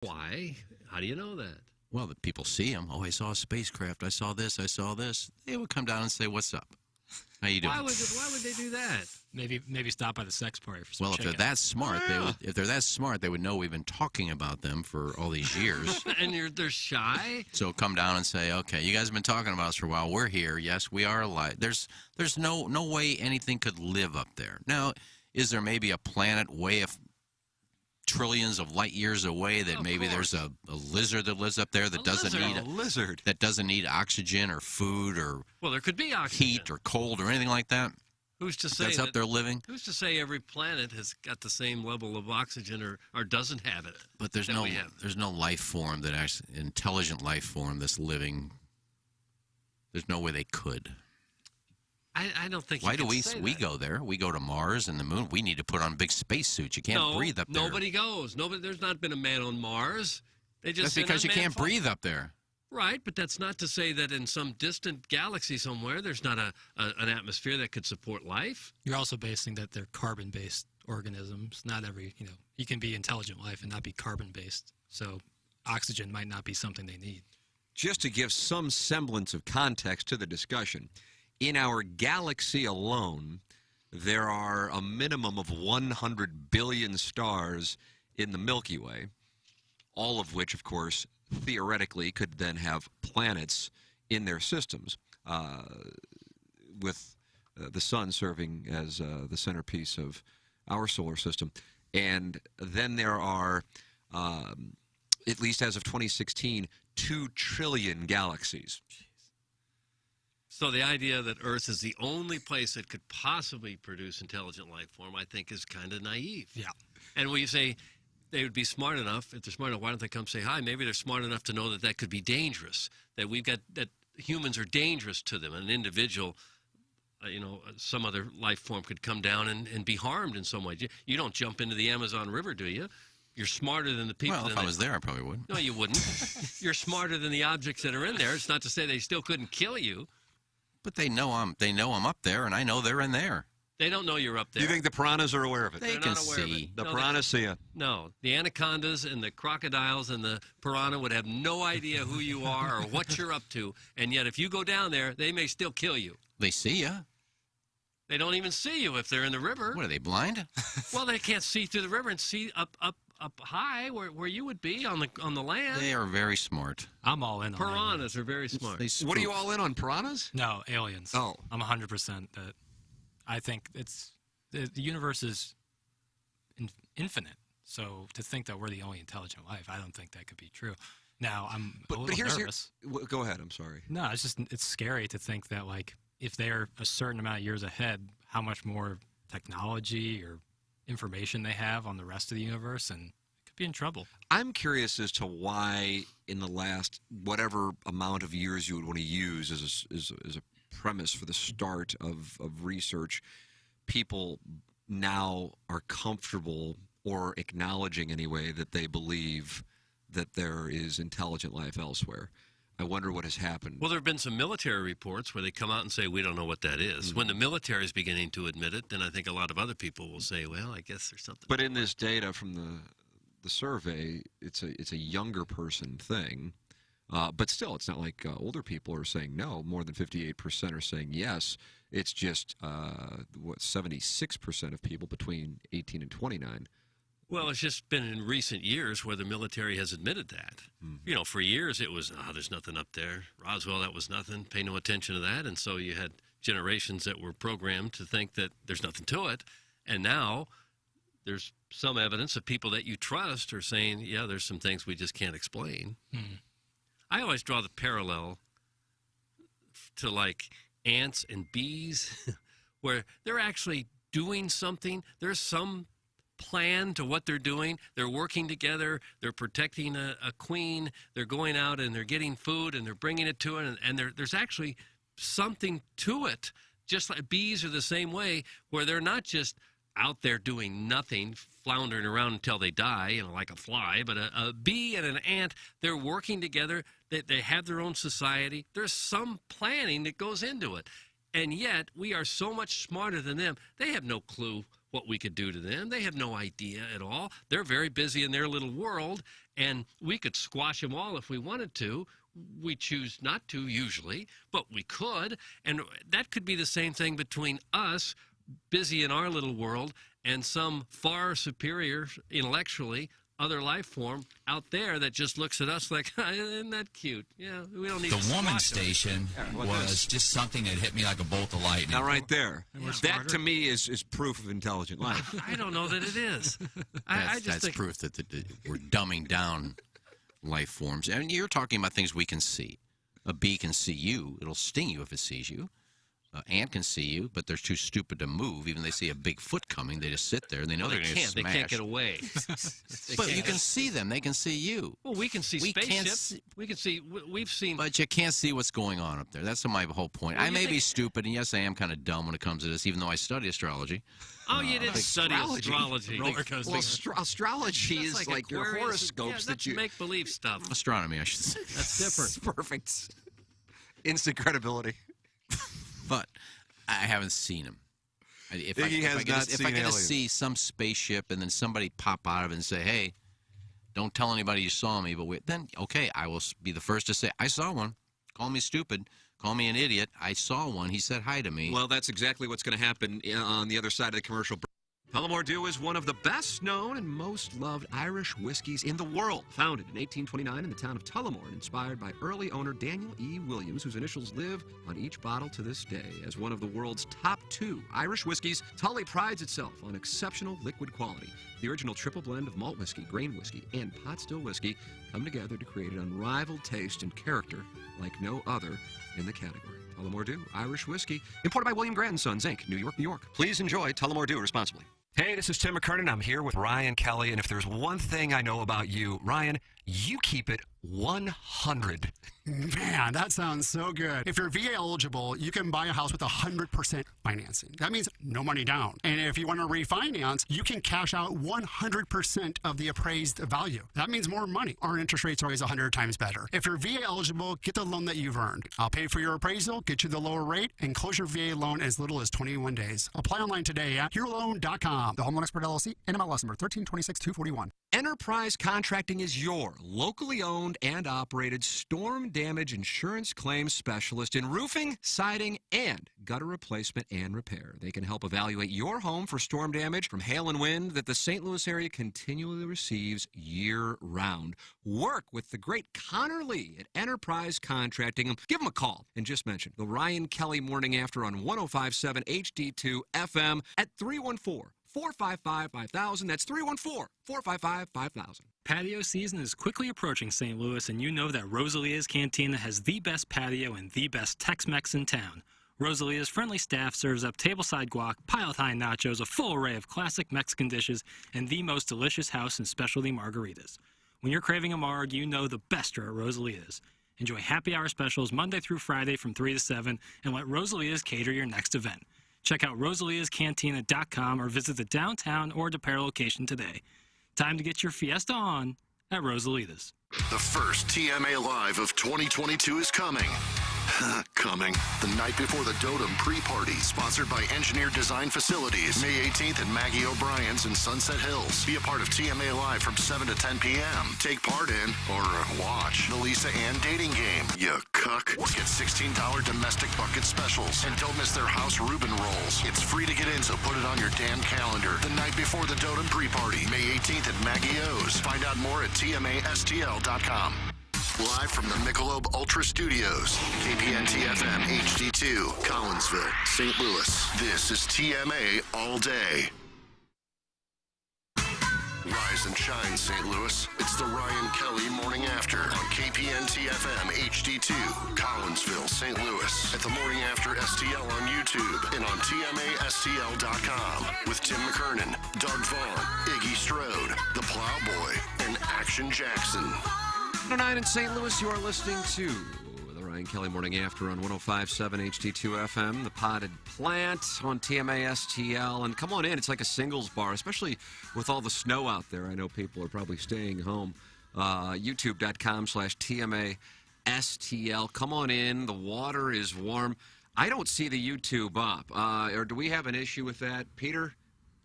Why? How do you know that? Well, the people see them. Oh, I saw a spacecraft. I saw this. I saw this. They would come down and say, "What's up? How you doing?" Why would they do that? Maybe stop by the sex party for some Well, if chicken. they're that smart, they would know we've been talking about them for all these years. And they're shy. So come down and say, "Okay, you guys have been talking about us for a while. We're here. Yes, we are alive." There's no way anything could live up there. Now, is there maybe a planet way of trillions of light years away that maybe there's a lizard that lives up there that doesn't need oxygen or food or there could be oxygen, heat or cold or anything like that? Who's to say that's up there living? Who's to say every planet has got the same level of oxygen or doesn't have it? But there's no life form that actually intelligent life form that's living. There's no way they could. I don't think. Why do we go there? We go to Mars and the Moon. We need to put on big spacesuits. You can't breathe up there. Nobody goes. There's not been a man on Mars. That's because you can't breathe up there. Right, but that's not to say that in some distant galaxy somewhere there's not an atmosphere that could support life. You're also basing that they're carbon-based organisms. Not every, you can be intelligent life and not be carbon-based. So oxygen might not be something they need. Just to give some semblance of context to the discussion, in our galaxy alone, there are a minimum of 100 billion stars in the Milky Way, all of which, of course, theoretically could then have planets in their systems, with the sun serving as the centerpiece of our solar system. And then there are, at least as of 2016, 2 trillion galaxies. So the idea that Earth is the only place that could possibly produce intelligent life form, I think, is kind of naive. Yeah. And when you say they would be smart enough, if they're smart enough, why don't they come say hi? Maybe they're smart enough to know that could be dangerous, that humans are dangerous to them. An individual, some other life form could come down and be harmed in some way. You don't jump into the Amazon River, do you? You're smarter than the people. Well, if I was there, I probably would. No, you wouldn't. You're smarter than the objects that are in there. It's not to say they still couldn't kill you. But they know I'm up there, and I know they're in there. They don't know you're up there. Do you think the piranhas are aware of it? They can see. The piranhas see it. No, the anacondas and the crocodiles and the piranha would have no idea who you are or what you're up to, and yet if you go down there, they may still kill you. They see you. They don't even see you if they're in the river. What, are they blind? Well, they can't see through the river and see up high where you would be on the land. They are very smart. I'm all in on Piranhas are very smart. What are you all in on, piranhas? No, aliens. Oh. I'm 100% that I think the universe is infinite. So to think that we're the only intelligent life, I don't think that could be true. Now, I'm a little nervous. Go ahead, I'm sorry. No, it's scary to think that, like, if they're a certain amount of years ahead, how much more technology or information they have on the rest of the universe, and could be in trouble. I'm curious as to why in the last whatever amount of years you would want to use as a premise for the start of research, people now are comfortable or acknowledging anyway that they believe that there is intelligent life elsewhere. I wonder what has happened. Well, there have been some military reports where they come out and say, we don't know what that is. Mm-hmm. When the military is beginning to admit it, then I think a lot of other people will say, well, I guess there's something. But in this data from the survey, it's a younger person thing. But still, it's not like older people are saying no. More than 58% are saying yes. It's just, 76% of people between 18 and 29. Well, it's just been in recent years where the military has admitted that. Mm-hmm. For years it was, there's nothing up there. Roswell, that was nothing. Pay no attention to that. And so you had generations that were programmed to think that there's nothing to it. And now there's some evidence that people that you trust are saying, yeah, there's some things we just can't explain. Mm-hmm. I always draw the parallel to, like, ants and bees, where they're actually doing something. There's some plan to what they're doing. They're working together. They're protecting a queen. They're going out and they're getting food and they're bringing it to it. And there's actually something to it. Just like bees are the same way, where they're not just out there doing nothing, floundering around until they die, like a fly. But a bee and an ant, they're working together. They have their own society. There's some planning that goes into it. And yet, we are so much smarter than them. They have no clue what we could do to them. They have no idea at all. They're very busy in their little world, and we could squash them all if we wanted to. We choose not to usually, but we could. And that could be the same thing between us, busy in our little world, and some far superior intellectually other life form out there that just looks at us like, isn't that cute? Yeah, we don't need the woman station was just something that hit me like a bolt of lightning. Now, right there, that to me is proof of intelligent life. I don't know that it is. That's proof that we're dumbing down life forms. And you're talking about things we can see. A bee can see you. It'll sting you if it sees you. Ant can see you, but they're too stupid to move. Even they see a big foot coming, they just sit there and they know they're going to smash. They can't get away. But you can see them. They can see you. Well, we can see spaceships. We can see. We've seen. But you can't see what's going on up there. That's my whole point. Well, I may be stupid, and yes, I am kind of dumb when it comes to this, even though I study astrology. Oh, you didn't study astrology. Roller coaster. Well, astrology is like your horoscopes that you make-believe stuff. Astronomy, I should say. That's different. Perfect. Instant credibility. But I haven't seen him. If I get to see some spaceship and then somebody pop out of it and say, hey, don't tell anybody you saw me, but then, okay, I will be the first to say, I saw one. Call me stupid. Call me an idiot. I saw one. He said hi to me. Well, that's exactly what's going to happen on the other side of the commercial break. Tullamore Dew is one of the best-known and most loved Irish whiskeys in the world. Founded in 1829 in the town of Tullamore and inspired by early owner Daniel E. Williams, whose initials live on each bottle to this day. As one of the world's top 2 Irish whiskeys, Tully prides itself on exceptional liquid quality. The original triple blend of malt whiskey, grain whiskey, and pot still whiskey come together to create an unrivaled taste and character like no other in the category. Tullamore Dew, Irish whiskey, imported by William Grant & Sons, Inc., New York, New York. Please enjoy Tullamore Dew responsibly. Hey, this is Tim McKernan. I'm here with Ryan Kelly, and if there's one thing I know about you, Ryan, you keep it 100. Man, that sounds so good. If you're VA eligible, you can buy a house with 100% financing. That means no money down. And if you want to refinance, you can cash out 100% of the appraised value. That means more money. Our interest rates are always 100 times better. If you're VA eligible, get the loan that you've earned. I'll pay for your appraisal, get you the lower rate, and close your VA loan as little as 21 days. Apply online today at HeroLoan.com. The Home Loan Expert LLC, NMLS number 1326241. Enterprise Contracting is your locally owned and operated storm damage insurance claims specialist in roofing, siding, and gutter replacement and repair. They can help evaluate your home for storm damage from hail and wind that the St. Louis area continually receives year-round. Work with the great Connor Lee at Enterprise Contracting. Give them a call and just mention the Ryan Kelly Morning After on 105.7 HD2 FM at 314-455-5000. That's 314-455-5000. Patio season is quickly approaching St. Louis, and you know that Rosalia's Cantina has the best patio and the best Tex-Mex in town. Rosalia's friendly staff serves up tableside guac, pilot-high nachos, a full array of classic Mexican dishes, and the most delicious house and specialty margaritas. When you're craving a marg, you know the best are at Rosalia's. Enjoy happy hour specials Monday through Friday from 3 to 7, and let Rosalia's cater your next event. Check out rosaliascantina.com or visit the downtown or DePere location today. Time to get your fiesta on at Rosalita's. The first TMA Live of 2022 is coming. Coming. The night before the Dotem pre-party, sponsored by Engineered Design Facilities, May 18th at Maggie O'Brien's in Sunset Hills. Be a part of TMA Live from 7 to 10 p.m. Take part in, or watch, the Lisa Ann dating game, you cuck. Get $16 domestic bucket specials, and don't miss their House Reuben rolls. It's free to get in, so put it on your damn calendar. The night before the Dotem pre-party, May 18th at Maggie O's. Find out more at TMASTL.com. Live from the Michelob Ultra Studios, KPN-TFM HD2, Collinsville, St. Louis. This is TMA All Day. Rise and shine, St. Louis. It's the Ryan Kelly Morning After on KPN-TFM HD2, Collinsville, St. Louis. At the Morning After STL on YouTube and on TMASTL.com with Tim McKernan, Doug Vaughn, Iggy Strode, The Plowboy, and Action Jackson. 9 in St. Louis, you are listening to the Ryan Kelly Morning After on 105.7 HD2 FM, the Potted Plant on TMASTL. And come on in, it's like a singles bar, especially with all the snow out there. I know people are probably staying home. YouTube.com/TMASTL. Come on in, the water is warm. I don't see the YouTube up. Or do we have an issue with that, Peter?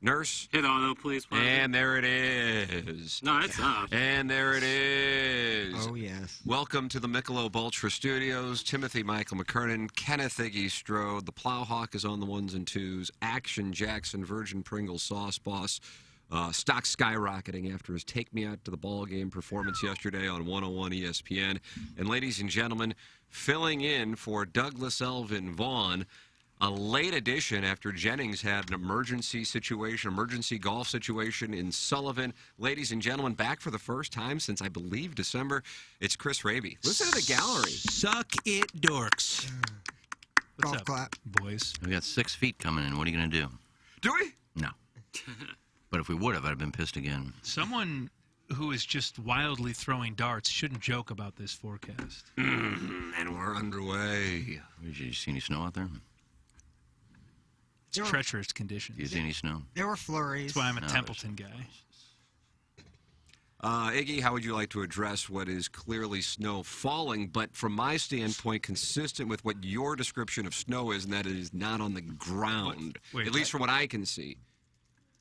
Nurse. Hit auto, please. And there it is. No, it's not. And there it is. Oh, yes. Welcome to the Michelob Ultra Studios. Timothy Michael McKernan, Kenneth Iggy Strode. The Plowhawk is on the ones and twos. Action Jackson, Virgin Pringles Sauce Boss. Stock skyrocketing after his Take Me Out to the Ball Game performance yesterday on 101 ESPN. And ladies and gentlemen, filling in for Douglas Elvin Vaughn, a late edition after Jennings had an emergency golf situation in Sullivan. Ladies and gentlemen, back for the first time since, I believe, December, it's Chris Raby. Listen to the gallery. Suck it, dorks. What's Golf up, clap. boys? We got 6 feet coming in. What are you going to do? Do we? No. But if we would have, I'd have been pissed again. Someone who is just wildly throwing darts shouldn't joke about this forecast. And we're underway. Did you see any snow out there? It's treacherous conditions. Do you see any snow? There were flurries. That's why I'm a No, Templeton guy. Iggy, how would you like to address what is clearly snow falling, but from my standpoint, consistent with what your description of snow is, and that it is not on the ground, Wait, at least from what I can see.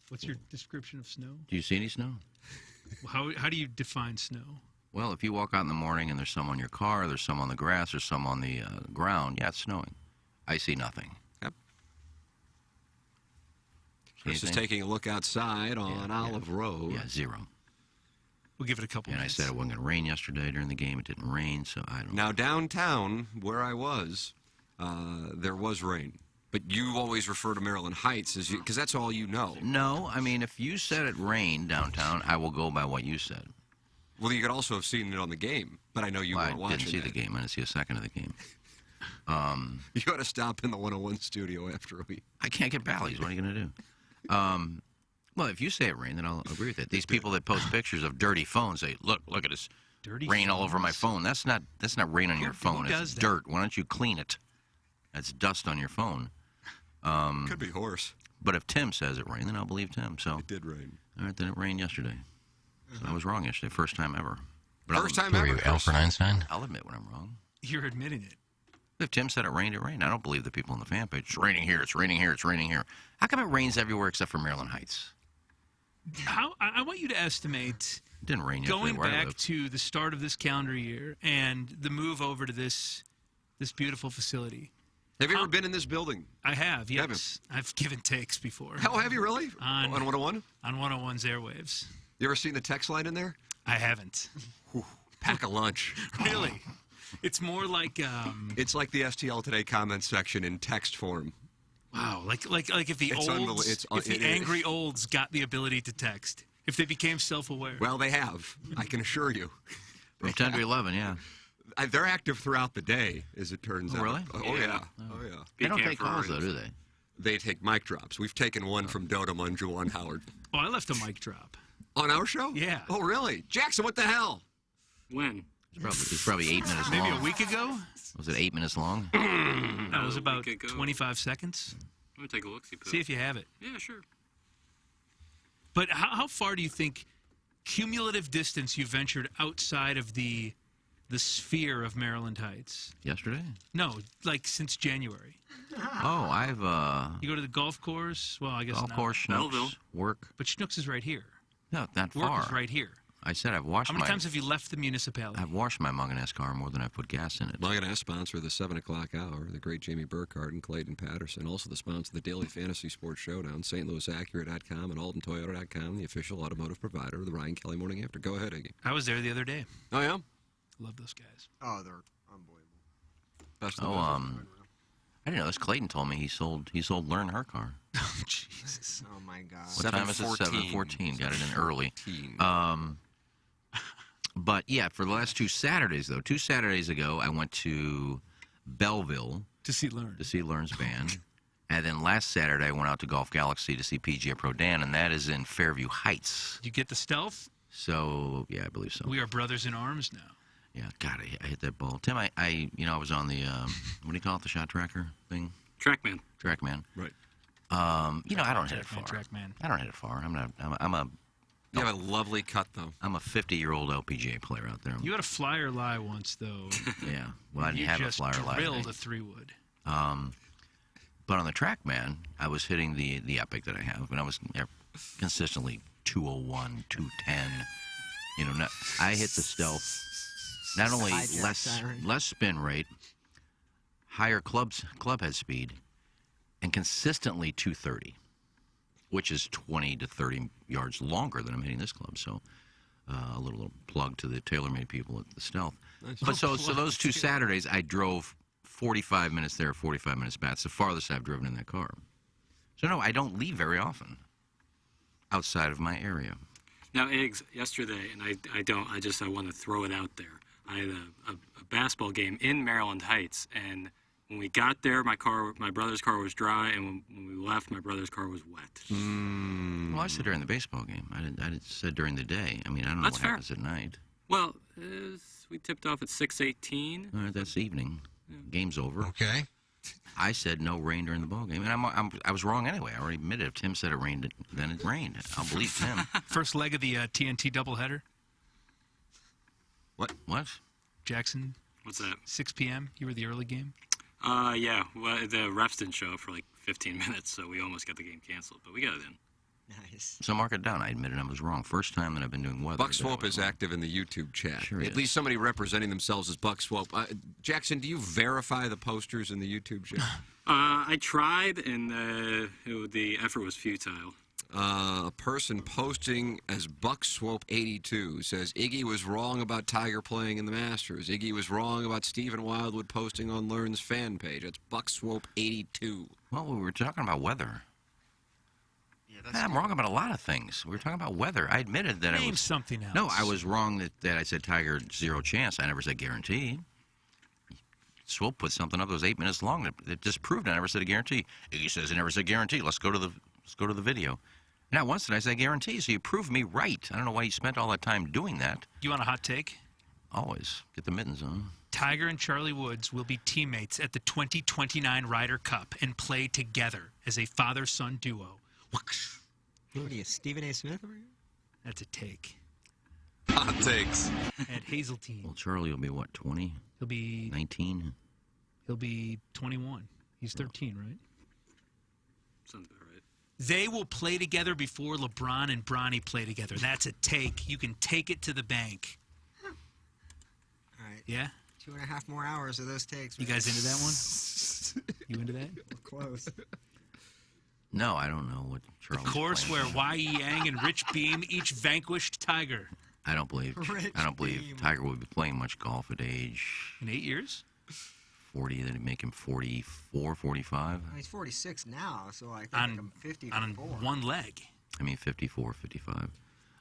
What's your description of snow? Do you see any snow? How do you define snow? Well, if you walk out in the morning and there's some on your car, there's some on the grass, there's some on the ground, yeah, it's snowing. I see nothing. Yep. Chris is taking a look outside on Olive Road. Yeah, 0. We'll give it a couple And minutes. I said it wasn't going to rain yesterday during the game. It didn't rain, so I don't know. Now, downtown, where I was, there was rain. But you always refer to Maryland Heights as because that's all you know. No, I mean, if you said it rained downtown, I will go by what you said. Well, you could also have seen it on the game, but I know you weren't watching I didn't see the game. I didn't see a second of the game. You got to stop in the 101 studio after a week. I can't get Bally's. What are you going to do? Well, if you say it rained, then I'll agree with it. These people that post pictures of dirty phones say, look at this Dirty rain all phones. over my phone. That's not rain on your phone. does It's that? dirt. Why don't you clean it? That's dust on your phone. Could be horse. But if Tim says it rained, then I'll believe Tim. So It did rain. all right, then it rained yesterday. So I was wrong yesterday. First time ever. But First time ever. Albert Einstein? I'll admit when I'm wrong. You're admitting it. If Tim said it rained, it rained. I don't believe the people on the fan page. It's raining here. It's raining here. It's raining here. How come it rains everywhere except for Maryland Heights? I want you to estimate, It didn't rain yesterday going where I back live. to the start of this calendar year and the move over to this beautiful facility. Have you ever been in this building? I have, You yes. I've given takes before. How have you really? On- 101? On 101's airwaves. You ever seen the text line in there? I haven't. Pack a lunch. Really? It's more like It's like the STL Today comments section in text form. wow, like if the It's olds, if it the is. angry olds got the ability to text, if they became self-aware. Well, they have. I can assure you. From 10 to 11, yeah. They're active throughout the day, as it turns out. really? Oh, yeah. Oh, yeah. They don't take calls, though, do they? They take mic drops. We've taken one from Dotem on Juwan Howard. Oh, I left a mic drop. On our show? Yeah. Oh, really? Jackson, what the hell? When? It's probably 8 minutes Maybe long. a week ago? Was it 8 minutes long? That was a about week ago. 25 seconds. Let me take a look. See if you have it. Yeah, sure. But how far do you think cumulative distance you ventured outside of the sphere of Maryland Heights? Yesterday? No, like since January. Oh, I've You go to the golf course? Well, I guess golf not. course, Belleville. Schnooks, work. But Schnucks is right here. No, not Work far. is right here. I said I've washed How many my times have you left the municipality? I've washed my Munganess car more than I've put gas in it. Munganess sponsor of the 7 o'clock hour, the great Jamie Burkhardt and Clayton Patterson. Also the sponsor of the Daily Fantasy Sports Showdown, StLouisAcura.com and AldenToyota.com, the official automotive provider of the Ryan Kelly Morning After. Go ahead, Iggy. I was there the other day. Oh, yeah? Love those guys. Oh, they're unbelievable. Best of Oh, the I didn't know this. Clayton told me he sold Learn Her car. Oh, Jesus. Oh, my God. What time is it? 7:14. Got it in early. But yeah, for the last 2 Saturdays though, 2 Saturdays ago, I went to Belleville To see Learn. to see Learn's band, and then last Saturday I went out to Golf Galaxy to see PGA Pro Dan, and that is in Fairview Heights. You get the stealth? So yeah, I believe so. We are brothers in arms now. Yeah, God, I hit that ball. Tim, I was on the what do you call it, the shot tracker thing? Trackman. TrackMan. Right. I don't hit it far. TrackMan. I don't hit it far. You have a lovely cut, though. I'm a 50-year-old LPGA player out there. You had a flyer lie once, though. Yeah. Well, I didn't You have a just flyer lie. drilled a 3-wood. But on the TrackMan, I was hitting the epic that I have, and I was consistently 201, 210. You know, I hit the stealth. Not only less spin rate, higher club head speed, and consistently 230, which is 20 to 30 yards longer than I'm hitting this club. So a little plug to the TaylorMade people at the Stealth. Nice. But so those 2 Saturdays, I drove 45 minutes there, 45 minutes back. It's the farthest I've driven in that car. So no, I don't leave very often outside of my area. Now, Eggs, yesterday, and I want to throw it out there. I had a basketball game in Maryland Heights, and when we got there, my brother's car was dry, and when we left, my brother's car was wet. Well, I said during the baseball game. I said during the day. I mean, I don't know what happens at night. Well, we tipped off at 6:18. All right, that's evening. Yeah. Game's over. Okay. I said no rain during the ball game, and I was wrong anyway. I already admitted if Tim said it rained, then it rained. I'll believe Tim. First leg of the TNT doubleheader. What? Jackson. What's that? 6 p.m. You were the early game. Yeah. Well, the refs didn't show up for like 15 minutes, so we almost got the game canceled, but we got it in. Nice. So mark it down. I admitted I was wrong. First time that I've been doing weather. Buck Swope is active in the YouTube chat. Sure At least somebody representing themselves as Buck Swope. Jackson, do you verify the posters in the YouTube chat? I tried, and the effort was futile. A person posting as Buck Swope 82 says Iggy was wrong about Tiger playing in the Masters. Iggy was wrong about Stephen Wildwood posting on Learn's fan page. That's Buck Swope 82. Well, we were talking about weather. I'm wrong about a lot of things. We were talking about weather. I admitted that Name something else. No, I was wrong that I said Tiger 0 chance. I never said guarantee. Swope put something up that was 8 minutes long that disproved I never said a guarantee. Iggy says he never said guarantee. Let's go to the video. Not once did I say guarantee, so you proved me right. I don't know why you spent all that time doing that. You want a hot take? Always. Get the mittens on. Tiger and Charlie Woods will be teammates at the 2029 Ryder Cup and play together as a father-son duo. What are you, Stephen A. Smith over here? That's a take. Hot takes. At Hazeltine. Well, Charlie will be, what, 20? He'll be... 19? He'll be 21. He's 13, right? Sounds about right. They will play together before LeBron and Bronny play together. That's a take. You can take it to the bank. All right. Yeah? 2.5 more hours of those takes. You guys into that one? You into that? We're close. No, I don't know what Charlie. The course where Y.E. Yang and Rich Beam each vanquished Tiger. I don't believe Tiger would be playing much golf at age. In 8 years? 40, that'd make him 44, 45. Well, he's 46 now, so I think on 54. On one leg. I mean, 54, 55.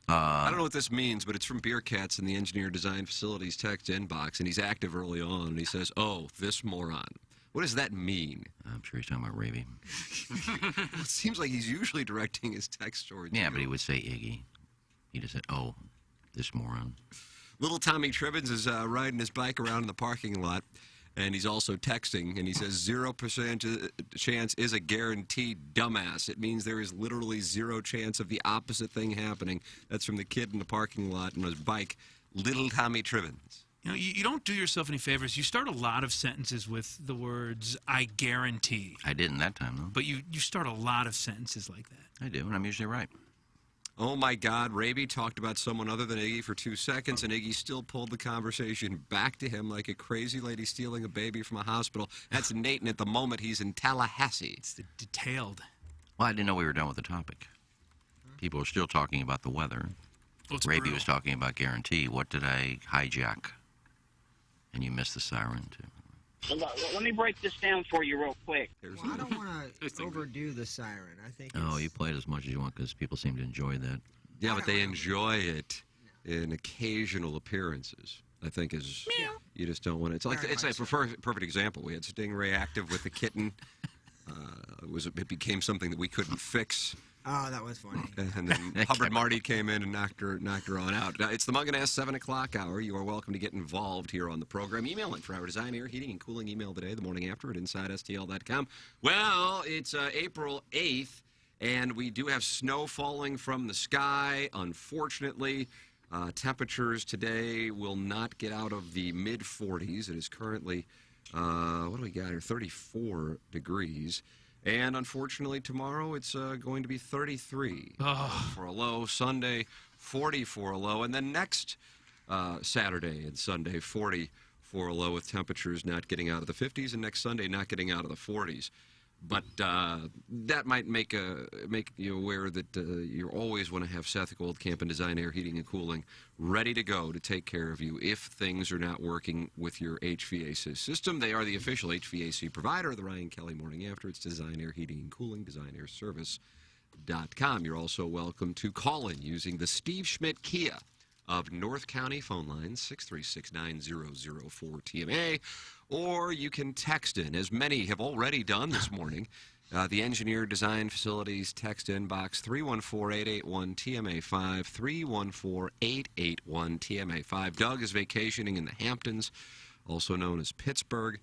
I don't know what this means, but it's from Beer Cats in the Engineer Design Facilities text inbox, and he's active early on, and he says, "Oh, this moron." What does that mean? I'm sure he's talking about Raby. It seems like he's usually directing his text towards Yeah, you. but he would say Iggy. He just said, "Oh, this moron." Little Tommy Tribbins is riding his bike around in the parking lot, and he's also texting, and he says 0% chance is a guaranteed, dumbass. It means there is literally 0 chance of the opposite thing happening. That's from the kid in the parking lot on his bike, Little Tommy Tribbins. You know, you don't do yourself any favors. You start a lot of sentences with the words, I guarantee. I didn't that time, though. But you start a lot of sentences like that. I do, and I'm usually right. Oh, my God. Raby talked about someone other than Iggy for 2 seconds, and Iggy still pulled the conversation back to him like a crazy lady stealing a baby from a hospital. That's Nate, and at the moment, he's in Tallahassee. It's the detailed. Well, I didn't know we were done with the topic. People are still talking about the weather. Raby was talking about guarantee. What did I hijack? And you missed the siren, too. Let me break this down for you real quick. Well, I don't want to overdo the siren. I think. Oh, you play it as much as you want because people seem to enjoy that. Yeah, but they enjoy it in occasional appearances. I think is you just don't want it. It's like a perfect example. We had Stingray active with the kitten. It became something that we couldn't fix. Oh, that was funny. And then Hubbard Marty came in and knocked her on out. It's the Mug and Ass 7 o'clock hour. You are welcome to get involved here on the program. Email it for our design, air, heating, and cooling email today, the morning after at InsideSTL.com. Well, it's April 8th, and we do have snow falling from the sky. Unfortunately, temperatures today will not get out of the mid-40s. It is currently, what do we got here, 34 degrees. And unfortunately, tomorrow it's going to be 33 for a low. Sunday, 40 for a low. And then next Saturday and Sunday, 40 for a low, with temperatures not getting out of the 50s, and next Sunday not getting out of the 40s. But that might make you aware that you always want to have Seth Goldcamp and Design Air Heating and Cooling ready to go to take care of you if things are not working with your HVAC system. They are the official HVAC provider of the Ryan Kelly Morning After. It's Design Air Heating and Cooling, designairservice.com. You're also welcome to call in using the Steve Schmidt Kia of North County phone line, 636-9004-TMA, or you can text in, as many have already done this morning. The Engineer Design Facilities text inbox, 314-881-TMA5, 314-881-TMA5. Doug is vacationing in the Hamptons, also known as Pittsburgh.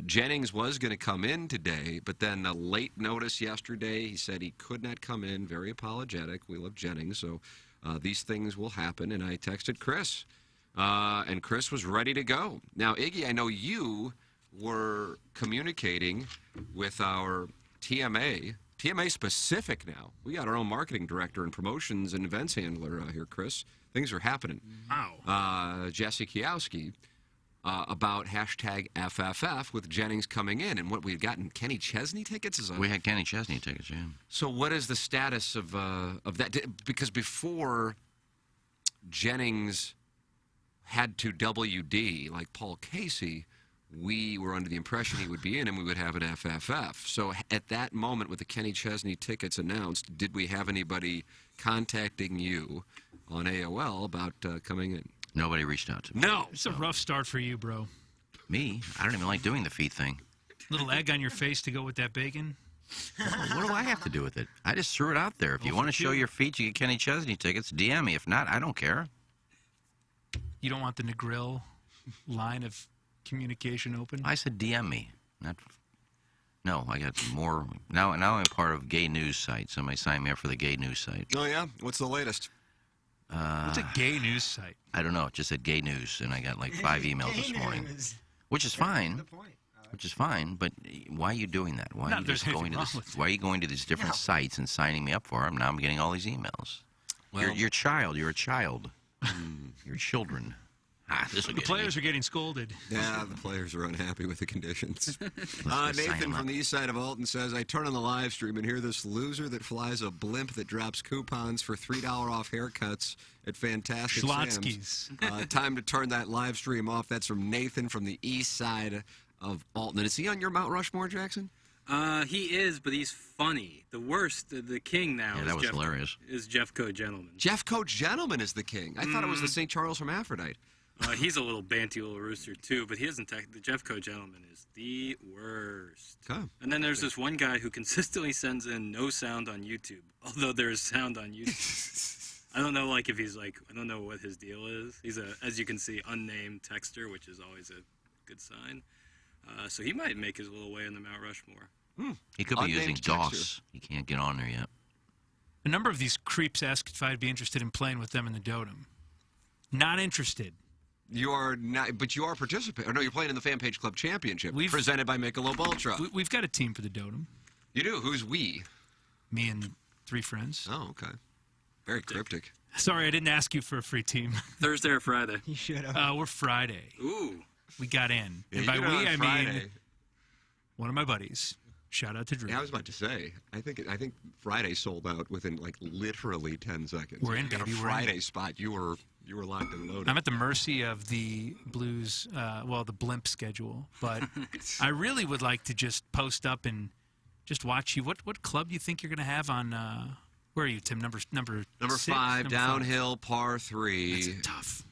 Jennings was going to come in today, but then a late notice yesterday. He said he could not come in, very apologetic. We love Jennings, so these things will happen, and I texted Chris, and Chris was ready to go. Now, Iggy, I know you were communicating with our TMA specific now. We got our own marketing director and promotions and events handler here, Chris. Things are happening. Wow. Jesse Kiowski, about hashtag FFF with Jennings coming in, and what we've gotten Kenny Chesney tickets. We had Kenny Chesney tickets, yeah. So what is the status of that? Because before Jennings had to WD like Paul Casey, we were under the impression he would be in and we would have an FFF. So at that moment, with the Kenny Chesney tickets announced, did we have anybody contacting you on AOL about coming in? Nobody reached out to me. No. It's a rough start for you, bro. Me? I don't even like doing the feet thing. Little egg on your face to go with that bacon. What do I have to do with it? I just threw it out there. If you want to show your feet, you get Kenny Chesney tickets. DM me. If not, I don't care. You don't want the Negril line of communication open? I said DM me. No, I got more. Now I'm part of Gay News site. Somebody signed me up for the Gay News site. Oh, yeah? What's the latest? What's a gay news site? I don't know. It just said Gay News, and I got like 5 emails this morning, which is fine. Which is fine, but why are you doing that? Why are you just going to this? Why are you going to these different sites and signing me up for them? Now I'm getting all these emails. Well, you're a child. You're a child. You're children. The players are getting scolded. Yeah, the players are unhappy with the conditions. Nathan from the east side of Alton says, I turn on the live stream and hear this loser that flies a blimp that drops coupons for $3 off haircuts at Fantastic Schlotsky's. Sam's. Time to turn that live stream off. That's from Nathan from the east side of Alton. Is he on your Mount Rushmore, Jackson? He is, but he's funny. The worst, the king now that was hilarious. Is Jeffco Gentleman. Jeffco Gentleman is the king. I thought it was the St. Charles from Aphrodite. He's a little banty little rooster, too, but he isn't. The Jeffco Gentleman is the worst. Okay. And then there's this one guy who consistently sends in no sound on YouTube, although there is sound on YouTube. I don't know, if he's I don't know what his deal is. He's as you can see, unnamed texter, which is always a good sign. So he might make his little way in the Mount Rushmore. He could be using DOS. He can't get on there yet. A number of these creeps asked if I'd be interested in playing with them in the Dotem. Not interested. You are not, but you are participating. No, you're playing in the Fan Page Club Championship, presented by Michelob Ultra. We've got a team for the Dotem. You do? Who's we? Me and 3 friends. Oh, okay. Very cryptic. Sorry, I didn't ask you for a free team. Thursday or Friday? You should have. We're Friday. Ooh. We got in. Yeah, And by we, I Friday. mean one of my buddies. Shout out to Drew. Yeah, I was about to say. I think Friday sold out within literally 10 seconds. We're in, you got baby. a Friday spot. You were locked and loaded. I'm at the mercy of the Blues, the blimp schedule. But I really would like to just post up and just watch you. What club do you think you're going to have on? Where are you, Tim? Number 6? Number 5, downhill, par 3. That's tough.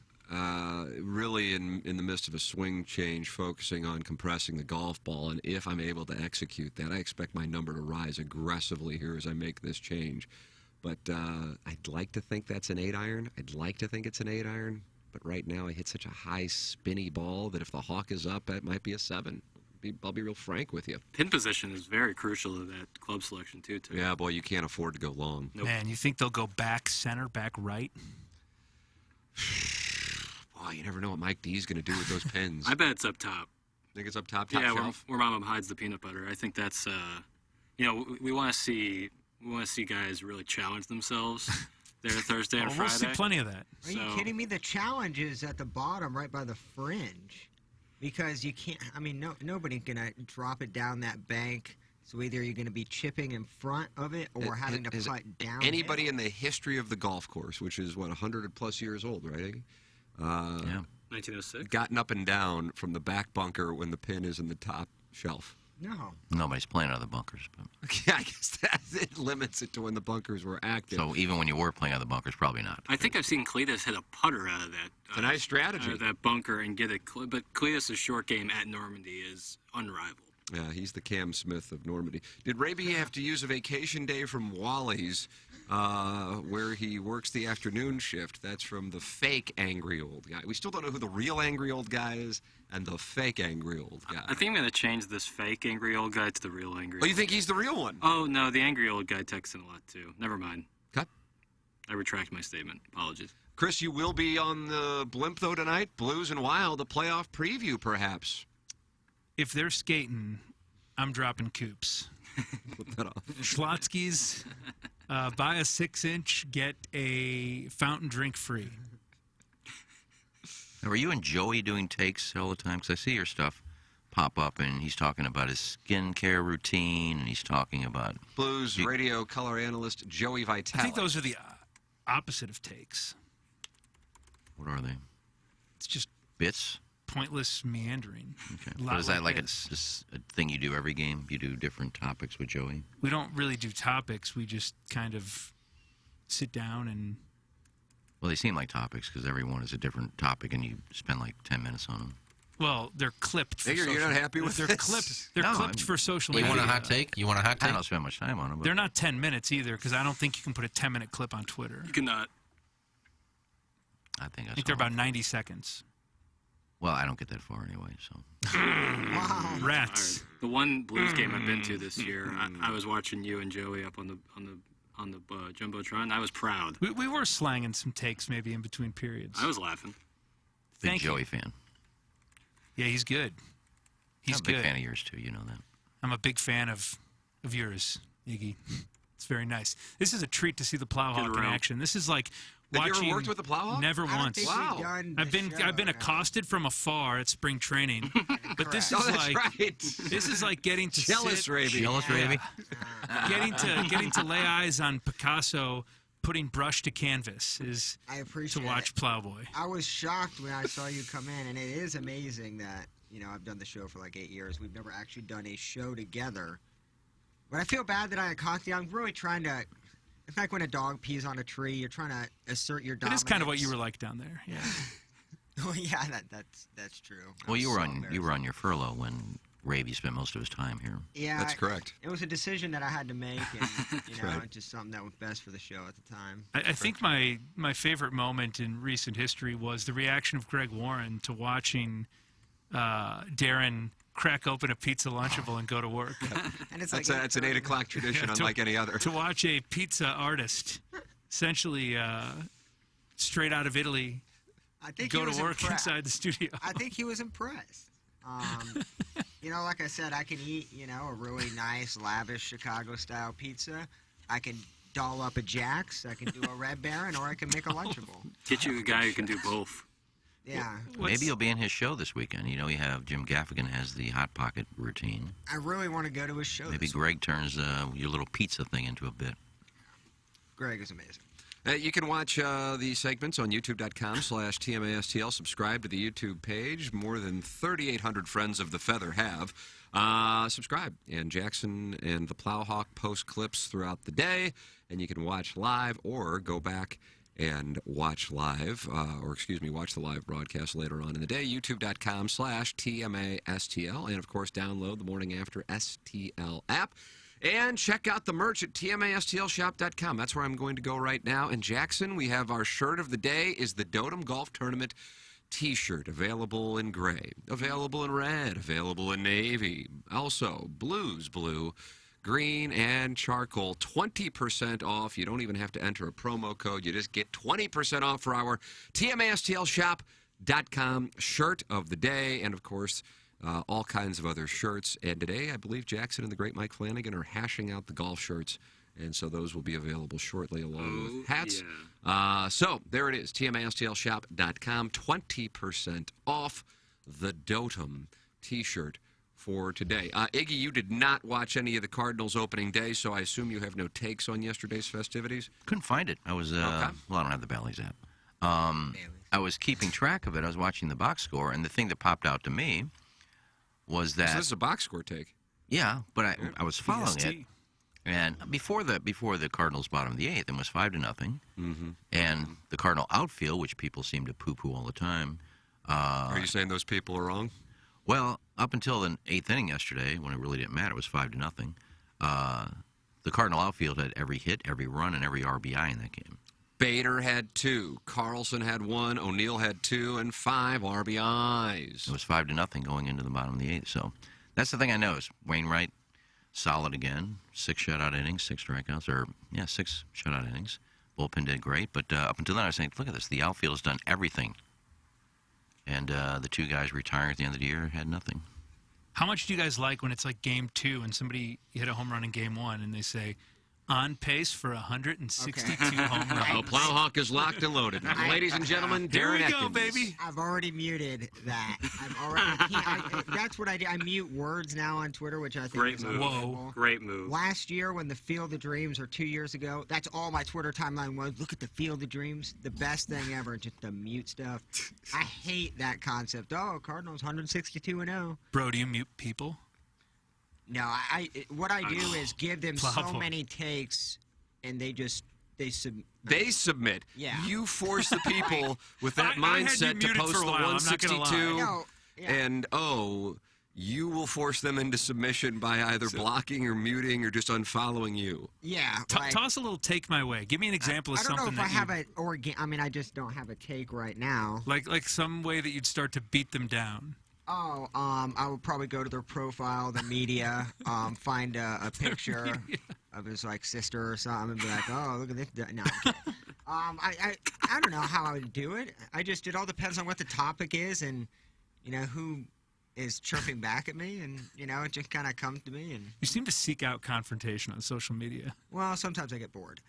Really in the midst of a swing change, focusing on compressing the golf ball, and if I'm able to execute that, I expect my number to rise aggressively here as I make this change. But I'd like to think that's an 8-iron. I'd like to think it's an 8-iron, but right now I hit such a high spinny ball that if the hawk is up, that might be a 7. I'll be real frank with you. Pin position is very crucial to that club selection, too. Yeah, boy, you can't afford to go long. Nope. Man, you think they'll go back center, back right? Boy, you never know what Mike D's going to do with those pins. I bet it's up top. Think it's up top Yeah, shelf? where Mama hides the peanut butter. I think that's we want to see guys really challenge themselves there Thursday and We'll Friday. see plenty of that. Are you kidding me? The challenge is at the bottom, right by the fringe, because you can't. I mean, nobody's gonna drop it down that bank. So either you're going to be chipping in front of it or having to putt down. Anybody in the history of the golf course, which is 100+ years old, right? Iggy? Yeah. 1906. Gotten up and down from the back bunker when the pin is in the top shelf. No. Nobody's playing out of the bunkers. But. Yeah, I guess it limits it to when the bunkers were active. So even when you were playing out of the bunkers, probably not. I think I've seen Cletus hit a putter out of that. It's a nice strategy. Out of that bunker and get it. But Cletus' short game at Normandy is unrivaled. Yeah, he's the Cam Smith of Normandy. Did Raby have to use a vacation day from Wally's where he works the afternoon shift? That's from the fake angry old guy. We still don't know who the real angry old guy is and the fake angry old guy. I think I'm going to change this fake angry old guy to the real angry. Oh, you think he's the real one? Oh, no, the angry old guy texts in a lot, too. Never mind. Cut. I retract my statement. Apologies. Chris, you will be on the blimp, though, tonight. Blues and Wild, a playoff preview, perhaps. If they're skating, I'm dropping coops. Flip that off. Schlotsky's, buy a 6-inch, get a fountain drink free. Now, were you and Joey doing takes all the time? Because I see your stuff pop up, and he's talking about his skincare routine, and he's talking about... Blues radio color analyst Joey Vitale. I think those are the opposite of takes. What are they? It's just... Bits? Pointless meandering. Okay. But is that like just a thing you do every game? You do different topics with Joey? We don't really do topics. We just kind of sit down and... Well, they seem like topics because every one is a different topic, and you spend like 10 minutes on them. Well, they're clipped. For You're not happy with They're this? clipped. They're clipped for social You media. want a hot take? You want a hot take? I don't spend much time on them. But... They're not 10 minutes either, because I don't think you can put a 10-minute clip on Twitter. You cannot. I think they're about 90 seconds. Well, I don't get that far anyway, so. Wow. Rats. The one Blues game I've been to this year, I was watching you and Joey up on the jumbotron. I was proud. We were slanging some takes maybe in between periods. I was laughing. Big Joey fan. Yeah, he's good. He's I'm a big good. fan of yours too. You know that. I'm a big fan of yours, Iggy. It's very nice. This is a treat to see the Plowhawk in action. This is like watching. Have you ever worked with the Plowhawk? Never once. Wow. I've been accosted from afar at spring training, but this is this is like getting to jealous, Raby. Jealous, Raby. Getting to lay eyes on Picasso putting brush to canvas is I appreciate to watch Plowboy. I was shocked when I saw you come in, and it is amazing that I've done the show for like 8 years. We've never actually done a show together. But I feel bad that I accosted you. I'm really trying to. It's like when a dog pees on a tree. You're trying to assert your dominance. It is kind of what you were like down there. Yeah. Well, yeah, that's true. Well, you were on your furlough when Raby spent most of his time here. Yeah, that's correct. It was a decision that I had to make, and just something that was best for the show at the time. I think my favorite moment in recent history was the reaction of Greg Warren to watching Darren crack open a pizza Lunchable and go to work. And it's that's an 8 o'clock tradition, unlike any other. To watch a pizza artist, essentially straight out of Italy, go to work inside the studio. I think he was impressed. Like I said, I can eat, a really nice, lavish Chicago-style pizza. I can doll up a Jack's. I can do a Red Baron, or I can make a Lunchable. Get you a guy who can do both. Yeah. Maybe you'll be in his show this weekend. You have Jim Gaffigan has the Hot Pocket routine. I really want to go to his show. Maybe Greg turns your little pizza thing into a bit. Greg is amazing. You can watch the segments on youtube.com/TMASTL. Subscribe to the YouTube page. More than 3,800 friends of the Feather have. Subscribe. And Jackson and the Plowhawk post clips throughout the day. And you can watch live or go back and watch live, watch the live broadcast later on in the day. youtube.com/TMASTL. And, of course, download the Morning After STL app. And check out the merch at tmastlshop.com. That's where I'm going to go right now. And Jackson, we have our shirt of the day is the Dotem Golf Tournament T-shirt, available in gray, available in red, available in navy. Also, blues, blue, green, and charcoal. 20% off. You don't even have to enter a promo code. You just get 20% off for our tmastlshop.com shirt of the day. And, of course, all kinds of other shirts. And today, I believe Jackson and the great Mike Flanagan are hashing out the golf shirts. And so those will be available shortly along with hats. Yeah. So there it is, tmistlshop.com, 20% off the Dotem T-shirt for today. Iggy, you did not watch any of the Cardinals opening day, so I assume you have no takes on yesterday's festivities? Couldn't find it. I was, well, I don't have the Bally's app. I was keeping track of it. I was watching the box score, and the thing that popped out to me was that... So this is a box score take. Yeah, but I was following it. And before the Cardinals bottom of the eighth, it was 5-0. Mm-hmm. And the Cardinal outfield, which people seem to poo-poo all the time. Are you saying those people are wrong? Well, up until the eighth inning yesterday, when it really didn't matter, it was 5-0. The Cardinal outfield had every hit, every run, and every RBI in that game. Bader had 2, Carlson had 1, O'Neill had 2, and 5 RBIs. It was 5-0 going into the bottom of the eighth. So that's the thing I noticed. Wainwright, solid again. 6 shutout innings, 6 strikeouts, 6 shutout innings. Bullpen did great, but up until then I was saying, look at this. The outfield has done everything. And the 2 guys retiring at the end of the year had nothing. How much do you guys like when it's like game 2 and somebody hit a home run in game 1 and they say, on pace for 162 home runs? Oh, Plowhawk is locked and loaded. Now, ladies and gentlemen, Here we Darren go, Atkins. baby. I've already muted that. That's what I do. I mute words now on Twitter, which I think Great is move. unbelievable. Great move. Last year, when the Field of Dreams, or 2 years ago, that's all my Twitter timeline was. Look at the Field of Dreams. The best thing ever, just the mute stuff. I hate that concept. Oh, Cardinals 162-0. Bro, do you mute people? No, what I do is give them so many takes, and they submit. Yeah. You force the people with that mindset to post the 162, and you will force them into submission by either blocking or muting or just unfollowing you. Yeah. Toss a little take my way. Give me an example of something. I don't know if I have I just don't have a take right now. Like some way that you'd start to beat them down. Oh, I would probably go to their profile, the media, find a picture of his sister or something, and be like, "Oh, look at this." No, I don't know how I would do it. It all depends on what the topic is, and who is chirping back at me, and it just kind of comes to me. And you seem to seek out confrontation on social media. Well, sometimes I get bored.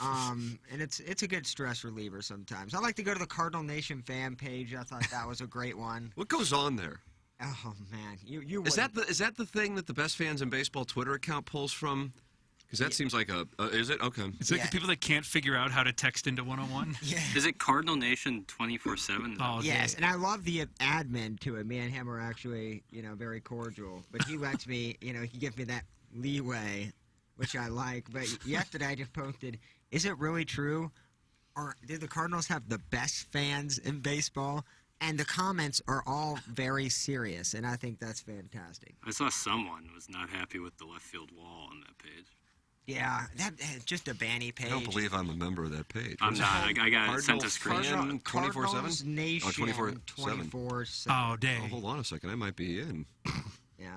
And it's a good stress reliever sometimes. I like to go to the Cardinal Nation fan page. I thought that was a great one. What goes on there? Oh man, you is that the thing that the Best Fans in Baseball Twitter account pulls from? Because that seems like is it? Okay. It's like the people that can't figure out how to text into 101. Yeah. Is it Cardinal Nation 24/7? Oh, yes, and I love the admin to it. Me and him are actually very cordial, but he lets me, he gives me that leeway, which I like. But yesterday I just posted, is it really true? Or do the Cardinals have the best fans in baseball? And the comments are all very serious, and I think that's fantastic. I saw someone was not happy with the left field wall on that page. Yeah, that's just a banny page. I don't believe I'm a member of that page. I'm not. I got sent a screen. 24/7? Nation 24/7. 24/7. Oh, dang. Oh, hold on a second. I might be in. Yeah.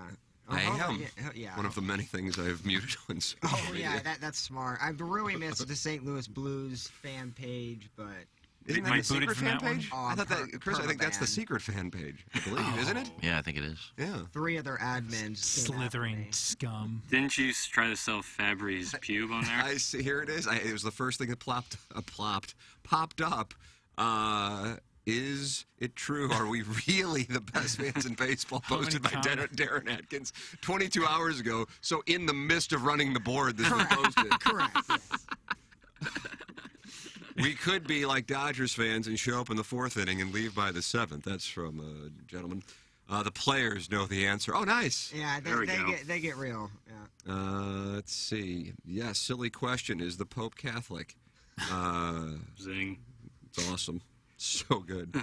I am. Yeah. One of the many things I've muted on social media. Yeah, that's smart. I've really missed the St. Louis Blues fan page, but... Isn't that the secret fan page? I thought that, Chris, I think that's the secret fan page, I believe, isn't it? Yeah, I think it is. Yeah. 3 other admins. Slithering scum. Didn't you try to sell Fabry's pube on there? I see. Here it is. It was the first thing that popped up. Is it true? Are we really the best fans in baseball? Posted by Darren Atkins 22 hours ago. So in the midst of running the board, this was posted. Correct. Yes. We could be like Dodgers fans and show up in the 4th inning and leave by the 7th. That's from a gentleman. The players know the answer. Oh, nice. Yeah, they get real. Yeah. Let's see. Yes, silly question. Is the Pope Catholic? Zing. It's awesome. So good.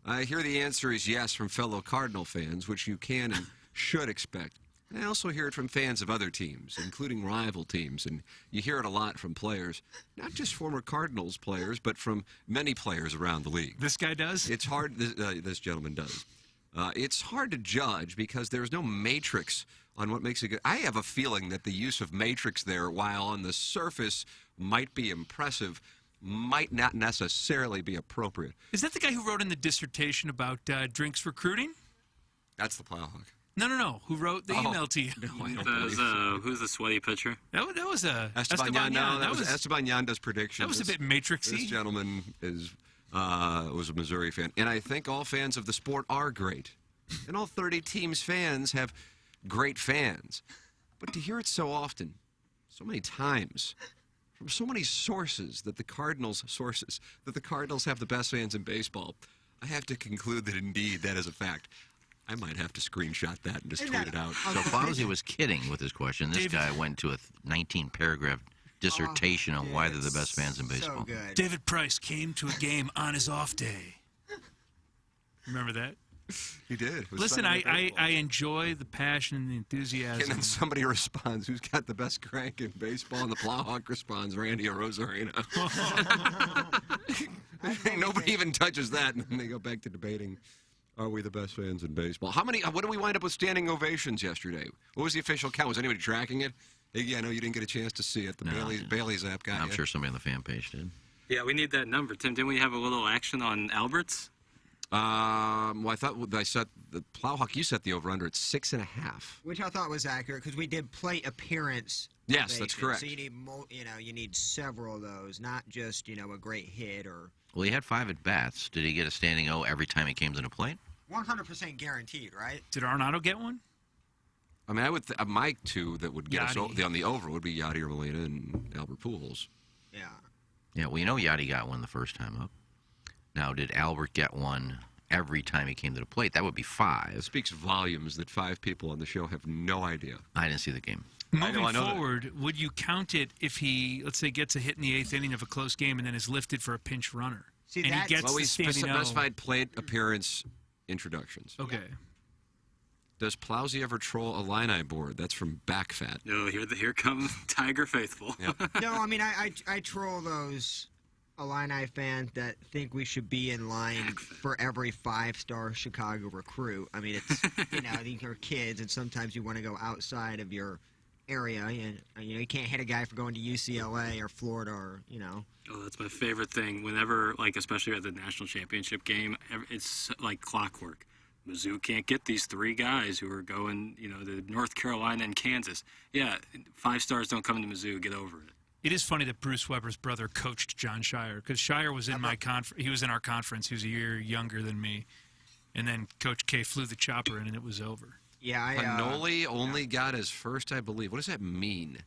I hear the answer is yes from fellow Cardinal fans, which you can and should expect. And I also hear it from fans of other teams, including rival teams. And you hear it a lot from players, not just former Cardinals players, but from many players around the league. This guy does? It's hard. This gentleman does. It's hard to judge because there's no matrix on what makes it good. I have a feeling that the use of matrix there, while on the surface might be impressive, might not necessarily be appropriate. Is that the guy who wrote in the dissertation about drinks recruiting? That's the Plowhawk. No. Who wrote the email to you? Who's the sweaty pitcher? That was Esteban Yan. No, that was Esteban Yan does predictions. That was a bit Matrixy. This gentleman was a Missouri fan, and I think all fans of the sport are great, and all 30 teams' fans have great fans. But to hear it so often, so many times, from so many sources that the Cardinals have the best fans in baseball, I have to conclude that indeed that is a fact. I might have to screenshot that and just tweet it out. So Fauzi was kidding with his question. This guy went to a 19-paragraph dissertation on why they're the best fans in baseball. So good. David Price came to a game on his off day. Remember that? He did. Listen, I enjoy the passion and the enthusiasm. And then somebody responds, who's got the best crank in baseball? And the Plowhawk responds, Randy Arozarena. Nobody even touches that, and then they go back to debating, are we the best fans in baseball? What did we wind up with standing ovations yesterday? What was the official count? Was anybody tracking it? Yeah, I know you didn't get a chance to see it. The Bailey's app got I'm sure somebody on the fan page did. Yeah, we need that number. Tim, didn't we have a little action on Alberts? Well, I thought I set the Plowhawk. You set the over/under at 6.5, which I thought was accurate because we did plate appearance. Yes, that's correct. So you need, you need several of those, not just a great hit or. Well, he had 5 at bats. Did he get a standing O every time he came to the plate? 100% guaranteed, right? Did Arenado get one? I mean, I would. My two that would get us on the over would be Yadi or Molina and Albert Pujols. Yeah. Yeah. Well, Yadi got one the first time up. Now, did Albert get one every time he came to the plate? That would be 5. It speaks volumes that 5 people on the show have no idea. I didn't see the game. Moving forward, would you count it if he, let's say, gets a hit in the 8th inning of a close game and then is lifted for a pinch runner? See, and he gets we the standing O. specified plate appearance introductions. Okay. Does Plowsy ever troll a Illini board? That's from Backfat. No, here comes Tiger Faithful. Yep. No, I mean, I troll those Illini fans that think we should be in line for every 5-star Chicago recruit. I mean, it's, these are kids, and sometimes you want to go outside of your area. And, you can't hit a guy for going to UCLA or Florida or, Oh, that's my favorite thing. Whenever, especially at the national championship game, it's like clockwork. Mizzou can't get these 3 guys who are going, to North Carolina and Kansas. Yeah, 5 stars don't come to Mizzou. Get over it. It is funny that Bruce Weber's brother coached John Shire because Shire was in my he was in our conference. He was a year younger than me, and then Coach K flew the chopper in, and it was over. Yeah, Panoli only got his first, I believe. What does that mean?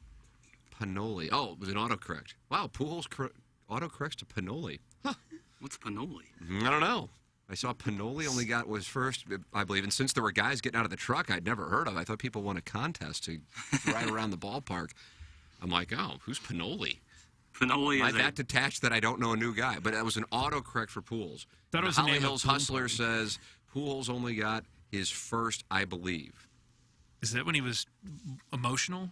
Panoli. Oh, it was an autocorrect. Wow, Pujols autocorrects to Panoli. Huh. What's Panoli? I don't know. I saw Panoli only got was first, I believe, and since there were guys getting out of the truck I'd never heard of, I thought people won a contest to ride around the ballpark. I'm like, oh, who's Panoli? Panoli is that detached that I don't know a new guy, but that was an autocorrect for Pujols. That was Holly Hills Hustler says Pujols only got his first, I believe. Is that when he was emotional,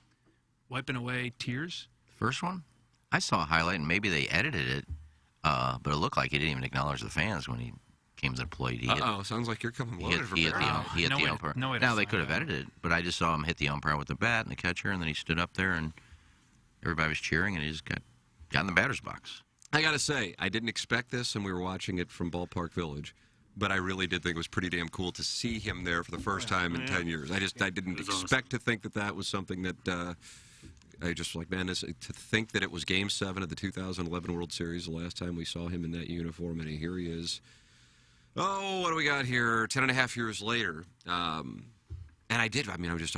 wiping away tears? First one? I saw a highlight, and maybe they edited it, but it looked like he didn't even acknowledge the fans when he came to the plate. Sounds like you're coming loaded for He hit the umpire. Now, they could have edited it, but I just saw him hit the umpire with the bat and the catcher, and then he stood up there, and everybody was cheering, and he just got in the batter's box. I got to say, I didn't expect this, and we were watching it from Ballpark Village, but I really did think it was pretty damn cool to see him there for the first time in 10 years. I didn't expect to think that was something that I just like, man, to think that it was Game 7 of the 2011 World Series, the last time we saw him in that uniform, and here he is. Oh, what do we got here? 10 and a half years later. And I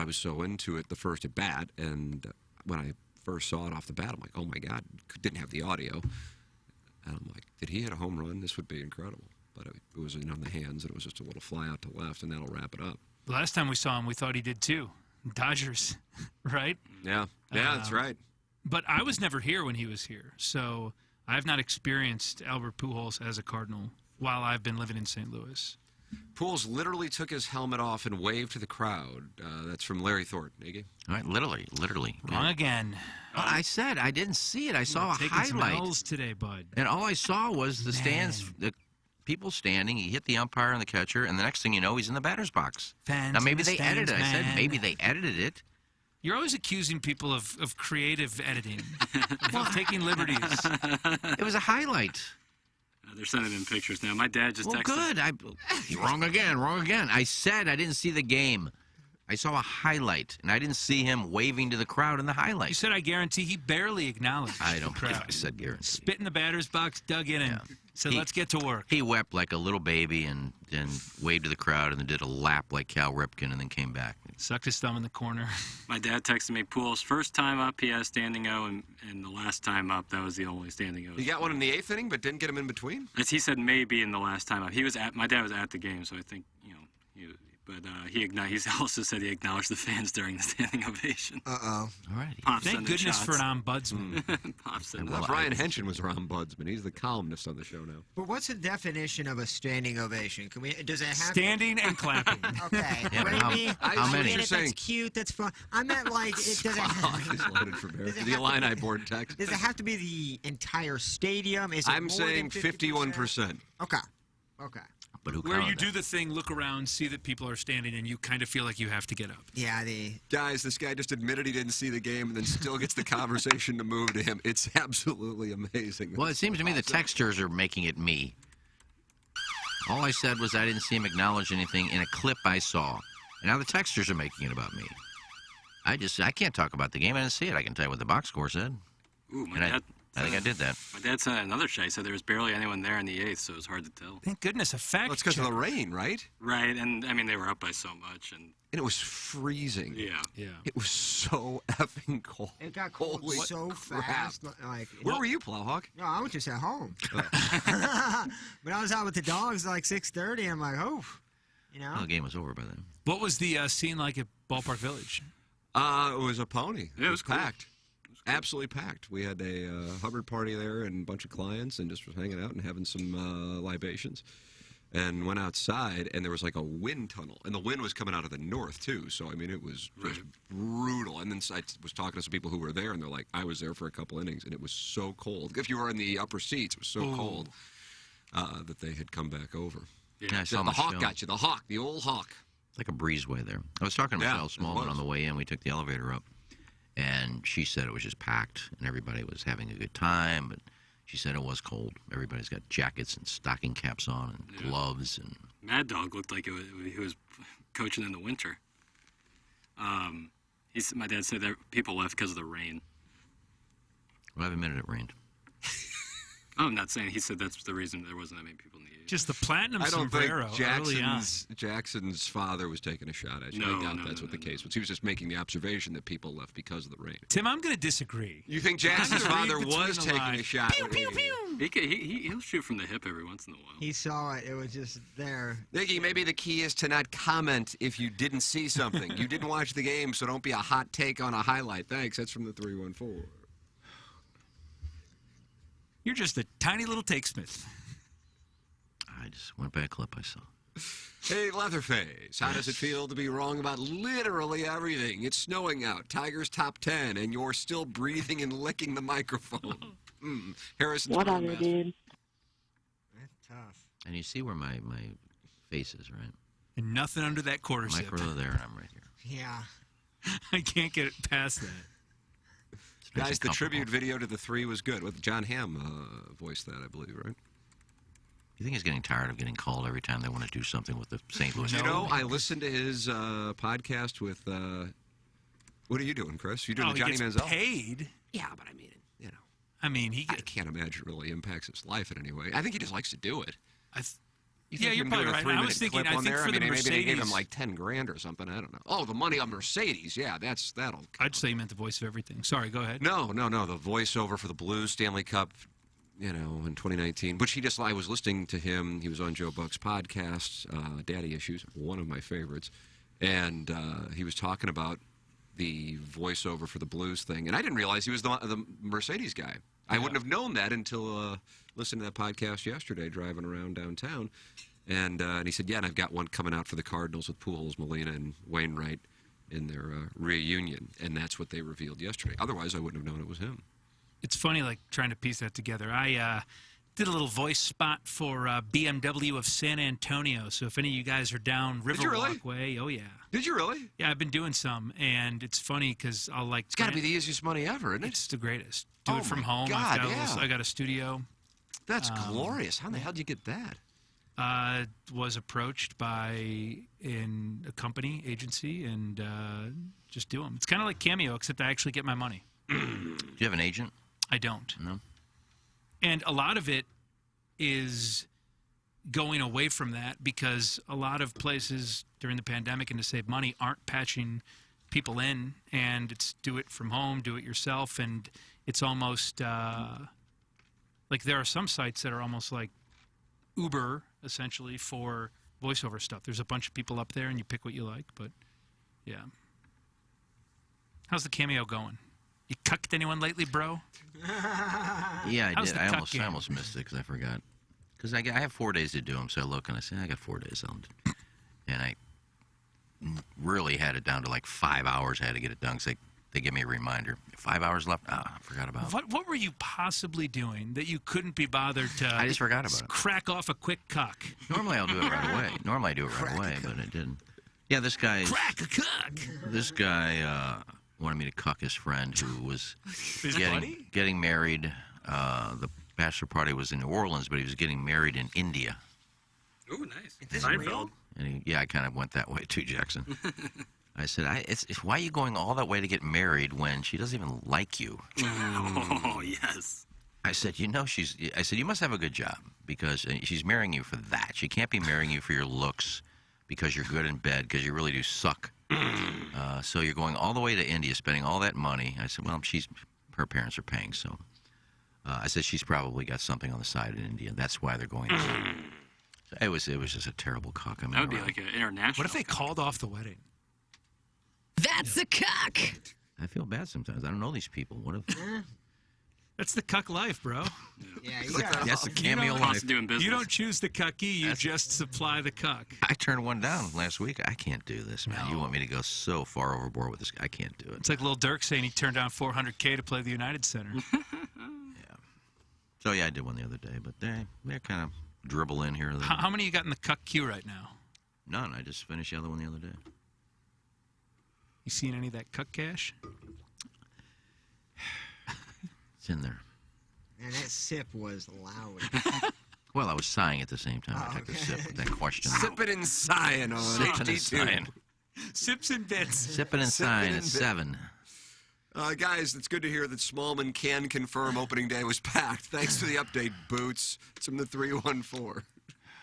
was so into it the first at bat, and when I first saw it off the bat, I'm like, oh my God, didn't have the audio. And I'm like, did he hit a home run? This would be incredible. But it was on the hands, and it was just a little fly out to left, and that'll wrap it up. The last time we saw him, we thought he did too. Dodgers, right? Yeah, that's right. But I was never here when he was here, so I've not experienced Albert Pujols as a Cardinal while I've been living in St. Louis. Pujols literally took his helmet off and waved to the crowd. That's from Larry Thornton. Iggy? All right, literally. Wrong again. Well, I said I didn't see it. I saw a highlight. Some L's today, bud. And all I saw was the stands, the people standing. He hit the umpire and the catcher, and the next thing you know, he's in the batter's box. Fans now maybe they edited it. Man. I said maybe they edited it. You're always accusing people of creative editing, of taking liberties. It was a highlight. They're sending in pictures now. My dad just Well, texted. good. You're wrong again. I said I didn't see the game. I saw a highlight, and I didn't see him waving to the crowd in the highlight. You said, I guarantee he barely acknowledged. I don't believe I said guarantee. Spit in the batter's box, dug in, and said, let's get to work. He wept like a little baby and waved to the crowd and then did a lap like Cal Ripken and then came back. Sucked his thumb in the corner. My dad texted me, Pujols, first time up, he has standing O, and the last time up, that was the only standing O. You got one in the 8th inning, but didn't get him in between? As he said, maybe in the last time up. My dad was at the game, so I think, but he also said he acknowledged the fans during the standing ovation. Uh-oh. All right. Thank goodness for an ombudsman. Well, Brian Henson was our ombudsman. He's the columnist on the show now. But what's the definition of a standing ovation? Does it have standing and clapping? Okay. Yeah, but how many? That's cute. That's fun. I meant like it doesn't. The Illini board text. Does it have to be the entire stadium? Is it I'm saying 51%. Okay. Okay. But who Where you do the thing, look around, see that people are standing, and you kind of feel like you have to get up. Yeah, Guys, this guy just admitted he didn't see the game and then still gets the conversation to move to him. It's absolutely amazing. Well, it seems to me the texters are making it me. All I said was I didn't see him acknowledge anything in a clip I saw. And now the texters are making it about me. I can't talk about the game. I didn't see it. I can tell you what the box score said. Ooh, I think I did that. My dad sent another shot. He said there was barely anyone there in the 8th, so it was hard to tell. Thank goodness, a fact. Well, it's because of the rain, right? Right, and I mean they were up by so much, and it was freezing. Yeah. It was so effing cold. It got cold so fast. Like, where were you, Plowhawk? No, I was just at home. But I was out with the dogs like 6:30. I'm like, oh, Well, the game was over by then. What was the scene like at Ballpark Village? It was a pony. Yeah, it was packed. Absolutely packed. We had a Hubbard party there and a bunch of clients and just was hanging out and having some libations. And went outside, and there was like a wind tunnel. And the wind was coming out of the north, too. So, I mean, it was just brutal. And then I was talking to some people who were there, and they're like, I was there for a couple innings, and it was so cold. If you were in the upper seats, it was so cold that they had come back over. Yeah, I saw the Hawk Michelle. got you. The Hawk, the old Hawk. Like a breezeway there. I was talking to Michelle Smallman on the way in. We took the elevator up. And she said it was just packed, and everybody was having a good time. But she said it was cold. Everybody's got jackets and stocking caps on and gloves. And Mad Dog looked like he was coaching in the winter. My dad said that people left because of the rain. Well, I haven't minute it rained. Oh, I'm not saying. He said that's the reason there wasn't that many people in the 8th. Just the platinum I don't sombrero think early on. Jackson's father was taking a shot at you. I doubt that's what the case was. He was just making the observation that people left because of the rain. Tim, I'm going to disagree. You think Jackson's father was taking a shot? Pew, pew, pew. He'll shoot from the hip every once in a while. he saw it. It was just there. Nicky, maybe the key is to not comment if you didn't see something. You didn't watch the game, so don't be a hot take on a highlight. Thanks. That's from the 314. You're just a tiny little takesmith. I just went by a clip I saw. Hey, Leatherface, how does it feel to be wrong about literally everything? It's snowing out, Tigers top 10, and you're still breathing and licking the microphone. Harrison's Whatever, dude. That's tough. And you see where my face is, right? And nothing under that quarter zip. Micro there, and I'm right here. Yeah. I can't get past that. Guys, the tribute video to the 3 was good. With John Hamm voiced that, I believe, right? You think he's getting tired of getting called every time they want to do something with the St. Louis? You know, I listened to his podcast with. What are you doing, Chris? You doing the Johnny he gets Manziel? paid. Yeah, but I mean, you know. I mean, I can't imagine it really impacts his life in any way. I think he just likes to do it. Yeah, you're probably right. I was thinking, I think for the Mercedes, maybe they gave him like $10,000 or something. I don't know. Oh, the money on Mercedes. Yeah, that'll. I'd say you meant the voice of everything. Sorry, go ahead. No. The voiceover for the Blues Stanley Cup, in 2019. Which I was listening to him. He was on Joe Buck's podcast, Daddy Issues, one of my favorites, and he was talking about the voiceover for the Blues thing, and I didn't realize he was the Mercedes guy. I wouldn't have known that until listening to that podcast yesterday, driving around downtown. And he said, yeah, and I've got one coming out for the Cardinals with Pujols, Molina, and Wainwright in their reunion. And that's what they revealed yesterday. Otherwise, I wouldn't have known it was him. It's funny, like, trying to piece that together. I did a little voice spot for BMW of San Antonio. So if any of you guys are down Riverwalk Way, oh, yeah. Did you really? Yeah, I've been doing some. And it's funny because I'll, It's got to be the easiest money ever, isn't it? It's the greatest. Do Oh it from my home. God, I got a studio. That's glorious. How the hell did you get that? Was approached by a company agency and just do them. It's kind of like Cameo, except I actually get my money. Do you have an agent? I don't. No. And a lot of it is going away from that because a lot of places during the pandemic and to save money aren't patching people in, and it's do it from home, do it yourself, and it's almost like there are some sites that are almost like Uber, essentially, for voiceover stuff. There's a bunch of people up there, and you pick what you like, but yeah. How's the Cameo going? You cucked anyone lately, bro? Yeah, I How's did. the I cuck almost missed it because I forgot. Because I have 4 days to do them, so I look and I say, I got 4 days. And I really had it down to like 5 hours. I had to get it done because they give me a reminder. 5 hours left? I forgot about it. What were you possibly doing that you couldn't be bothered to I just forgot about it. Crack off a quick cock? Normally I'll do it right away. Normally I do it right away, but it didn't. Yeah, this guy... Crack a cock! This guy wanted me to cuck his friend who was His buddy? getting married. The bachelor party was in New Orleans, but he was getting married in India. Ooh, nice. Is this real? And I kind of went that way too, Jackson. I said, why are you going all that way to get married when she doesn't even like you? Oh, yes. I said, you must have a good job because she's marrying you for that. She can't be marrying you for your looks because you're good in bed because you really do suck. So you're going all the way to India, spending all that money. I said, well, her parents are paying, so. I said, she's probably got something on the side in India. That's why they're going there. It was just a terrible cock. That would be like an international. What if they called off the wedding? That's a cock. I feel bad sometimes. I don't know these people. What if? That's the cuck life, bro. Yeah, That's the Cameo life. Doing business. You don't choose the cucky, you just supply the cuck. I turned one down last week. I can't do this, man. You want me to go so far overboard with this? I can't do it. It's like Lil Durk saying he turned down $400K to play the United Center. So yeah, I did one the other day, but they kind of dribble in here. How many you got in the cuck queue right now? None. I just finished the other one the other day. You seen any of that cuck cash? It's in there. And that sip was loud. Well, I was sighing at the same time. I took a sip with that question. Sipping and sighing on Sipping and HD2. sighing. Sips and bits. Sipping and sighing at 7. Guys, it's good to hear that Smallman can confirm opening day was packed. Thanks for the update, Boots. It's from the 314. You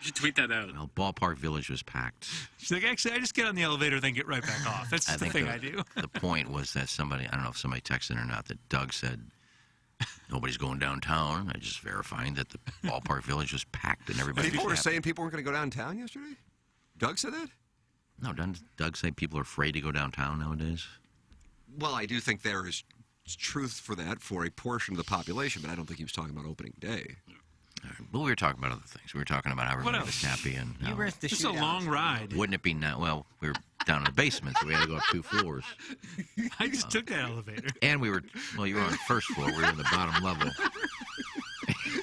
should tweet that out. Well, Ballpark Village was packed. She's like, actually, I just get on the elevator, then get right back off. That's the thing I do. The point was that I don't know if somebody texted or not, that Doug said nobody's going downtown. I just verifying that the Ballpark Village was packed and everybody People was were happy. saying people weren't going to go downtown yesterday? Doug said that? No, doesn't Doug say people are afraid to go downtown nowadays? Well, I do think there is truth for that for a portion of the population, but I don't think he was talking about opening day. Well, we were talking about other things. We were talking about how everybody was happy and You were at the It's a long ride. wouldn't it be now? Well, we were down in the basement, so we had to go up 2 floors. I just took that elevator. And you were on the first floor. We were in the bottom level.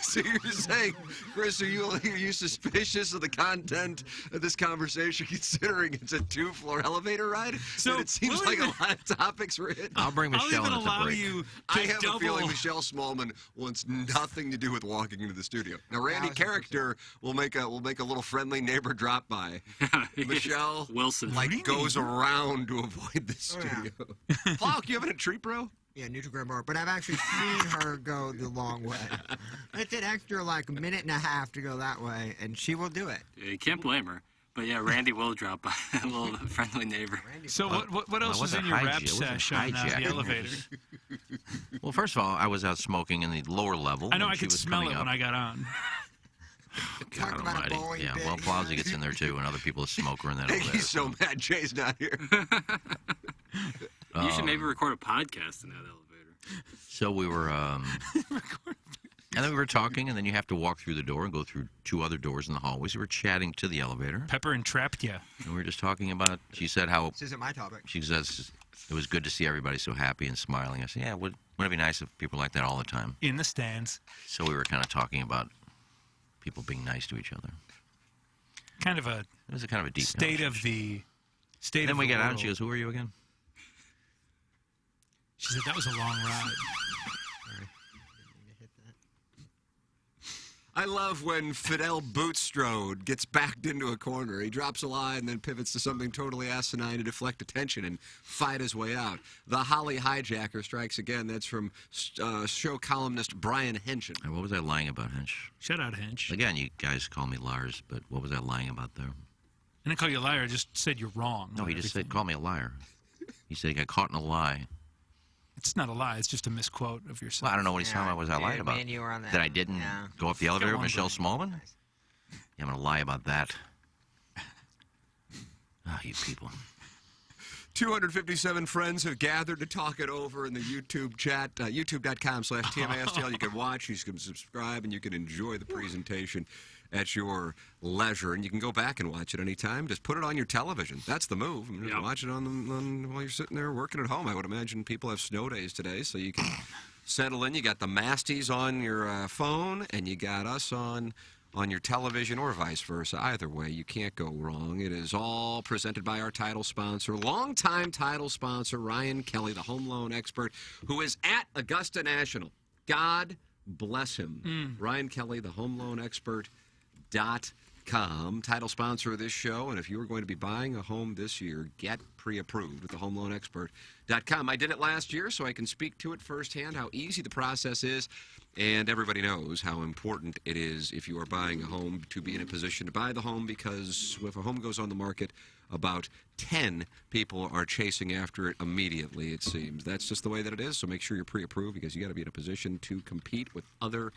So you're saying, Chris, are you suspicious of the content of this conversation, considering it's a 2-floor elevator ride? So and it seems like a lot of topics were hit. I'll bring Michelle in at the break. I have a feeling Michelle Smallman wants nothing to do with walking into the studio. Now, Randy Character will make a little friendly neighbor drop by. Michelle Wilson goes around to avoid the studio. Plock, you having a treat, bro? Yeah, Nutrigram bar, but I've actually seen her go the long way. It's an extra minute and a half to go that way, and she will do it. Yeah, you can't blame her. But yeah, Randy will drop by, a little friendly neighbor. So what else was in your rap sesh on the elevator? Well, first of all, I was out smoking in the lower level. I know when I she could was smell coming it up. when I got on. God almighty. Yeah, well, Plowsy gets in there too, and other people smoke her in that elevator. He's so mad Jay's not here. You should maybe record a podcast in that elevator. So we were, and then we were talking, and then you have to walk through the door and go through 2 other doors in the hallways. We were chatting to the elevator. Pepper entrapped you. And we were just talking about, she said how... This isn't my topic. She says it was good to see everybody so happy and smiling. I said, yeah, wouldn't it be nice if people like that all the time? In the stands. So we were kind of talking about people being nice to each other. Kind of a... It was a kind of a deep state of the... State and then of we the got out, world. and she goes, who are you again? She said that was a long ride. I love when Fidel Bootstrode gets backed into a corner. He drops a lie and then pivots to something totally asinine to deflect attention and fight his way out. The Holly Hijacker strikes again. That's from show columnist Brian Henson. What was I lying about, Hench? Shout out, Hench. Again, you guys call me liars, but what was I lying about there? I didn't call you a liar. I just said you're wrong. No, he just said call me a liar. He said he got caught in a lie. It's not a lie. It's just a misquote of yourself. Well, I don't know what he's talking about. What was I lying about? Man, you were on that. That I didn't go up the elevator with Michelle Smallman? Nice. Yeah, I'm going to lie about that. You people. 257 friends have gathered to talk it over in the YouTube chat, youtube.com/TMASTL. You can watch, you can subscribe, and you can enjoy the presentation at your leisure. And you can go back and watch it anytime. Just put it on your television. That's the move. I mean, just watch it on while you're sitting there working at home. I would imagine people have snow days today, so you can settle in. You got the Masties on your phone, and you got us on your television, or vice versa. Either way, you can't go wrong. It is all presented by our title sponsor, longtime title sponsor, Ryan Kelly, the home loan expert, who is at Augusta National. God bless him. Ryan Kelly, the home loan expert.com, title sponsor of this show. And if you were going to be buying a home this year, get pre-approved with the homeloanexpert.com. I did it last year, so I can speak to it firsthand, how easy the process is. And everybody knows how important it is if you are buying a home to be in a position to buy the home, because if a home goes on the market, about 10 people are chasing after it immediately, it seems. That's just the way that it is, so make sure you're pre-approved, because you got to be in a position to compete with other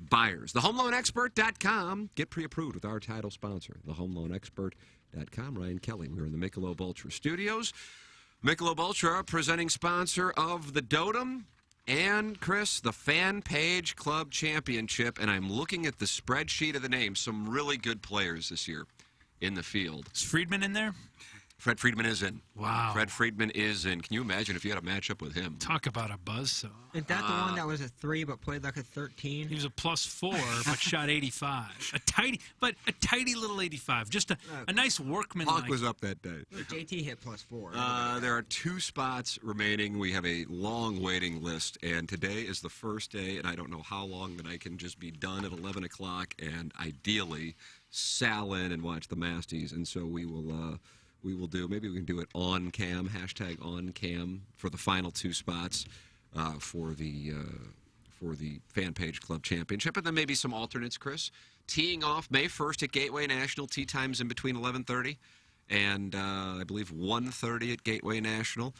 buyers. TheHomeLoanExpert.com. Get pre-approved with our title sponsor, TheHomeLoanExpert.com. Ryan Kelly. We're in the Michelob Ultra Studios. Michelob Ultra, presenting sponsor of the Dotem. And, Chris, the Fan Page Club Championship, and I'm looking at the spreadsheet of the names. Some really good players this year in the field. Is Friedman in there? Fred Friedman is in. Wow. Fred Friedman is in. Can you imagine if you had a matchup with him? Talk about a buzzsaw. Is that the one that was a 3 but played like a 13? He was a +4 but shot 85. A tidy little 85. Just a nice workman. Hawk was up that day. JT hit +4. There are 2 spots remaining. We have a long waiting list, and today is the first day, and I don't know how long that I can just be done at 11 o'clock and ideally sal in and watch the Masties. And so we will do, maybe we can do it on cam, hashtag on cam, for the final 2 spots for the Fan Page Club Championship. And then maybe some alternates, Chris. Teeing off May 1st at Gateway National. Tee times in between 11:30 and I believe 1:30 at Gateway National.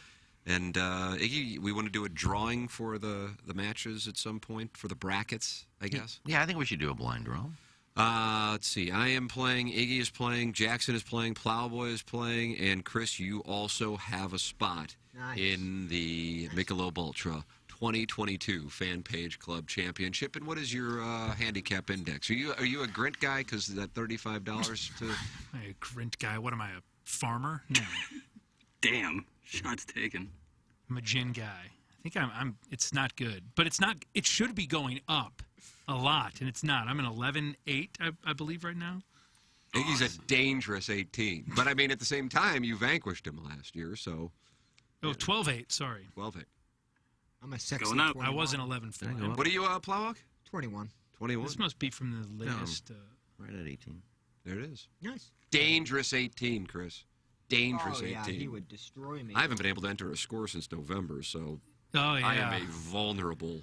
And Iggy, we want to do a drawing for the matches at some point, for the brackets, I guess. Yeah, I think we should do a blind draw. Let's see. I am playing, Iggy is playing, Jackson is playing, Plowboy is playing, and Chris, you also have a spot in the Michelob Ultra 2022 Fan Page Club Championship. And what is your handicap index? Are you a Grint guy because that $35 to? A Grint guy? What am I, a farmer? No. Damn, shots taken. I'm a gin guy. I think I'm. It's not good, but it's not. It should be going up a lot, and it's not. I'm an 11-8, I believe, right now. Iggy's a dangerous 18. But, I mean, at the same time, you vanquished him last year, so. Oh, 12-8, sorry. 12-8. I'm a sexy Going up. 21. I was an 11-4. What are you, Plowhawk? 21. 21. This must be from the latest. Right at 18. There it is. Nice. Dangerous 18, Chris. Dangerous 18. Yeah, he would destroy me. I haven't been able to enter a score since November, so. Oh, yeah. I am a vulnerable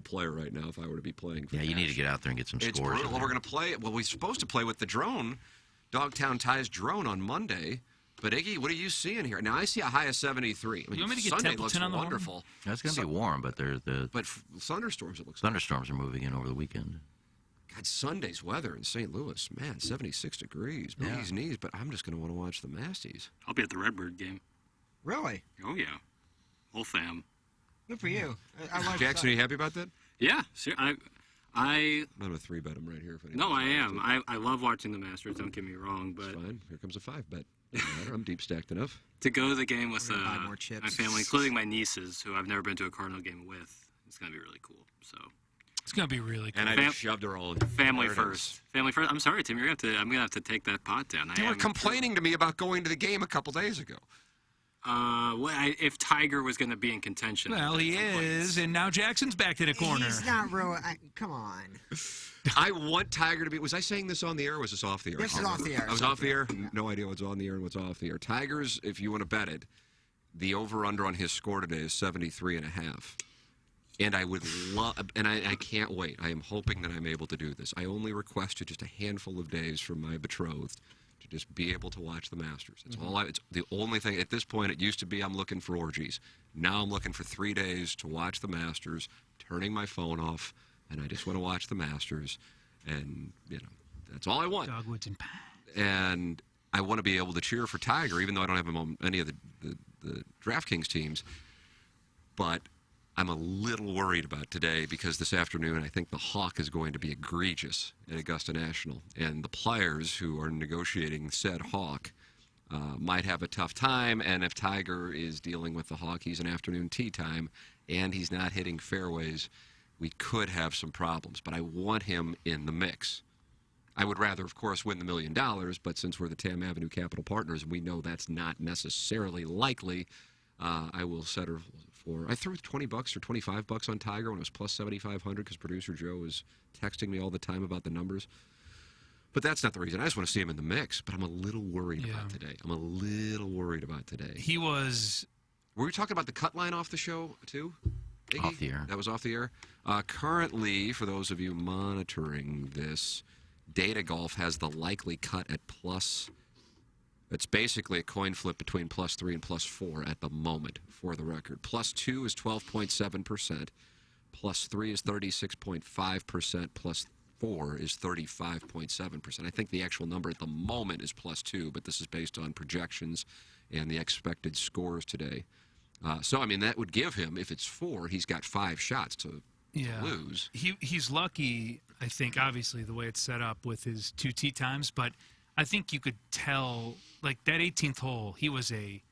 player right now if I were to be playing for you need to get out there and get some it's scores. Brutal. Well, we're going to play. Well, we're supposed to play with the drone, Dogtown Ties drone on Monday. But, Iggy, what are you seeing here? Now, I see a high of 73. I mean, you want me to get Sunday Templeton looks on the wonderful. horn? That's going to be warm, but But thunderstorms, it looks thunderstorms are moving in over the weekend. God, Sunday's weather in St. Louis, man, 76 degrees, bees knees. But I'm just going to want to watch the Masties. I'll be at the Redbird game. Really? Oh, yeah. Whole fam. Good for you. I like Jackson, are you happy about that? Yeah, sure. I'm going to 3-bet him right here. If no, I am. I love watching the Masters, don't get me wrong. But it's fine. Here comes a 5-bet. Doesn't matter. I'm deep stacked enough. To go to the game with more chips. my family, including my nieces, who I've never been to a Cardinal game with, it's going to be really cool. So It's going to be really cool. And I just shoved her all in. Family first. Family first. I'm sorry, Tim. I'm going to have to take that pot down. You were complaining to me about going to the game a couple days ago. If Tiger was going to be in contention. Well, he is, and now Jackson's back to the corner. He's not real. Come on. I want Tiger to be. Was I saying this on the air or was this off the air? This is off the air. I was off the air? No idea what's on the air and what's off the air. Tigers, if you want to bet it, the over-under on his score today is 73.5. And I would love, and I can't wait. I am hoping that I'm able to do this. I only requested just a handful of days from my betrothed to just be able to watch the Masters. It's it's the only thing. At this point, it used to be I'm looking for orgies. Now I'm looking for 3 days to watch the Masters, turning my phone off, and I just want to watch the Masters. And, that's all I want. Dogwoods and pies. And I want to be able to cheer for Tiger, even though I don't have him on any of the DraftKings teams. But I'm a little worried about today because this afternoon I think the hawk is going to be egregious at Augusta National. And the players who are negotiating said hawk might have a tough time. And if Tiger is dealing with the hawk, he's an afternoon tee time, and he's not hitting fairways, we could have some problems. But I want him in the mix. I would rather, of course, win the $1 million, but since we're the Tam Avenue Capital Partners, we know that's not necessarily likely. I will settle for. I threw $20 or $25 on Tiger when it was plus 7,500 because producer Joe was texting me all the time about the numbers. But that's not the reason. I just want to see him in the mix. But I'm a little worried about today. He was. Were we talking about the cut line off the show too? Iggy? Off the air. That was off the air. Currently, for those of you monitoring this, Data Golf has the likely cut at plus. It's basically a coin flip between +3 and +4 at the moment, for the record. +2 is 12.7%, +3 is 36.5%, +4 is 35.7%. I think the actual number at the moment is +2, but this is based on projections and the expected scores today. So, I mean, that would give him, if it's 4, he's got 5 shots to lose. He's lucky, I think, obviously, the way it's set up with his 2 tee times, but I think you could tell, like, that 18th hole, he was a,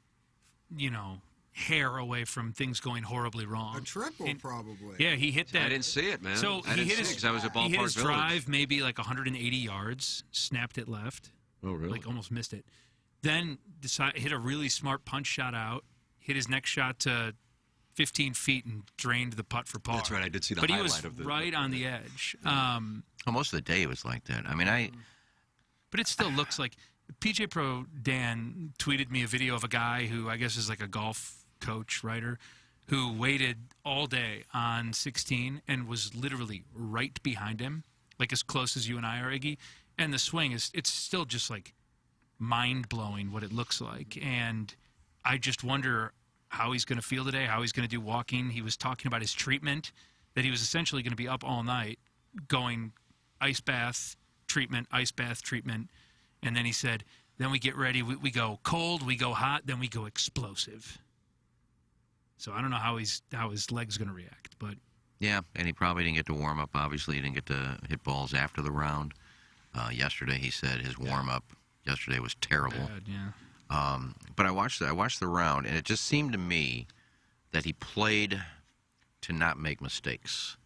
hair away from things going horribly wrong. A triple, probably. Yeah, he hit that. I didn't see it, man. So he hit his, I was at Ballpark he hit his Village. drive maybe like 180 yards, snapped it left. Oh, really? Like almost missed it. Then hit a really smart punch shot out, hit his next shot to 15 feet and drained the putt for par. That's right. I did see the but highlight he was of the right on the edge. Well, most of the day it was like that. I mean, But it still looks like PJ Pro Dan tweeted me a video of a guy who I guess is like a golf coach, writer, who waited all day on 16 and was literally right behind him, like as close as you and I are, Iggy. And the swing it's still just like mind-blowing what it looks like. And I just wonder how he's going to feel today, how he's going to do walking. He was talking about his treatment, that he was essentially going to be up all night going ice bath treatment, and then he said, then we get ready, we go cold, we go hot, then we go explosive. So I don't know how his leg's going to react, but yeah, and he probably didn't get to warm up. Obviously, he didn't get to hit balls after the round. Yesterday, he said his warm up yesterday was terrible. bad, yeah. But I watched the round, and it just seemed to me that he played to not make mistakes.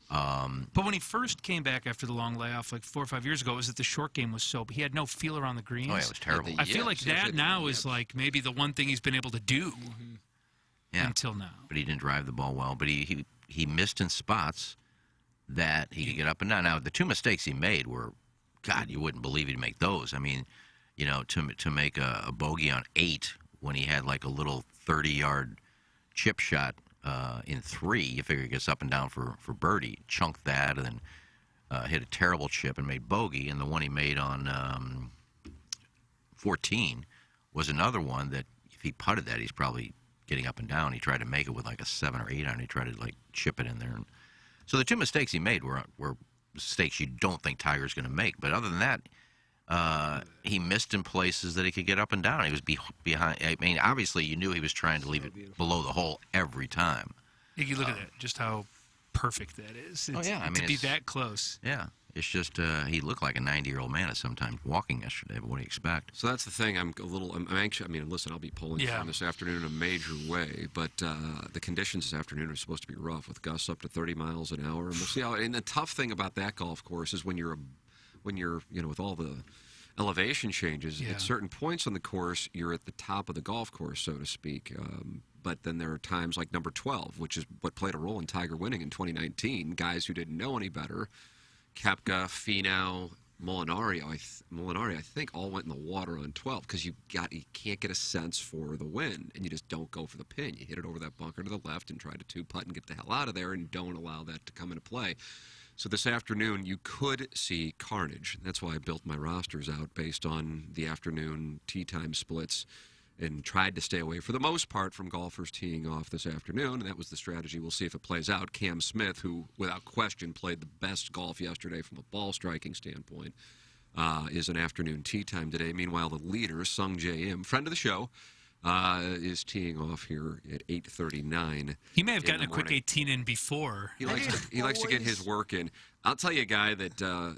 But when he first came back after the long layoff, like 4 or 5 years ago, it was that the short game was so. He had no feel around the greens. Oh, yeah, it was terrible. I feel like that now is like maybe the one thing he's been able to do until now. But he didn't drive the ball well. But he missed in spots that he could get up and down. Now, the 2 mistakes he made were, God, you wouldn't believe he'd make those. I mean, to make a bogey on 8 when he had like a little 30-yard chip shot in 3, you figure he gets up and down for birdie, chunked that, and then hit a terrible chip and made bogey. And the one he made on 14 was another one that if he putted that, he's probably getting up and down. He tried to make it with like a 7 or 8 on. He tried to like chip it in there. And so the 2 mistakes he made were mistakes you don't think Tiger's going to make. But other than that, he missed in places that he could get up and down. He was behind. I mean, obviously, you knew he was trying to leave it below the hole every time. You look at that, just how perfect that is. I mean, to be that close. Yeah, it's just he looked like a 90-year-old man at sometimes walking yesterday. But what do you expect? So that's the thing. I'm anxious. I mean, listen, I'll be pulling from this afternoon in a major way, but the conditions this afternoon are supposed to be rough with gusts up to 30 miles an hour, and we'll see how. And the tough thing about that golf course is when you're with all the elevation changes at certain points on the course, you're at the top of the golf course, so to speak. But then there are times like number 12, which is what played a role in Tiger winning in 2019. Guys who didn't know any better Koepka, Finau, Molinari, I think, all went in the water on 12 because you can't get a sense for the wind, and you just don't go for the pin. You hit it over that bunker to the left and try to two-putt and get the hell out of there, and don't allow that to come into play. So this afternoon, you could see carnage. That's why I built my rosters out based on the afternoon tee time splits and tried to stay away, for the most part, from golfers teeing off this afternoon, and that was the strategy. We'll see if it plays out. Cam Smith, who, without question, played the best golf yesterday from a ball-striking standpoint, is an afternoon tee time today. Meanwhile, the leader, Sung Jae Im, friend of the show, is teeing off here at 8:39. He may have gotten a quick 18 in before. He likes to get his work in. I'll tell you a guy that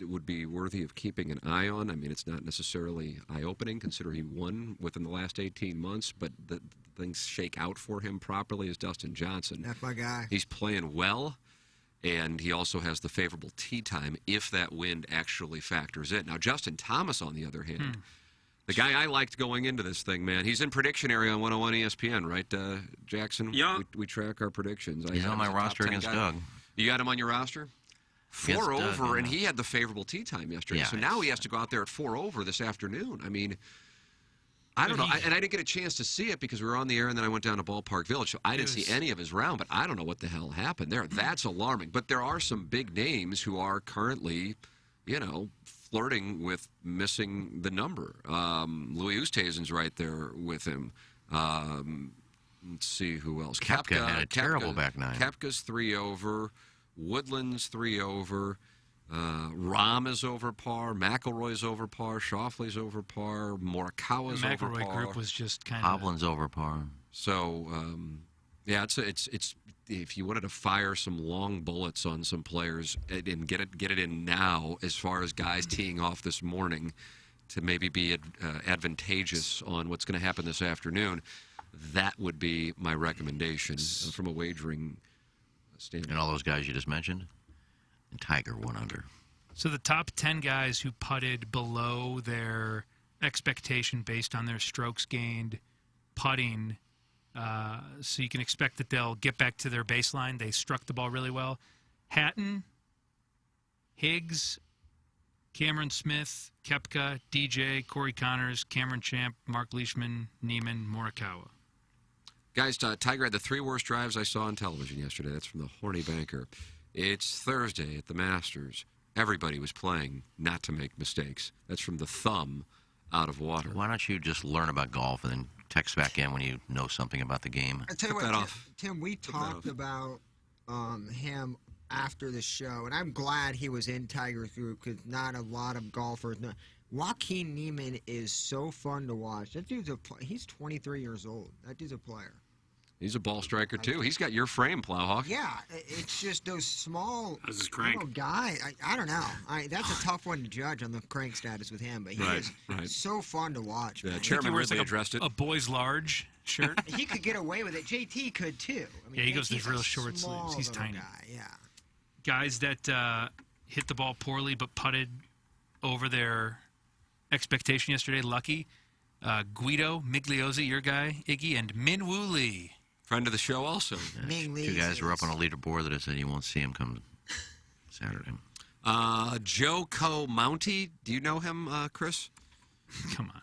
would be worthy of keeping an eye on. I mean, it's not necessarily eye-opening, considering he won within the last 18 months, but things shake out for him properly, is Dustin Johnson. That's my guy. He's playing well, and he also has the favorable tee time if that wind actually factors in. Now, Justin Thomas, on the other hand, the guy I liked going into this thing, man, he's in prediction area on 101 ESPN, right, Jackson? Yeah. We track our predictions. He's on my roster against Doug. You got him on your roster? Against 4 Doug, over, and yeah. he had the favorable tee time yesterday. Yeah, so now he has to go out there at 4 over this afternoon. I mean, I don't know. And I didn't get a chance to see it because we were on the air, and then I went down to Ballpark Village. So I didn't see any of his round, but I don't know what the hell happened there. That's alarming. But there are some big names who are currently, flirting with missing the number. Louis Oosthuizen's right there with him. Let's see who else. Koepka had a terrible back nine. Koepka's 3 over. Woodland's 3 over. Rahm is over par. McIlroy's over par. Schauffele's over par. Morikawa's over par. McIlroy group was just kind of... Hovland's over par. So, it's if you wanted to fire some long bullets on some players and get it in now, as far as guys teeing off this morning, to maybe be advantageous on what's going to happen this afternoon, that would be my recommendation from a wagering standpoint. And all those guys you just mentioned, and Tiger 1 under. So the top 10 guys who putted below their expectation based on their strokes gained putting, so you can expect that they'll get back to their baseline. They struck the ball really well. Hatton, Higgs, Cameron Smith, Koepka, DJ, Corey Connors, Cameron Champ, Mark Leishman, Neiman, Morikawa. Guys, Tiger had the 3 worst drives I saw on television yesterday. That's from the Horny Banker. It's Thursday at the Masters. Everybody was playing not to make mistakes. That's from the Thumb out of water. Why don't you just learn about golf and then text back in when you know something about the game? I tell you what, Tim, we talked about him after the show, and I'm glad he was in Tiger's group because not a lot of golfers know. Joaquin Neiman is so fun to watch. That dude's he's 23 years old. That dude's a player. He's a ball striker, too. He's got your frame, Plowhawk. Yeah, it's just those small crank guy. I don't know. That's a tough one to judge on the crank status with him, but he is so fun to watch. Yeah, man. Chairman Ridley addressed it. A boys large shirt. He could get away with it. JT could, too. I mean, Yeah, he goes JT's with real a short small sleeves. He's little tiny. Guy, yeah. Guys that hit the ball poorly but putted over their expectation yesterday, lucky. Guido Migliozzi, your guy, Iggy, and Min Woo Lee. Friend of the show also. Two guys were up on a leaderboard that I said you won't see him come Saturday. Joe Co Mounty, do you know him, Chris? Come on.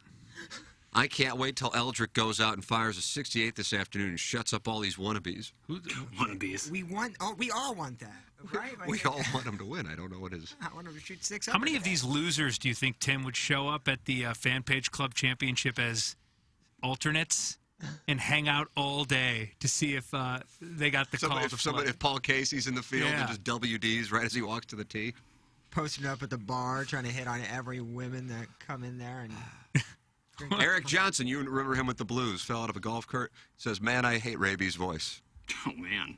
I can't wait till Eldrick goes out and fires a 68 this afternoon and shuts up all these wannabes. Wannabes. We all want that, right? We all want him to win. I don't know what his... I want him to shoot 6 How many of these losers do you think, Tim, would show up at the Fan Page Club Championship as alternates and hang out all day to see if they got the call to play? If Paul Casey's in the field and just WDs right as he walks to the tee? Posting up at the bar, trying to hit on every women that come in there. And Eric Johnson, you remember him with the Blues, fell out of a golf cart, says, "Man, I hate Raby's voice." Oh, man.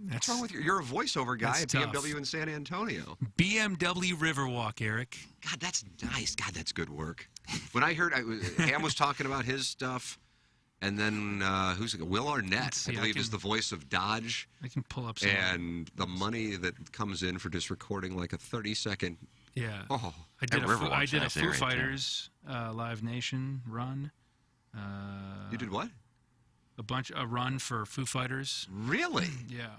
What's wrong with you? You're a voiceover guy at That's BMW tough. in San Antonio. BMW Riverwalk, Eric. God, that's nice. God, that's good work. When I heard Ham was talking about his stuff, and then Will Arnett, I believe, is the voice of Dodge. I can pull up some. And the money that comes in for just recording like a 30-second. Yeah. Oh, I did Riverwalk's a nice Foo area, too. Fighters Live Nation run. You did what? A run for Foo Fighters. Really? Yeah.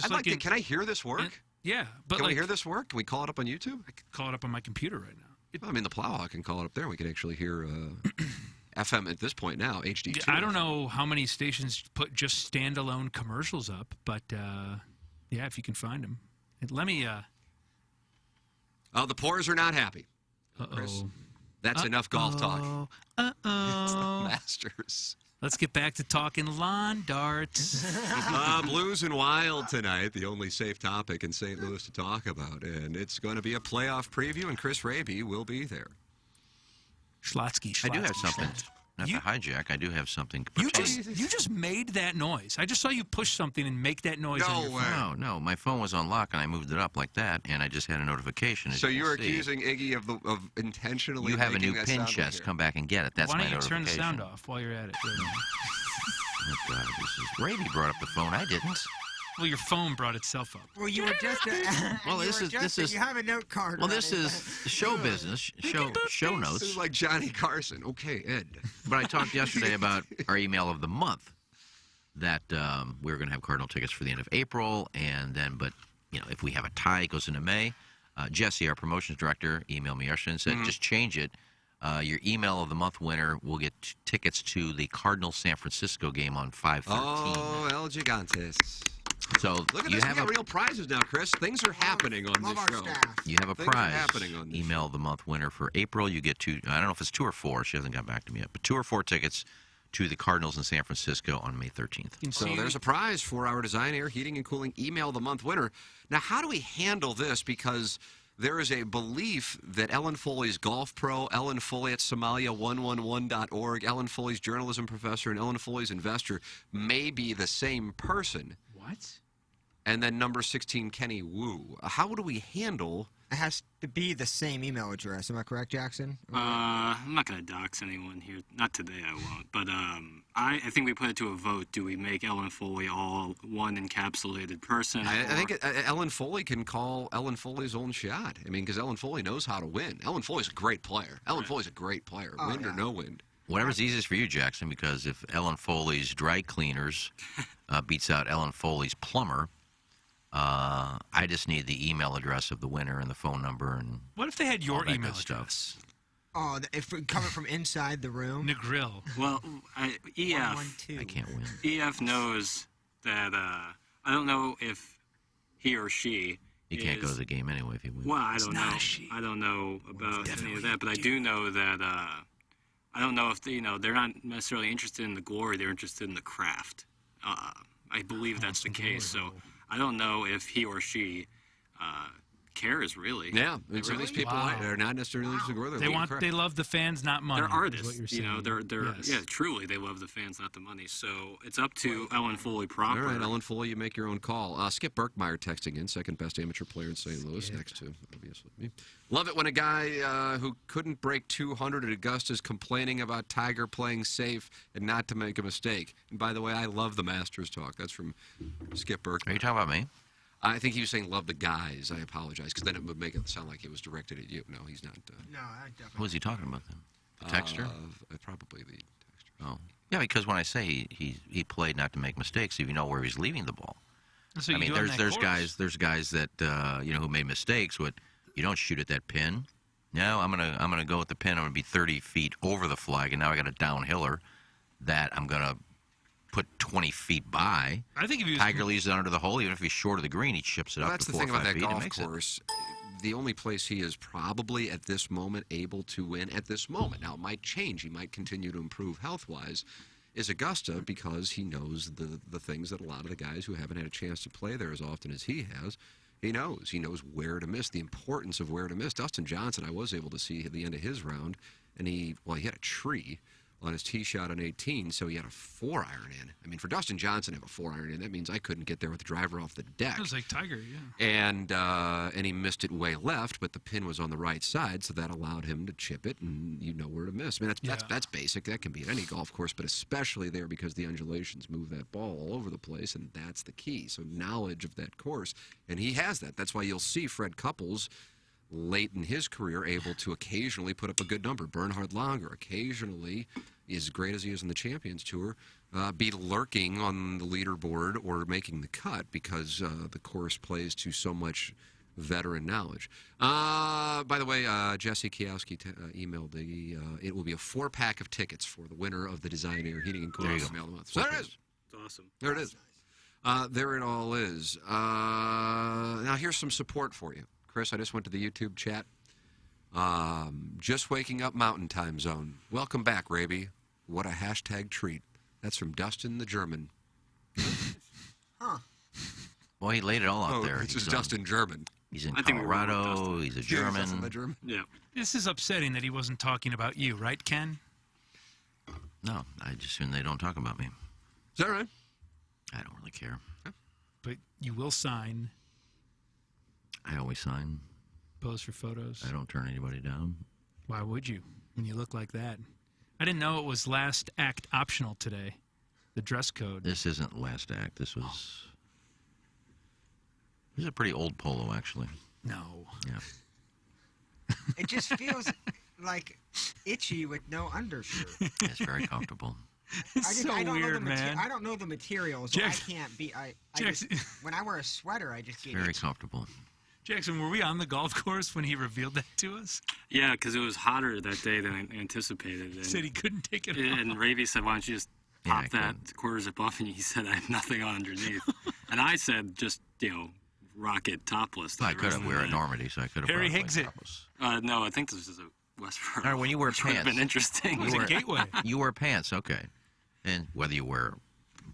Can I hear this work? Yeah, but Can like, we hear this work? Can we call it up on YouTube? I could call it up on my computer right now. Well, I mean, the Plowhawk can call it up there. We can actually hear FM at this point now, HD2. I don't know how many stations put just standalone commercials up, but yeah, if you can find them. Let me... Oh, the Poors are not happy. Uh-oh. That's enough golf talk. Uh-oh. It's the Masters. Let's get back to talking lawn darts. Blues and Wild tonight, the only safe topic in St. Louis to talk about. And it's going to be a playoff preview, and Chris Raby will be there. Schlotsky. I do have something. Not to hijack, I do have something. You just made that noise. I just saw you push something and make that noise on your phone. No, my phone was on lock and I moved it up like that, and I just had a notification. So you're accusing Iggy of intentionally You have a making new that pin sound chest. here. Come back and get it. That's Why my don't you turn notification. the sound off while you're at it? Oh, God, Raby brought up the phone. I didn't. Well, your phone brought itself up. Well, you were just. Well, this is. You have a note card. Well, this is show business. Show notes. This is like Johnny Carson. Okay, Ed. But I talked yesterday about our email of the month that we were going to have Cardinal tickets for the end of April, and then, but if we have a tie, it goes into May. Jesse, our promotions director, emailed me yesterday and said, just change it. Your email of the month winner will get tickets to the Cardinal San Francisco game on 5/13. Oh, El Gigantes. So Look at you this. have We got real prizes now, Chris. Things are happening on this show. You have a Things are prize. happening on this Email of the month winner for April. You get I don't know if it's 2 or 4. She hasn't got back to me yet. But 2 or 4 tickets to the Cardinals in San Francisco on May 13th. So there's a prize for our Design, Air, Heating, and Cooling Email of the Month winner. Now, how do we handle this? Because there is a belief that Ellen Foley's golf pro, Ellen Foley at Somalia111.org, Ellen Foley's journalism professor, and Ellen Foley's investor may be the same person. What? And then number 16, Kenny Wu. How do we handle... It has to be the same email address. Am I correct, Jackson? I'm not going to dox anyone here. Not today, I won't. But I think we put it to a vote. Do we make Ellen Foley all one encapsulated person? I think Ellen Foley can call Ellen Foley's own shot. I mean, because Ellen Foley knows how to win. Ellen Foley's a great player. Ellen Foley's a great player, wind or no wind. Whatever's easiest for you, Jackson, because if Ellen Foley's dry cleaners beats out Ellen Foley's plumber, I just need the email address of the winner and the phone number and what if they had your all that email good address? stuff. Oh, if coming from inside the room. Negril. Well, EF. I can't win. EF knows that. I don't know if he or she. He can't go to the game anyway if he wins. Well, I don't know. I don't know about any of that, but I do know that. I don't know if they're not necessarily interested in the glory; they're interested in the craft. I believe that's the case. So I don't know if he or she cares really. Yeah, some of these people are not necessarily interested in growth. They love the fans, not money. They're is artists, what you're saying. They're Yes. yeah, truly they love the fans, not the money. So it's up to Ellen Foley proper. All right, Ellen Foley, you make your own call. Skip Berkmeyer texting in, second best amateur player in St. Louis, next to, obviously, me. Love it when a guy who couldn't break 200 at Augusta is complaining about Tiger playing safe and not to make a mistake. And by the way, I love the Masters talk. That's from Skip Berkmeyer. Are you talking about me? I think he was saying love the guys. I apologize, because then it would make it sound like it was directed at you. No, he's not. No, I definitely. Who is he talking about then? The texter? Probably the texter. Oh. Yeah, because when I say he played not to make mistakes, if you know where he's leaving the ball. So I mean, there's guys that who made mistakes. What you don't shoot at that pin. No, I'm gonna go with the pin. I'm gonna be 30 feet over the flag, and now I got a downhiller that I'm gonna put 20 feet by. I think if he was Tiger leaves it under the hole, even if he's short of the green, he chips it up That's to the 4 thing or 5 about that feet and golf makes it. course. The only place he is probably at this moment able to win at this moment. Now, it might change. He might continue to improve health-wise. Is Augusta, because he knows the things that a lot of the guys who haven't had a chance to play there as often as he has, he knows. He knows where to miss, the importance of where to miss. Dustin Johnson, I was able to see at the end of his round, and he hit a tree on his tee shot on 18, so he had a 4-iron in. I mean, for Dustin Johnson to have a 4-iron in, that means I couldn't get there with the driver off the deck. It was like Tiger, yeah. And he missed it way left, but the pin was on the right side, so that allowed him to chip it, and you know where to miss. I mean, that's basic. That can be at any golf course, but especially there because the undulations move that ball all over the place, and that's the key. So knowledge of that course, and he has that. That's why you'll see Fred Couples late in his career able to occasionally put up a good number. Bernhard Langer occasionally as great as he is on the Champions Tour, be lurking on the leaderboard or making the cut because the course plays to so much veteran knowledge. By the way, Jesse Kiowski emailed it will be a 4-pack of tickets for the winner of the Design Air Heating and Cooling Email of the Month. So there it is. It's awesome. There it is. There it all is. Now here's some support for you. Chris, I just went to the YouTube chat. Just waking up Mountain Time Zone. Welcome back, Raby. What a hashtag treat. That's from Dustin the German. Huh. Well, he laid it all out there. It's just Dustin German. He's in Colorado. He's a German. Yeah. This is upsetting that he wasn't talking about you, right, Ken? No, I just assume they don't talk about me. Is that right? I don't really care. But you will sign. I always sign. Pose for photos. I don't turn anybody down. Why would you when you look like that? I didn't know it was last act optional today. The dress code. This isn't last act. This is a pretty old polo, actually. No. Yeah. It just feels like itchy with no undershirt. It's very comfortable. It's so weird, man. I don't know the material, so I can't be. When I wear a sweater, I just get very itchy. comfortable. Jackson, were we on the golf course when he revealed that to us? Yeah, because it was hotter that day than I anticipated. He said he couldn't take it off. And Ravy said, why don't you just pop that quarter zip off? And he said, I have nothing on underneath. And I said, just, rock it topless. I could have wear a Normandy, so I could have. Harry Higgs it. No, I think this is a Westboro. All right, when you wear which would have pants. been interesting. It was a gateway. You wear pants, okay. And whether you wear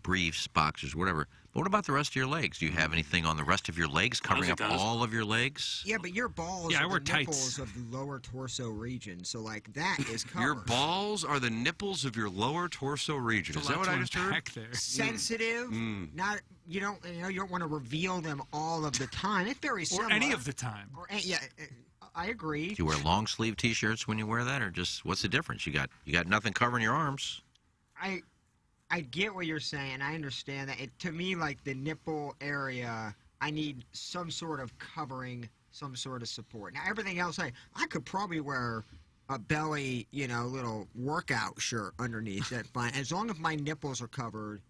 briefs, boxers, whatever. But what about the rest of your legs? Do you have anything on the rest of your legs covering up all of your legs? Yeah, but your balls I are wear the tights. nipples of the lower torso region, so that is covered. Your balls are the nipples of your lower torso region. Is that what I just heard? Sensitive. Not you don't want to reveal them all of the time. It's very similar. Or any of the time. I agree. Do you wear long sleeve T-shirts when you wear that, or just what's the difference? You got nothing covering your arms. I get what you're saying. I understand that. To me, like the nipple area, I need some sort of covering, some sort of support. Now, everything else, I could probably wear a belly, little workout shirt underneath. That's fine. As long as my nipples are covered,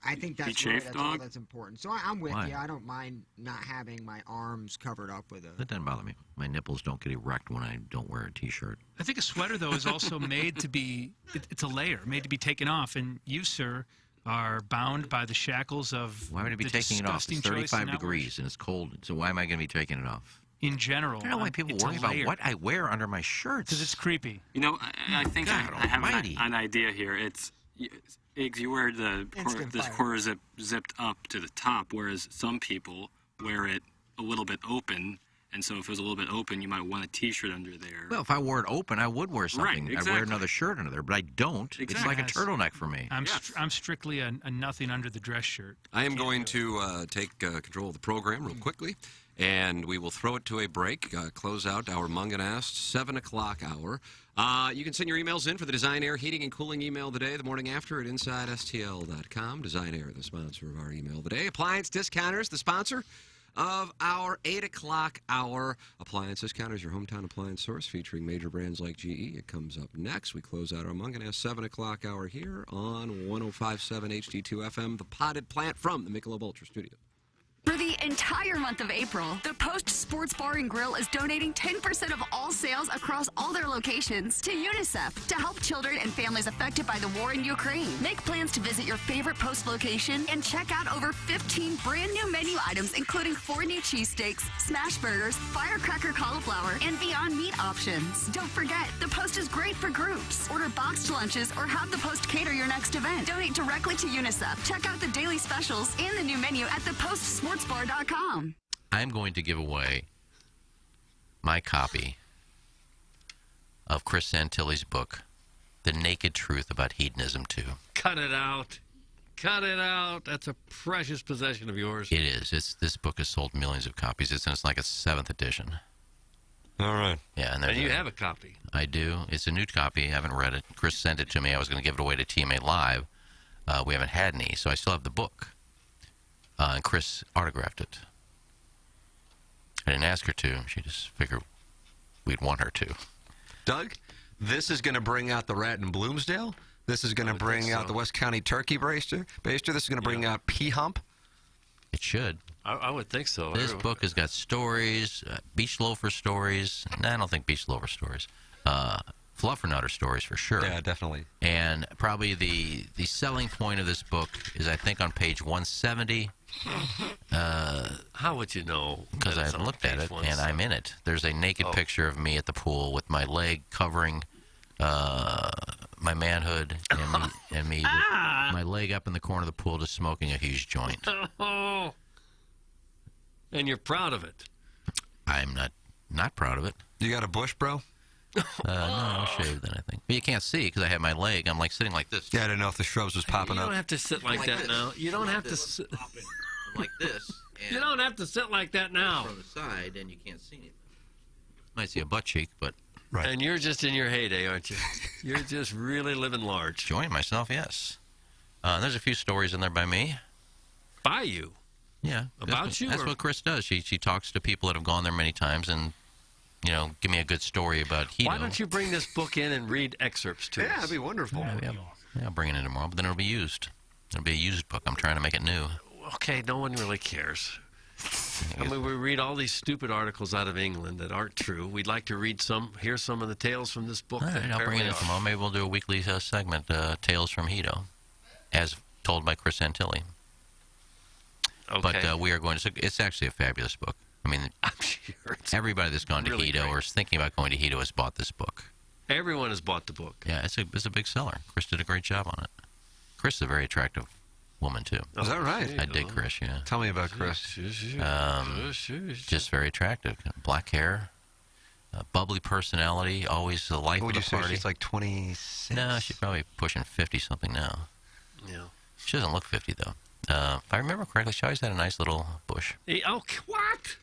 I think that's all that's important. So I'm with you. I don't mind not having my arms covered up with a... That doesn't bother me. My nipples don't get erect when I don't wear a T-shirt. I think a sweater, though, is also made to be... It's a layer, made to be taken off. And you, sir, are bound by the shackles of... Why would I be taking it off? It's 35 degrees and it's cold. So why am I going to be taking it off? In general. I don't know why people worry about what I wear under my shirts. Because it's creepy. I think I have an idea here. Iggs, you wear this quarter zip zipped up to the top, whereas some people wear it a little bit open. And so if it was a little bit open, you might want a T-shirt under there. Well, if I wore it open, I would wear something. Right, exactly. I'd wear another shirt under there, but I don't. Exactly. It's like a turtleneck for me. I'm strictly a nothing under the dress shirt. I am going to take control of the program real quickly, and we will throw it to a break, close out our Munganast 7 o'clock hour. You can send your emails in for the Design Air Heating and Cooling email of the day, the morning after at InsideSTL.com. Design Air, the sponsor of our email of the day. Appliance Discounters, the sponsor of our 8 o'clock hour. Appliance Discounters, your hometown appliance source featuring major brands like GE. It comes up next. We close out our Munganast 7 o'clock hour here on 105.7 HD2 FM, the Potted Plant from the Michelob Ultra Studio. For the entire month of April, the Post Sports Bar and Grill is donating 10% of all sales across all their locations to UNICEF to help children and families affected by the war in Ukraine. Make plans to visit your favorite Post location and check out over 15 brand new menu items, including 4 new cheesesteaks, smash burgers, firecracker cauliflower, and Beyond Meat options. Don't forget, the Post is great for groups. Order boxed lunches or have the Post cater your next event. Donate directly to UNICEF. Check out the daily specials and the new menu at thePostSportsBar.com. I'm going to give away my copy of Chris Santilli's book, The Naked Truth About Hedonism 2. Cut it out. Cut it out. That's a precious possession of yours. It is. This book has sold millions of copies. It's like a 7th edition. All right. Yeah, and you have a copy. I do. It's a new copy. I haven't read it. Chris sent it to me. I was going to give it away to TMA Live. We haven't had any, so I still have the book. And Chris autographed it. I didn't ask her to. She just figured we'd want her to. Doug, This is going to bring out the rat in Bloomsdale. This is going to bring out the West County turkey baster. This is going to bring out Pea Hump. It should. I would think so. This book has got stories, beach loafer stories. No, I don't think beach loafer stories. Fluffernutter stories for sure. Yeah, definitely. And probably the selling point of this book is, I think, on page 170. How would you know? Because I looked at it, and I'm in it. There's a naked picture of me at the pool with my leg covering my manhood and me my leg up in the corner of the pool just smoking a huge joint. Oh. And you're proud of it. I'm not proud of it. You got a bush, bro? No, I'm shaved then, I think. But you can't see because I have my leg. I'm like sitting like this. Yeah, I didn't know if the shrubs was popping up. You don't have to sit like that now. You don't have to sit like this. You don't have to sit like that now. From the side, and you can't see anything. Might see a butt cheek, but... Right. And you're just in your heyday, aren't you? You're just really living large. Enjoying myself, yes. There's a few stories in there by me. By you? Yeah. About you? That's what Chris does. She talks to people that have gone there many times and, give me a good story about Hito. Why don't you bring this book in and read excerpts to us? Yeah, that'd be wonderful. Yeah, I'll bring it in tomorrow, but then it'll be used. It'll be a used book. I'm trying to make it new. Okay, no one really cares. I mean, we read all these stupid articles out of England that aren't true. We'd like to hear some of the tales from this book. All right, I'll bring it in tomorrow. Maybe we'll do a weekly segment, Tales from Hito, as told by Chris Antilli. Okay. But we are going to... It's actually a fabulous book. I mean, I'm sure everybody that's gone to really Hito great. or is thinking about going to Hito has bought this book. Everyone has bought the book. Yeah, it's a big seller. Chris did a great job on it. Chris is a very attractive woman, too. Is that right? I dig Chris, yeah. Tell me about Chris. Just very attractive. Black hair, bubbly personality, always the life What would of you the say? party. She's like 26? No, she's probably pushing 50-something now. Yeah. She doesn't look 50, though. If I remember correctly, she always had a nice little bush. What?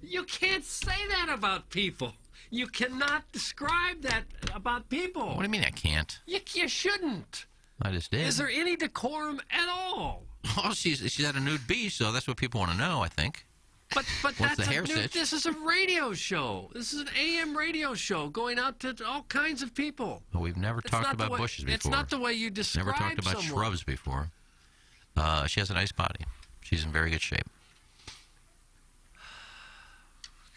You can't say that about people. You cannot describe that about people. What do you mean I can't? You shouldn't. I just did. Is there any decorum at all? Oh, she's at a nude beach, so that's what people want to know, I think. But What's that's the hair stitch? This is a radio show. This is an AM radio show going out to all kinds of people. But we've never talked about bushes before. It's not the way you describe Never talked about someone. shrubs before. She has a nice body. She's in very good shape.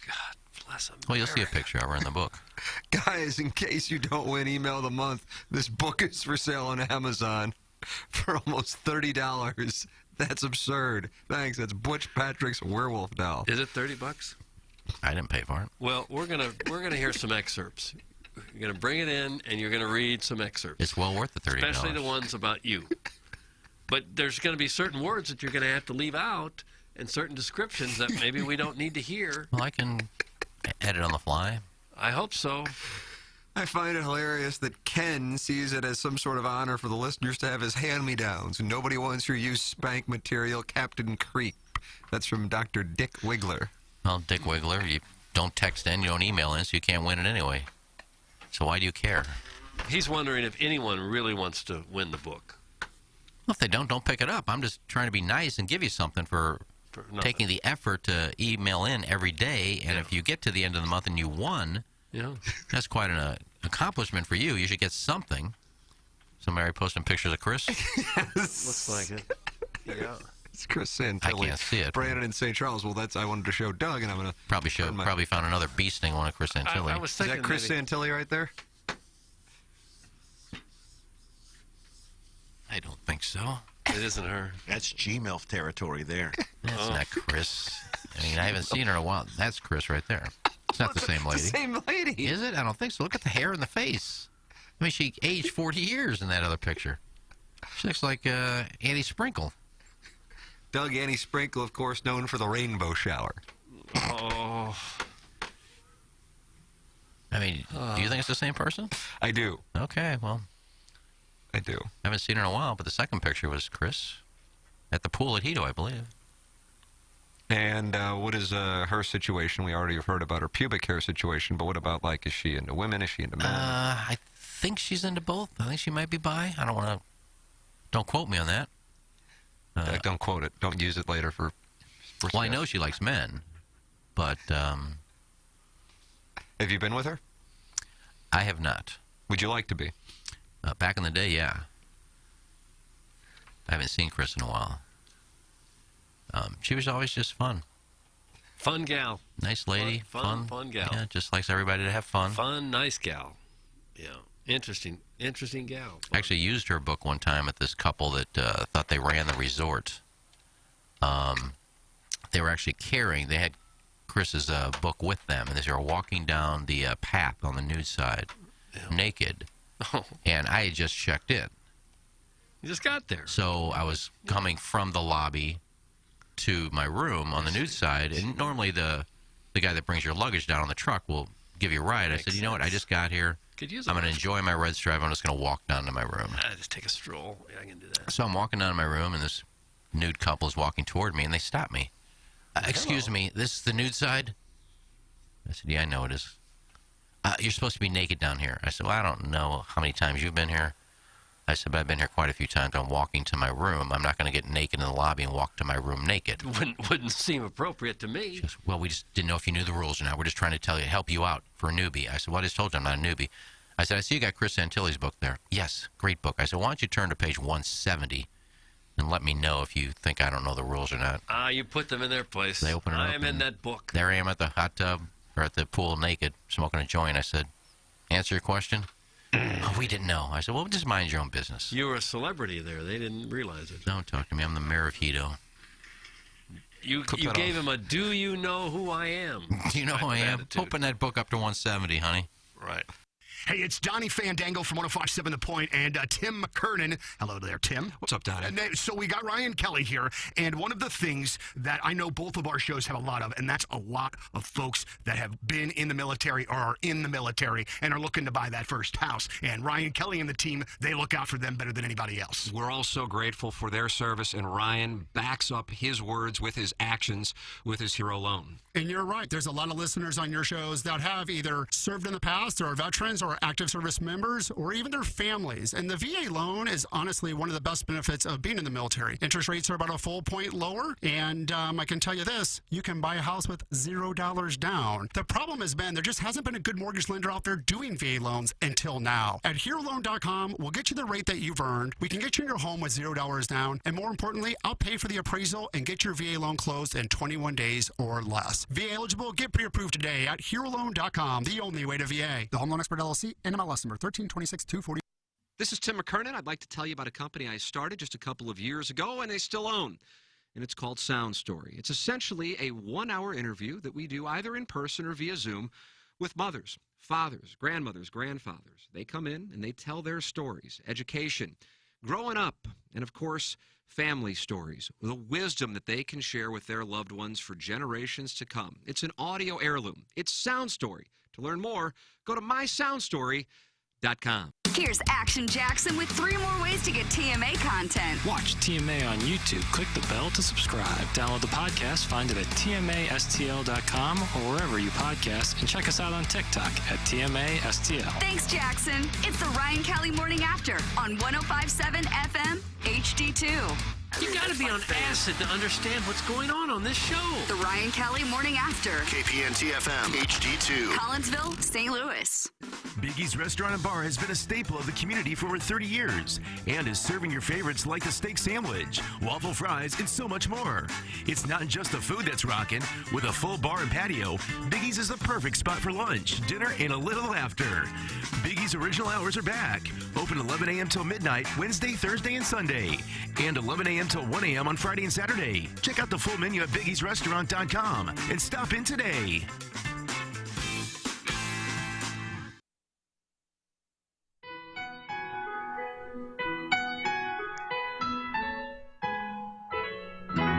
God bless America. Well, you'll see a picture of her in the book. Guys, in case you don't win Email of the Month, this book is for sale on Amazon for almost $30. That's absurd. Thanks. That's Butch Patrick's Werewolf Doll. Is it $30? I didn't pay for it. Well, we're gonna hear some excerpts. You're gonna bring it in, and you're gonna read some excerpts. It's well worth the $30. Especially the ones about you. But there's going to be certain words that you're going to have to leave out, and certain descriptions that maybe we don't need to hear. Well, I can edit on the fly. I hope so. I find it hilarious that Ken sees it as some sort of honor for the listeners to have his hand-me-downs, and nobody wants your used spank material, Captain Creep. That's from Dr. Dick Wiggler. Well, Dick Wiggler, you don't text in, you don't email in, so you can't win it anyway. So why do you care? He's wondering if anyone really wants to win the book. Well, if they don't pick it up. I'm just trying to be nice and give you something for taking the effort to email in every day. And if you get to the end of the month and you won, that's quite an accomplishment for you. You should get something. Somebody posting pictures of Chris? Looks like it. Yeah. It's Chris Santilli. I can't see it. Brandon in St. Charles. Well, I wanted to show Doug, and I'm going to... Probably found another bee sting one of Chris Santilli. I was Is thinking that Chris Santilli right there? I don't think so. It isn't her. That's Gmail territory there. That's not Chris. I mean, I haven't seen her in a while. That's Chris right there. It's not the same lady. The same lady. Is it? I don't think so. Look at the hair and the face. I mean, she aged 40 years in that other picture. She looks like Annie Sprinkle. Doug Annie Sprinkle, of course, known for the rainbow shower. Oh. I mean, do you think it's the same person? I do. Okay, well. I do. I haven't seen her in a while, but the second picture was Chris at the pool at Hito, I believe. And what is her situation? We already have heard about her pubic hair situation, but what about, like, is she into women? Is she into men? I think she's into both. I think she might be bi. I don't want to... Don't quote me on that. Don't quote it. Don't use it later for well, I know she likes men, but... Have you been with her? I have not. Would you like to be? Back in the day, yeah. I haven't seen Chris in a while. She was always just fun. Fun gal. Nice lady. Fun gal. Yeah, just likes everybody to have fun. Fun, nice gal. Yeah. Interesting gal. I actually used her book one time at this couple that thought they ran the resort. They were actually they had Chris's book with them, and they were walking down the path on the nude side, naked. Oh. And I had just checked in. You just got there. So I was coming from the lobby to my room on the nude side, and normally the guy that brings your luggage down on the truck will give you a ride. I said, you know what, I just got here. I'm going to enjoy my red stripe. I'm just going to walk down to my room. Just take a stroll. Yeah, I can do that. So I'm walking down to my room, and this nude couple is walking toward me, and they stop me. Excuse me, this is the nude side? I said, yeah, I know it is. You're supposed to be naked down here. I said, well, I don't know how many times you've been here. I said, but I've been here quite a few times. I'm walking to my room. I'm not going to get naked in the lobby and walk to my room naked. Wouldn't seem appropriate to me. She goes, well, we just didn't know if you knew the rules or not. We're just trying to help you out for a newbie. I said, well, I just told you I'm not a newbie. I said, I see you got Chris Santilli's book there. Yes, great book. I said, why don't you turn to page 170 and let me know if you think I don't know the rules or not. You put them in their place. They open it up. I'm in that book. There I am at the hot tub, or at the pool naked, smoking a joint. I said, answer your question? Oh, we didn't know. I said, well, just mind your own business. You were a celebrity there. They didn't realize it. Don't talk to me. I'm the mayor of Hito. You gave him a do you know who I am? Do you know who I am? Attitude. Open that book up to 170, honey. Right. Hey, it's Donnie Fandango from 105.7 The Point and Tim McKernan. Hello there, Tim. What's up, Donnie? So we got Ryan Kelly here, and one of the things that I know both of our shows have a lot of, and that's a lot of folks that have been in the military or are in the military and are looking to buy that first house. And Ryan Kelly and the team, they look out for them better than anybody else. We're all so grateful for their service, and Ryan backs up his words with his actions with his hero loan. And you're right. There's a lot of listeners on your shows that have either served in the past or are veterans or active service members or even their families. And the VA loan is honestly one of the best benefits of being in the military. Interest rates are about a full point lower. And I can tell you this, you can buy a house with $0 down. The problem has been there just hasn't been a good mortgage lender out there doing VA loans until now. At HeroLoan.com, we'll get you the rate that you've earned. We can get you in your home with $0 down. And more importantly, I'll pay for the appraisal and get your VA loan closed in 21 days or less. VA eligible, get pre-approved today at HeroLoan.com, the only way to VA. The Home Loan Expert LLC, NMLS number 1326240. This is Tim McKernan. I'd like to tell you about a company I started just a couple of years ago and I still own. And it's called Sound Story. It's essentially a 1-hour interview that we do either in person or via Zoom with mothers, fathers, grandmothers, grandfathers. They come in and they tell their stories, education, growing up, and of course, family stories, the wisdom that they can share with their loved ones for generations to come. It's an audio heirloom. It's Sound Story. To learn more, go to mysoundstory.com. Here's Action Jackson with 3 more ways to get TMA content. Watch TMA on YouTube. Click the bell to subscribe. Download the podcast. Find it at tmastl.com or wherever you podcast. And check us out on TikTok at TMASTL. Thanks, Jackson. It's the Ryan Kelly Morning After on 105.7 FM HD2. You got to be on acid to understand what's going on this show. The Ryan Kelly Morning After. KPNT FM HD2. Collinsville, St. Louis. Biggie's Restaurant and Bar has been a staple of the community for over 30 years and is serving your favorites like the steak sandwich, waffle fries, and so much more. It's not just the food that's rocking. With a full bar and patio, Biggie's is the perfect spot for lunch, dinner, and a little laughter. Biggie's original hours are back. Open 11 a.m. till midnight, Wednesday, Thursday, and Sunday. And 11 a.m. till 1 a.m. on Friday and Saturday. Check out the full menu at biggiesrestaurant.com and stop in today.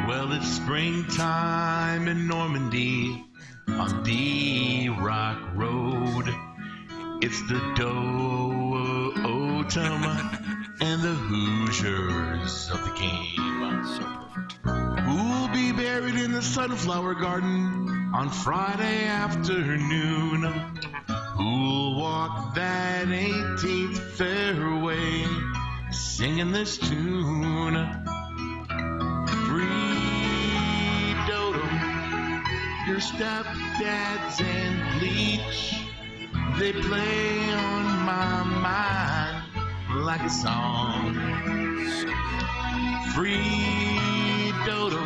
Well, it's springtime in Normandy on the Rock Road. It's the Dotem and the Hoosiers of the game. So perfect. Who'll be buried in the sunflower garden on Friday afternoon? Who'll walk that 18th fairway singing this tune? Free Dotem, your stepdads and Bleach, they play on my mind like a song. Free dodo,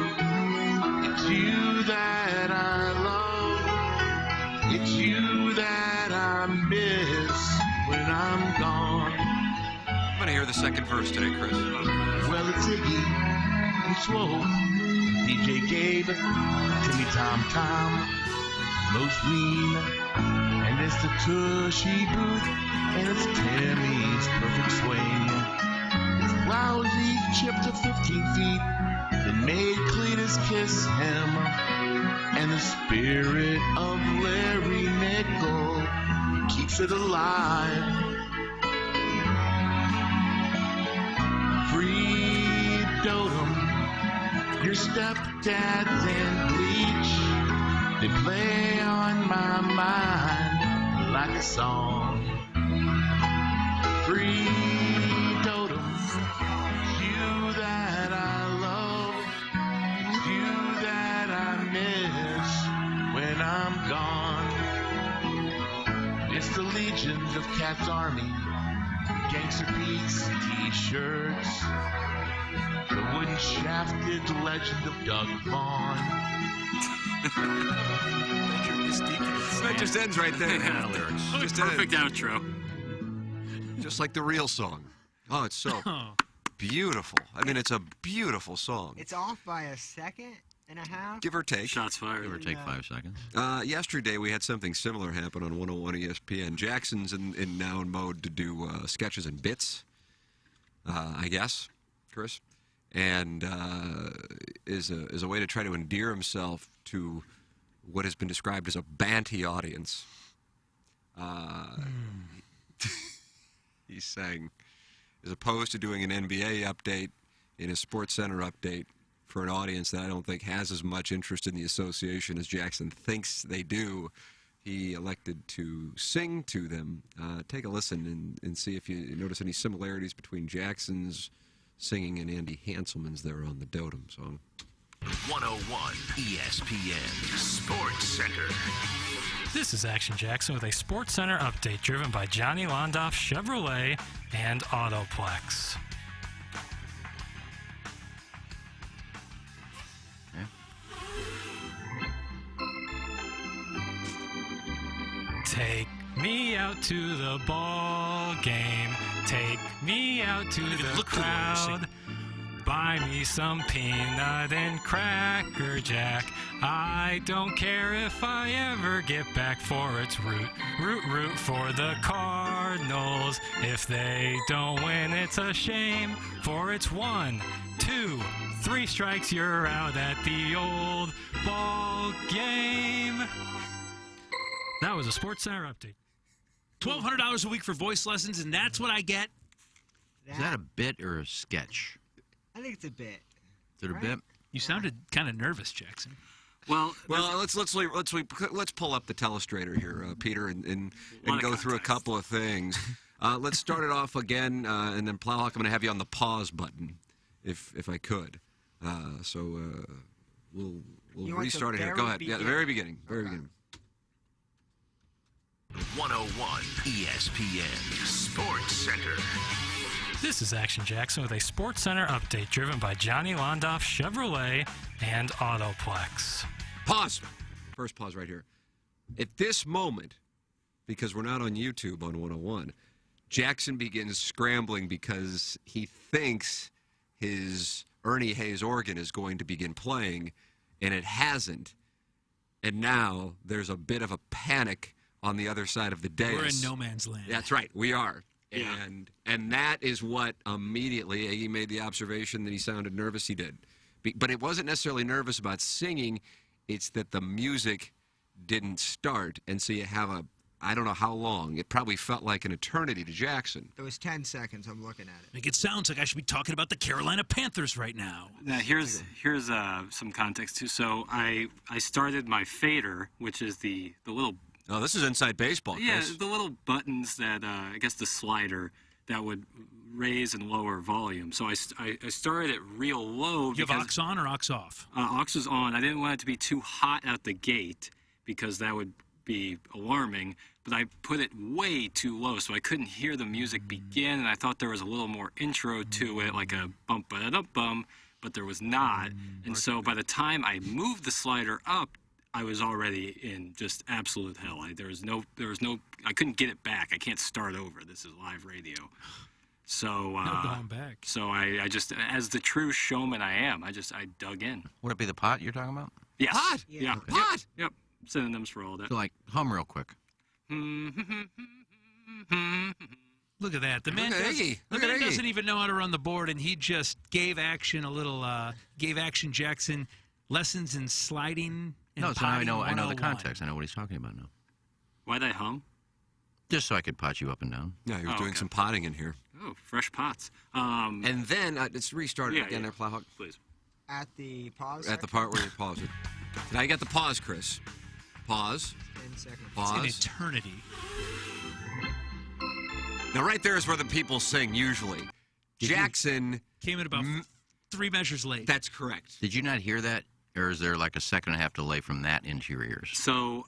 it's you that I love. It's you that I miss when I'm gone. I'm going to hear the second verse today, Chris. Well, it's Iggy and Swole, DJ Gabe, Timmy Tom Tom, Los Ween, and it's the Tushy Booth, and it's Timmy's perfect swing. It's lousy chipped to 15 feet that made Cletus kiss him, and the spirit of Larry Nickel keeps it alive. Free Dotem, your stepdad's in Bleach. They play on my mind like a song. Free Dotem, it's you that I love. It's you that I miss when I'm gone. It's the legions of Cat's Army, Gangster Beats t-shirts, the wooden shafted legend of Doug Vaughn. That just ends right there. Yeah, lyrics. Just perfect ends. outro. Just like the real song. Oh, it's so beautiful. I mean, it's a beautiful song. It's off by a second and a half. Give or take. Shots fired. Give or take 5 seconds. Yesterday, we had something similar happen on 101 ESPN. Jackson's now in mode to do sketches and bits, I guess, Chris, and is a way to try to endear himself to what has been described as a banty audience. He's saying, as opposed to doing an NBA update in a Sports Center update for an audience that I don't think has as much interest in the association as Jackson thinks they do, he elected to sing to them. Take a listen and see if you notice any similarities between Jackson's singing and Andy Hanselman's there on the Dotem song. 101 ESPN Sports Center. This is Action Jackson with a Sports Center update driven by Johnny Londoff Chevrolet and Autoplex. Take me out to the ball game. Take me out to the crowd. Buy me some peanut and cracker jack. I don't care if I ever get back, for it's root for the Cardinals. If they don't win, it's a shame, for it's 1, 2, 3 strikes, you're out at the old ball game. That was a Sports Center update. $1,200 a week for voice lessons, and that's what I get. Is that a bit or a sketch? I think it's a bit. Is it a bit? You sounded kind of nervous, Jackson. Well, let's pull up the telestrator here, Peter, and go through a couple of things. Let's start it off again, and then Plowhawk, I'm going to have you on the pause button, if I could. We'll restart it here. Go ahead. Yeah, the very beginning. Very beginning. 101 ESPN Sports Center. This is Action Jackson with a Sports Center update driven by Johnny Londoff Chevrolet and Autoplex. Pause. First pause right here. At this moment, because we're not on YouTube on 101, Jackson begins scrambling because he thinks his Ernie Hayes organ is going to begin playing, and it hasn't. And now there's a bit of a panic on the other side of the dais. We're in no man's land. That's right. We are. Yeah. And that is what immediately he made the observation that he sounded nervous. He did. But it wasn't necessarily nervous about singing. It's that the music didn't start. And so you have I don't know how long. It probably felt like an eternity to Jackson. It was 10 seconds. I'm looking at it. Like, it sounds like I should be talking about the Carolina Panthers right now. Now, here's some context, too. So I started my fader, which is the little... Oh, this is inside baseball, Chris. Yeah, the little buttons that, I guess the slider that would raise and lower volume. So I started it real low. You have aux on or aux off? Aux is on. I didn't want it to be too hot out the gate because that would be alarming. but I put it way too low, so I couldn't hear the music begin, and I thought there was a little more intro to it, like a bump ba da bum, but there was not. And so by the time I moved the slider up, I was already in just absolute hell. There was no, I couldn't get it back. I can't start over. This is live radio. So, No going back. So I just, as the true showman I am, I dug in. Would it be the pot you're talking about? Yes. Pot? Yeah. Okay. Pot. Yep. Synonyms for all that. So, like, hum real quick. Look at that. The man, Look at does, Iggy. the Look at man Iggy. doesn't even know how to run the board, and he just gave Action Jackson lessons in sliding and No, so now I know the 101. context. I know what he's talking about now. Why'd I hum? Just so I could pot you up and down. Yeah, he was doing okay. some potting in here. Oh, fresh pots. And then, let's restart it Yeah, again yeah. there, Plowhawk. Please. At the pause. At the part where you pause it. Now you got the pause, Chris. Pause. 10 seconds. Pause. It's an eternity. Now right there is where the people sing usually. Jackson came in about 3 measures late. That's correct. Did you not hear that? Or is there like a second and a half delay from that into your ears? So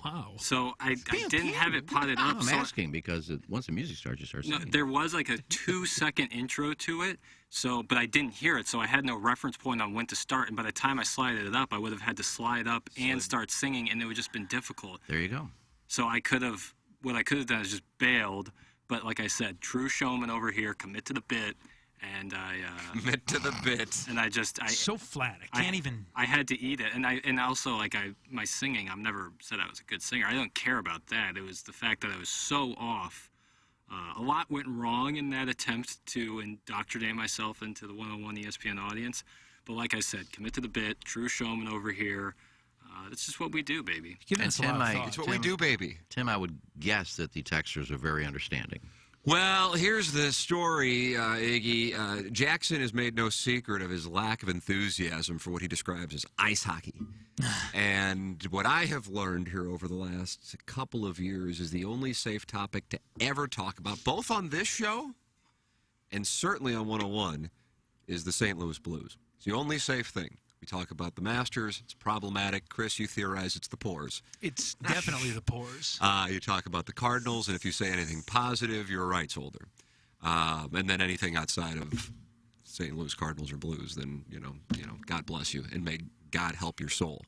wow. So I didn't have it potted up. I'm so asking because once the music starts, you start No, singing. there was like a 2-second intro to it, but I didn't hear it, so I had no reference point on when to start. And by the time I slided it up, I would have had to slide up and start singing, and it would just been difficult. There you go. So what I could have done is just bailed. But like I said, true showman over here, commit to the bit, and I commit to the bit. And I so flat. I can't even. I had to eat it, and also my singing. I've never said I was a good singer. I don't care about that. It was the fact that I was so off. A lot went wrong in that attempt to indoctrinate myself into the 101 ESPN audience. But like I said, commit to the bit, true showman over here. It's just what we do, baby. And Tim, It's what we do, baby. Tim, I would guess that the texters are very understanding. Well, here's the story, Iggy. Jackson has made no secret of his lack of enthusiasm for what he describes as ice hockey. And what I have learned here over the last couple of years is the only safe topic to ever talk about, both on this show and certainly on 101, is the St. Louis Blues. It's the only safe thing. We talk about the Masters. It's problematic. Chris, you theorize it's the pores. It's definitely the pores. You talk about the Cardinals, and if you say anything positive, you're a rights holder. And then anything outside of St. Louis Cardinals or Blues, then you know, God bless you, and may God help your soul.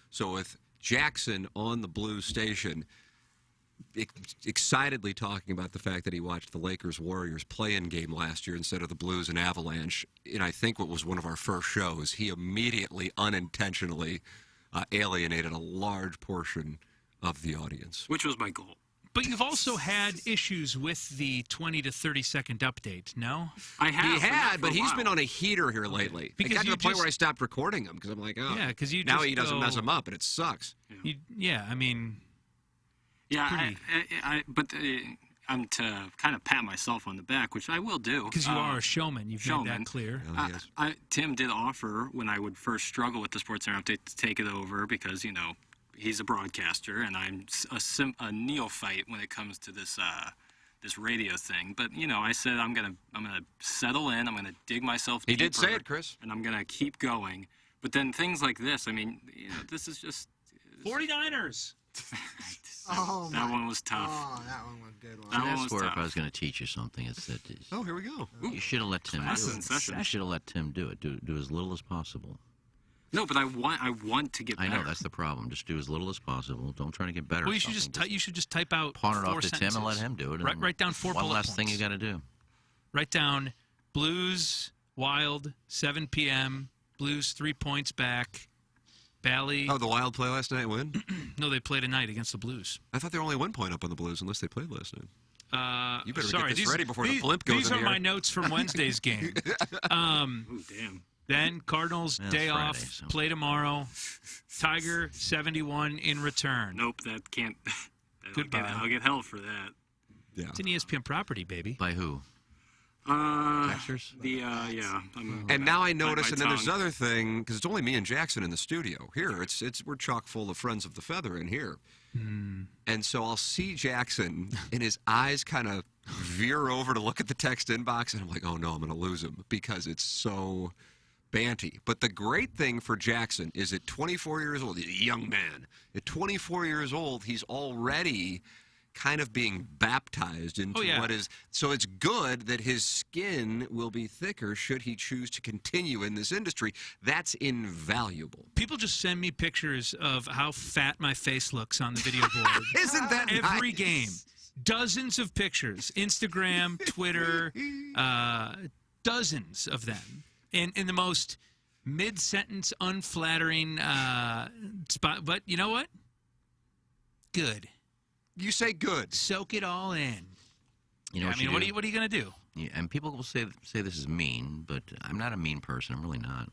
So with Jackson on the Blues station, excitedly talking about the fact that he watched the Lakers-Warriors play-in game last year instead of the Blues and Avalanche, and I think what was one of our first shows, he immediately, unintentionally alienated a large portion of the audience. Which was my goal. But you've also had issues with the 20 to 30 second update, no? I have. He had, but he's been on a heater here lately. Because it got to you the point where I just- stopped recording him because I'm like, oh, Yeah, 'cause you now just he doesn't mess go- him up, and it sucks. I mean. Yeah, but I'm to kind of pat myself on the back, which I will do. Because you are a showman. You've made that clear. Tim did offer, when I would first struggle with the Sports Center update, to take it over because, he's a broadcaster and I'm a neophyte when it comes to this this radio thing. But, I said I'm gonna settle in. I'm gonna dig myself deeper. He did say it, Chris. And I'm gonna keep going. But then things like this, this is just 49ers. Oh, that one was tough. Oh, that one was a good one. That one That's was where tough. if I was going to teach you something, it's that Oh, here we go. you should have let Tim Class do in it. session. You should have let Tim do it. Do as little as possible. No, but I want to get I better. know that's the problem. Just do as little as possible. Don't try to get better. Well, at you should something. you should just type out pawn it 4 off to sentences. Tim and let him do it. and Write down 4 one bullet last thing points. you got to do. Write down Blues, Wild, 7 p.m., Blues 3 points back, Bally. Oh, the Wild play last night win? No, they played tonight against the Blues. I thought they were only 1 point up on the Blues unless they played last night. You better sorry, get this ready before the these, blimp goes These in are the my air. notes from Wednesday's game. Ooh, damn. Then Cardinals Yeah, day it's off, Friday, so. play tomorrow. Tiger 71 in return. Nope, that can't. Goodbye. I'll get hell for that. Yeah. It's an ESPN property, baby. By who? Textures? Yeah. And now I notice, my and then there's tongue. another thing, because it's only me and Jackson in the studio. Here, we're chock full of friends of the feather in here. And so I'll see Jackson, and his eyes kind of veer over to look at the text inbox, and I'm like, oh no, I'm going to lose him because it's so Banty. But the great thing for Jackson is at 24 years old, he's a young man. At 24 years old, he's already kind of being baptized into what is. So it's good that his skin will be thicker should he choose to continue in this industry. That's invaluable. People just send me pictures of how fat my face looks on the video board. Isn't that every nice? game? Dozens of pictures. Instagram, Twitter, dozens of them. In the most mid-sentence, unflattering spot. But you know what? Good. You say good. Soak it all in. You know what you what do? are you going to do? Yeah, and people will say this is mean, but I'm not a mean person. I'm really not.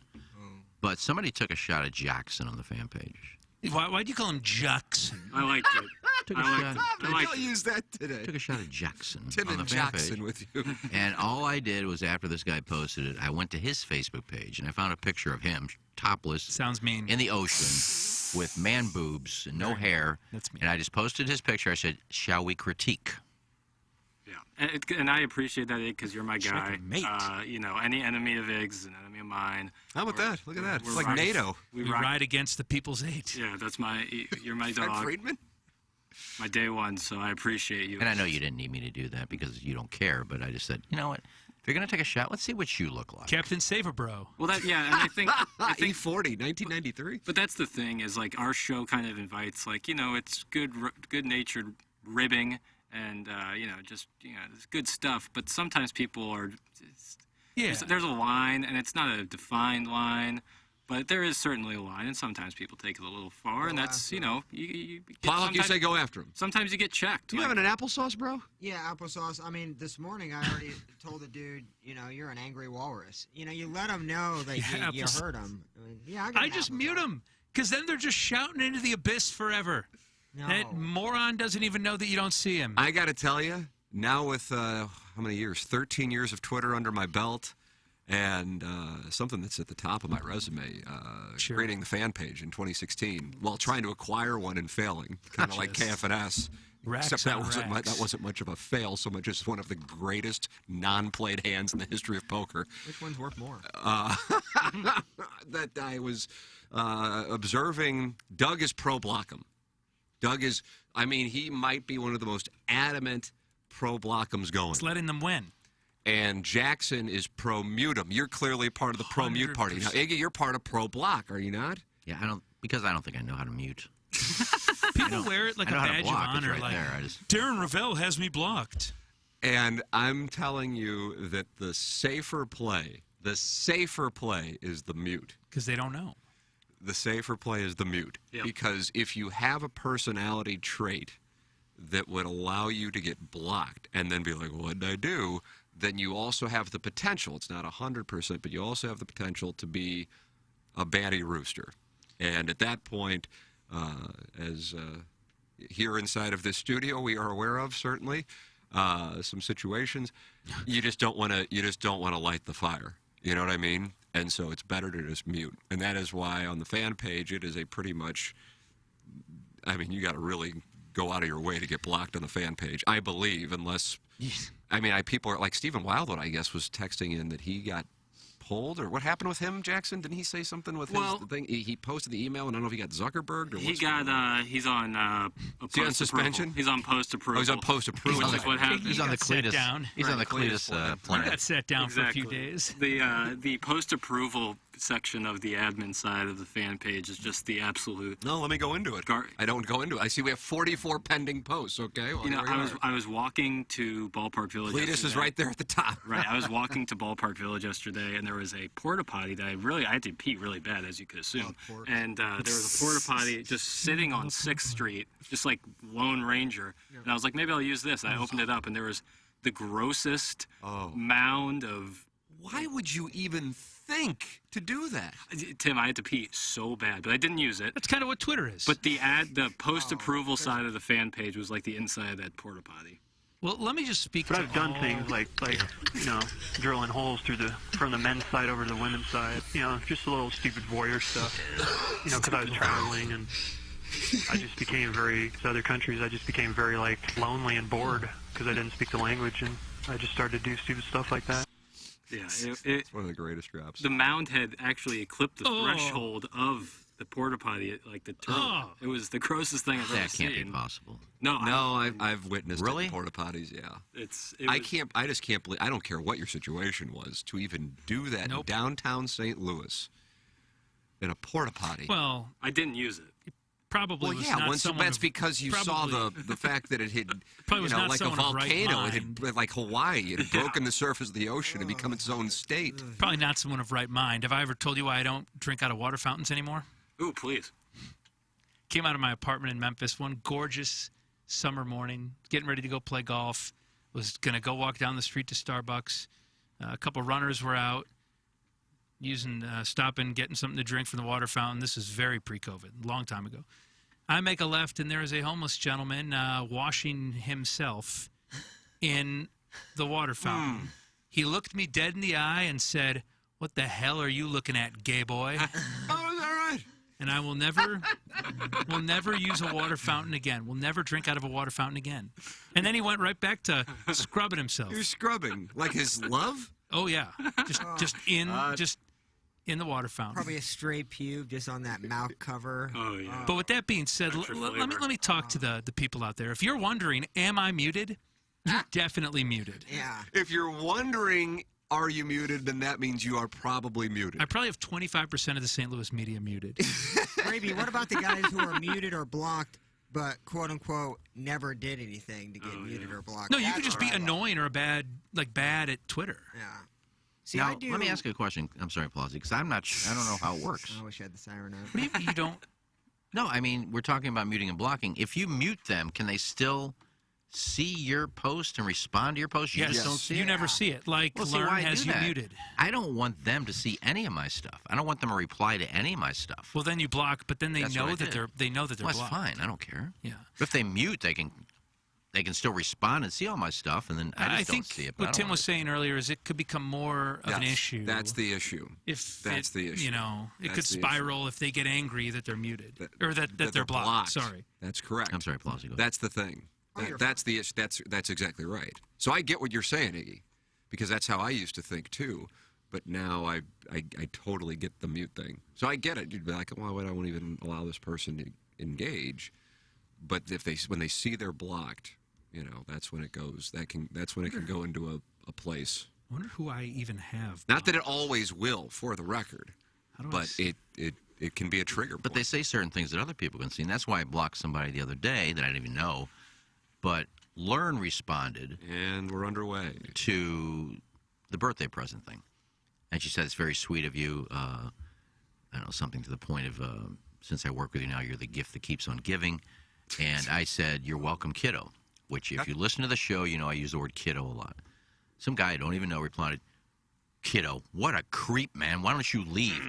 But somebody took a shot at Jackson on the fan page. Why'd you call him Jackson? I liked it. I'll use that today. Took a shot at Jackson Tim on the and fan Jackson page. with you. And all I did was after this guy posted it, I went to his Facebook page and I found a picture of him topless. Sounds mean. In the ocean with man boobs and no hair. That's mean. And I just posted his picture. I said, "Shall we critique?" Yeah, and I appreciate that, because you're my guy. Mate. You know, any enemy of Ig's is an enemy of mine. How about that? Look at that. It's like ride- NATO. We ride against the people's aid. Yeah, you're my Fred dog. Friedman? My day one, so I appreciate you. And I know you didn't need me to do that because you don't care, but I just said, you know what? If you're going to take a shot, let's see what you look like. Captain Saverbro. Well, and I think E40, 1993. But that's the thing, is like our show kind of invites, like, you know, it's good-natured ribbing, and it's good stuff. But sometimes people are, there's a line, and it's not a defined line, but there is certainly a line, and sometimes people take it a little far, and that's, you say go after him. Sometimes you get checked. Do you having an applesauce, bro? Yeah, applesauce. I mean, this morning I already told the dude, you're an angry walrus. You let him know that you hurt him. I just mute him, because then they're just shouting into the abyss forever. No. That moron doesn't even know that you don't see him. I got to tell you, now with how many years? 13 years of Twitter under my belt, and something that's at the top of my resume, creating the fan page in 2016 while trying to acquire one and failing, kind of like KFNS. Except that wasn't much of a fail, so much as one of the greatest non-played hands in the history of poker. Which one's worth more? That I was observing. Doug is pro-Block'em. He might be one of the most adamant pro-Block'ems going. It's letting them win. And Jackson is pro-Mutem. You're clearly part of the pro-Mute party. Now, Iggy, you're part of pro-Block, are you not? Yeah, I don't think I know how to mute. People wear it like a badge of honor. Right like, there. Darren Ravel has me blocked. And I'm telling you that the safer play is the mute. Because they don't know. The safer play is the mute. Yep. Because if you have a personality trait that would allow you to get blocked and then be like, what did I do? Then you also have the potential, it's not 100%, but you also have the potential to be a batty rooster. And at that point, as here inside of this studio we are aware of, certainly, some situations, you just don't want to light the fire. You know what I mean? And so it's better to just mute. And that is why on the fan page it is a pretty much, you got to really go out of your way to get blocked on the fan page, I believe, unless, people are like Stephen Wildwood, I guess, was texting in that he got pulled, or what happened with him, Jackson? Didn't he say something with his thing? He posted the email, and I don't know if he got Zuckerberged or what's he's on is he on suspension? He's on post-approval. Oh, he's on post-approval. Which is what happened. He's on the Cletus. He's on the Cletus plan. He got set down for a few days. The post-approval section of the admin side of the fan page is just the absolute. No, let me go into it. I don't go into it. I see we have 44 pending posts. Okay. Well, I was walking to Ballpark Village. Cletus is right there at the top. Right. I was walking to Ballpark Village yesterday, and there was a porta potty that I had to pee really bad, as you could assume. And there was a porta potty just sitting on 6th Street, just like Lone Ranger. And I was like, maybe I'll use this. And I opened it up, and there was the grossest mound of. Why would you even think to do that? Tim, I had to pee so bad, but I didn't use it. That's kind of what Twitter is. But the post-approval side of the fan page was like the inside of that porta potty. Well, let me just speak but to I've done things like drilling holes from the men's side over to the women's side. Just a little stupid voyeur stuff. Because I was traveling and I just became to other countries. I just became very lonely and bored because I didn't speak the language, and I just started to do stupid stuff like that. Yeah, it's one of the greatest drops. The mound had actually eclipsed the threshold of the porta potty, like the turtle. It was the grossest thing I've ever seen. That can't be possible. No, I've witnessed really? it in porta potties. Yeah, I just can't believe. I don't care what your situation was to even do that in downtown St. Louis in a porta potty. Well, I didn't use it. Probably was not someone that's of, because you saw the fact that it had, probably was not like a someone of right volcano. It mind. had, like Hawaii, it had broken the surface of the ocean and become its own state. Probably not someone of right mind. Have I ever told you why I don't drink out of water fountains anymore? Ooh, please. Came out of my apartment in Memphis one gorgeous summer morning, getting ready to go play golf. Was going to go walk down the street to Starbucks. A couple runners were out stopping, getting something to drink from the water fountain. This is very pre-COVID, a long time ago. I make a left, and there is a homeless gentleman washing himself in the water fountain. He looked me dead in the eye and said, "What the hell are you looking at, gay boy?" Oh, is that right? And I will never use a water fountain again. We'll never drink out of a water fountain again. And then he went right back to scrubbing himself. You're scrubbing like his love? Oh yeah, just in the water fountain. Probably a stray pube just on that mouth cover. Oh yeah. But with that being said, let me talk to the people out there. If you're wondering, am I muted? You're definitely muted. Yeah. If you're wondering, are you muted, then that means you are probably muted. I probably have 25% of the St. Louis media muted. Raby, what about the guys who are muted or blocked, but quote unquote never did anything to get muted or blocked? No, you could just be annoying or bad at Twitter. Yeah. See, now, let me ask you a question. I'm sorry, Plazzi, because I don't know how it works. I wish I had the siren out. What do you mean you don't? No, I mean, we're talking about muting and blocking. If you mute them, can they still see your post and respond to your post? You just don't see it? You never see it. Like, Learn has you muted. I don't want them to see any of my stuff. I don't want them to reply to any of my stuff. Well, then you block, but then they know that they're blocked. That's fine. I don't care. Yeah. But if they mute, they can still respond and see all my stuff, and then I just don't see it. But what Tim was saying earlier is it could become more of an issue. That's the issue. That's the issue. It could spiral if they get angry that they're muted or that they're blocked. Sorry. That's correct. I'm sorry, Plazzi. That's the thing. That's the issue. That's exactly right. So I get what you're saying, Iggy, because that's how I used to think too. But now I totally get the mute thing. So I get it. You'd be like, well, I won't even allow this person to engage. But when they see they're blocked, that's when it goes. That's when it can go into a place. I wonder who I even have. Not that it always will, for the record, but it can be a trigger point. But they say certain things that other people can see, and that's why I blocked somebody the other day that I didn't even know. But Learn responded, and we're underway to the birthday present thing, and she said it's very sweet of you. I don't know, something to the point of since I work with you now, you're the gift that keeps on giving. And I said, "You're welcome, kiddo." Which, if you listen to the show, you know I use the word kiddo a lot. Some guy I don't even know replied, "Kiddo, what a creep, man. Why don't you leave?"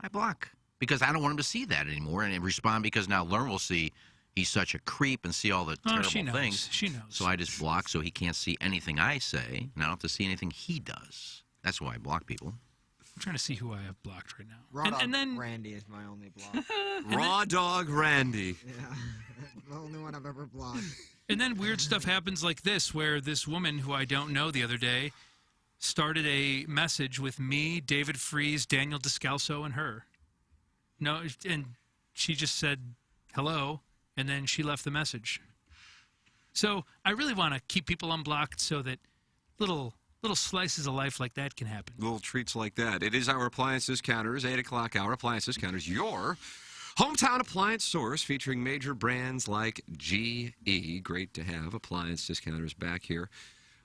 I block because I don't want him to see that anymore and respond because now Learn will see he's such a creep and see all the terrible things. She knows. So I just block so he can't see anything I say, and I don't have to see anything he does. That's why I block people. I'm trying to see who I have blocked right now. Raw Dog Randy is my only block. Raw Dog Randy. Yeah, the only one I've ever blocked. And then weird stuff happens like this, where this woman who I don't know the other day started a message with me, David Freeze, Daniel Descalso, and her. No, and she just said hello, and then she left the message. So I really want to keep people unblocked so that little slices of life like that can happen. Little treats like that. It is our Appliance Discounters, 8 o'clock hour. Appliance Discounters, your hometown appliance source featuring major brands like GE. Great to have Appliance Discounters back here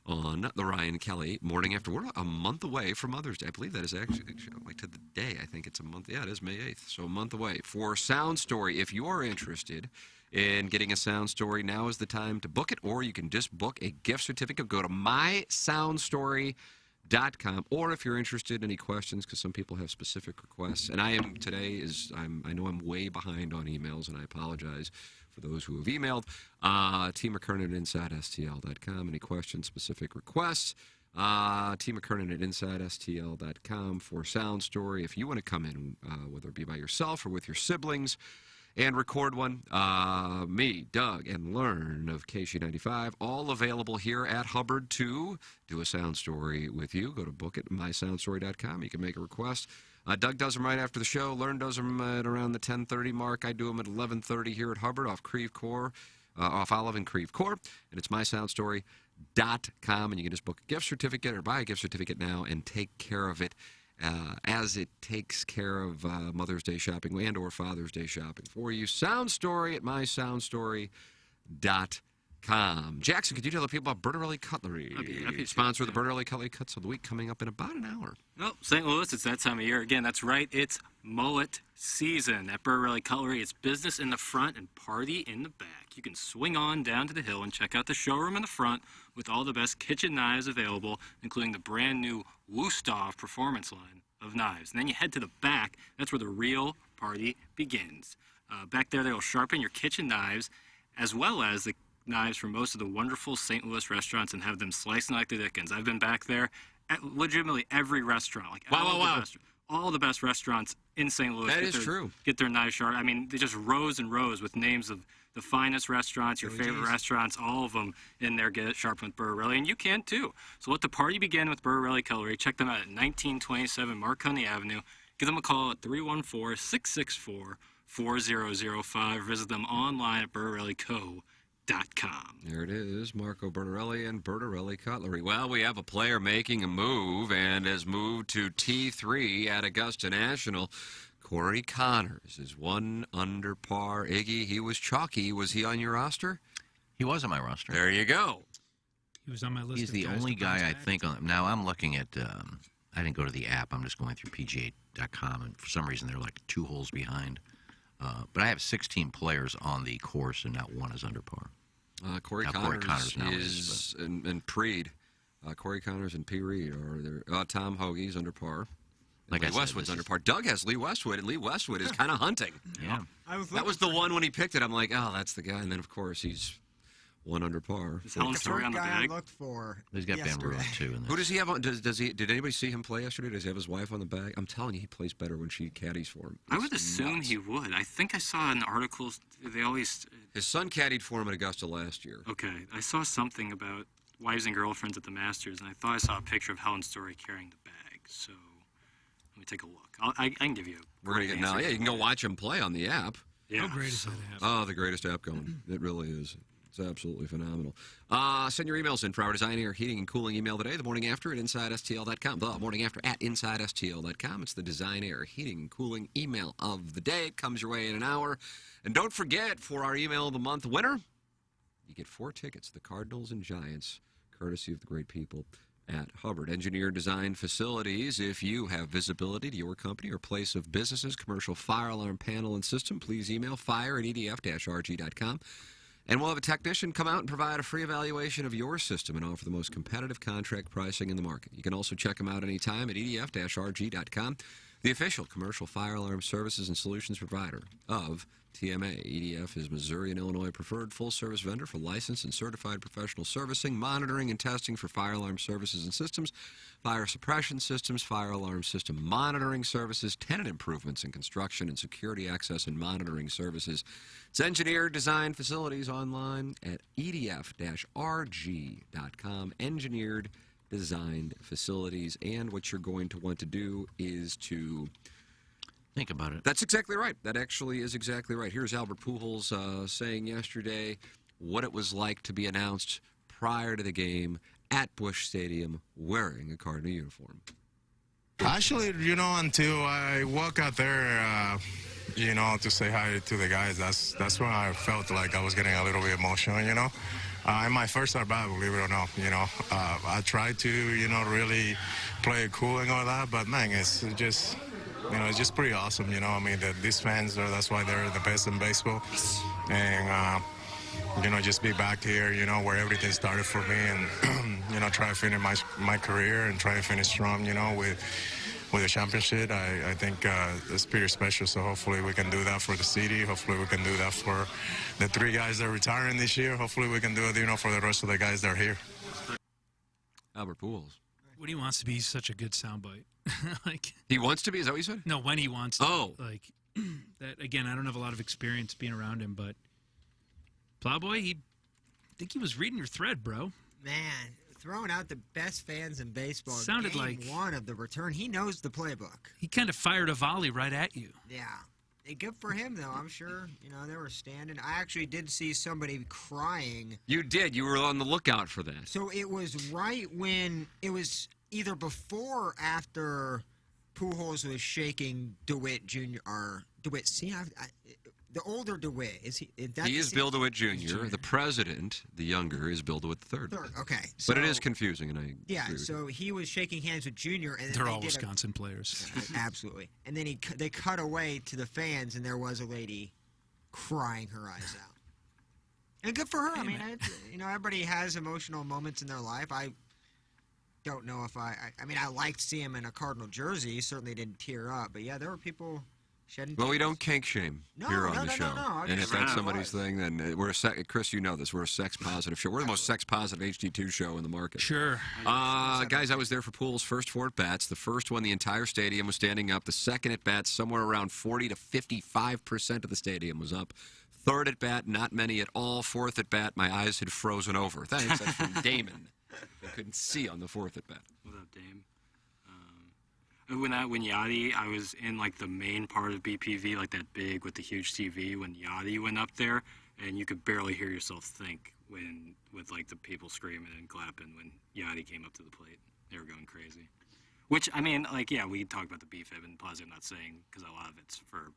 on the Ryan Kelly Morning After. We're a month away from Mother's Day. I believe that is actually like to the day. I think it's a month. Yeah, it is May 8th. So a month away. For Sound Story, if you are interested in getting a Sound Story, now is the time to book it, or you can just book a gift certificate. Go to mysoundstory.com, or if you're interested in any questions, because some people have specific requests, and I know I'm way behind on emails, and I apologize for those who have emailed. T. McKernan at InsideSTL.com. Any questions, specific requests? T. McKernan at InsideSTL.com for Sound Story. If you want to come in, whether it be by yourself or with your siblings, and record one. Me, Doug, and Learn of KC95, all available here at Hubbard to do a sound story with you. Go to book it, mysoundstory.com. You can make a request. Doug does them right after the show. Learn does them at around the 10:30 mark. I do them at 11:30 here at Hubbard off Olive and Creve Coeur. And it's mysoundstory.com. And you can just book a gift certificate or buy a gift certificate now and take care of it as it takes care of Mother's Day shopping and or Father's Day shopping for you. Sound Story at mysoundstory.com. Jackson, could you tell the people about Bertarelli Cutlery? I'd be happy to. Sponsor of the Bertarelli Cutlery Cuts of the Week coming up in about an hour. Well, St. Louis, it's that time of year. Again, that's right. It's mullet season at Bertarelli Cutlery. It's business in the front and party in the back. You can swing on down to the hill and check out the showroom in the front with all the best kitchen knives available, including the brand new Wusthof Performance line of knives. And then you head to the back. That's where the real party begins. Back there, they will sharpen your kitchen knives as well as the knives from most of the wonderful St. Louis restaurants and have them slicing like the dickens. I've been back there at legitimately every restaurant. Like all the best restaurants in St. Louis. That is true. Get their knives sharp. I mean, they just rows and rows with names of the finest restaurants, your favorite restaurants, all of them in there get it sharpened with Bertarelli, and you can too. So let the party begin with Bertarelli Cutlery. Check them out at 1927 Marconi Avenue. Give them a call at 314-664-4005. Visit them online at bertarellico.com. There it is, Marco Bertarelli and Bertarelli Cutlery. Well, we have a player making a move and has moved to T3 at Augusta National. Corey Connors is 1 under par. Iggy, he was chalky. Was he on your roster? He was on my roster. There you go. He was on my list. He's the only guy I think on. Now I'm looking at. I didn't go to the app. I'm just going through PGA.com, and for some reason they're like 2 holes behind. But I have 16 players on the course, and not one is under par. Corey Connors is and Preed. Corey Connors and P. Reed are there. Tom Hoagie's under par. Like Lee Westwood's under par. Doug has Lee Westwood, and Lee Westwood is kind of hunting. Yeah. That was the one when he picked it. I'm like, oh, that's the guy. And then, of course, he's 1 under par. Is Helen Story on the bag? I looked for He's got Ben Ruin, too. Who does he have on? Did anybody see him play yesterday? Does he have his wife on the bag? I'm telling you, he plays better when she caddies for him. I would assume he would. I think I saw in articles, they always... His son caddied for him at Augusta last year. Okay. I saw something about wives and girlfriends at the Masters, and I thought I saw a picture of Helen Story carrying the bag. So let me take a look. I can give you a We're going to get now. Yeah, you can go watch him play on the app. Yeah. How great is that app? Oh, the greatest app going. It really is. It's absolutely phenomenal. Send your emails in for our Design, Air, Heating, and Cooling email today, the morning after at InsideSTL.com. The morning after at InsideSTL.com. It's the Design, Air, Heating, and Cooling email of the day. It comes your way in an hour. And don't forget, for our Email of the Month winner, you get 4 tickets, the Cardinals and Giants, courtesy of the great people at Hubbard. Engineer Design Facilities. If you have visibility to your company or place of businesses, commercial fire alarm panel and system, please email fire@edf-rg.com. And we'll have a technician come out and provide a free evaluation of your system and offer the most competitive contract pricing in the market. You can also check them out anytime at edf-rg.com, the official commercial fire alarm services and solutions provider of TMA. EDF is Missouri and Illinois preferred full-service vendor for licensed and certified professional servicing, monitoring, and testing for fire alarm services and systems, fire suppression systems, fire alarm system monitoring services, tenant improvements and construction and security access and monitoring services. It's Engineered Design Facilities online at edf-rg.com. Engineered Designed Facilities. And what you're going to want to do is to think about it. That's exactly right. That actually is exactly right. Here's Albert Pujols saying yesterday what it was like to be announced prior to the game at Busch Stadium wearing a Cardinal uniform. Actually, until I walk out there, to say hi to the guys, that's when I felt like I was getting a little bit emotional, In my first at bat, believe it or not, I tried to, really play it cool and all that, but man, it's just... it's just pretty awesome, these fans, that's why they're the best in baseball. And, just be back here, where everything started for me and, try to finish my career and try to finish strong, with a championship. I think it's pretty special, so hopefully we can do that for the city. Hopefully we can do that for the 3 guys that are retiring this year. Hopefully we can do it, for the rest of the guys that are here. Albert Pujols. When he wants to be such a good soundbite. He wants to be? Is that what you said? No, when he wants to. Oh. that again, I don't have a lot of experience being around him, but Plowboy, I think he was reading your thread, bro. Man, throwing out the best fans in baseball. Sounded game like 1 of the return. He knows the playbook. He kind of fired a volley right at you. Yeah. Hey, good for him, though. I'm sure, they were standing. I actually did see somebody crying. You did. You were on the lookout for that. So it was right when it was either before or after Pujols was shaking DeWitt Jr. or DeWitt. See, the older DeWitt is he? He is Bill DeWitt Jr. The president, the younger, is Bill DeWitt III. Okay, but it is confusing, and I agree with so he was shaking hands with Jr. and they're all Wisconsin players. Absolutely, and then they cut away to the fans, and there was a lady crying her eyes out. And good for her. I mean, everybody has emotional moments in their life. I don't know if I mean, I liked seeing him in a Cardinal jersey. Certainly didn't tear up, but yeah, there were people shedding tears. Well, we don't kink shame here on the show. No. And if that's somebody's thing, then we're Chris, you know this. We're a sex-positive show. We're the most sex-positive HD2 show in the market. Sure. Guys, I was there for Pujols' first 4 at-bats. The first one, the entire stadium was standing up. The second at-bat, somewhere around 40 to 55% of the stadium was up. Third at-bat, not many at all. Fourth at-bat, my eyes had frozen over. Thanks. That's from Damon. I couldn't see on the fourth at-bat. What up, Dame? When Yadi, I was in like the main part of BPV, like that big with the huge TV. When Yadi went up there, and you could barely hear yourself think with like the people screaming and clapping when Yadi came up to the plate. They were going crazy. Which I mean, like we talk about the BFib and Plaza. I'm not saying because a lot of it's for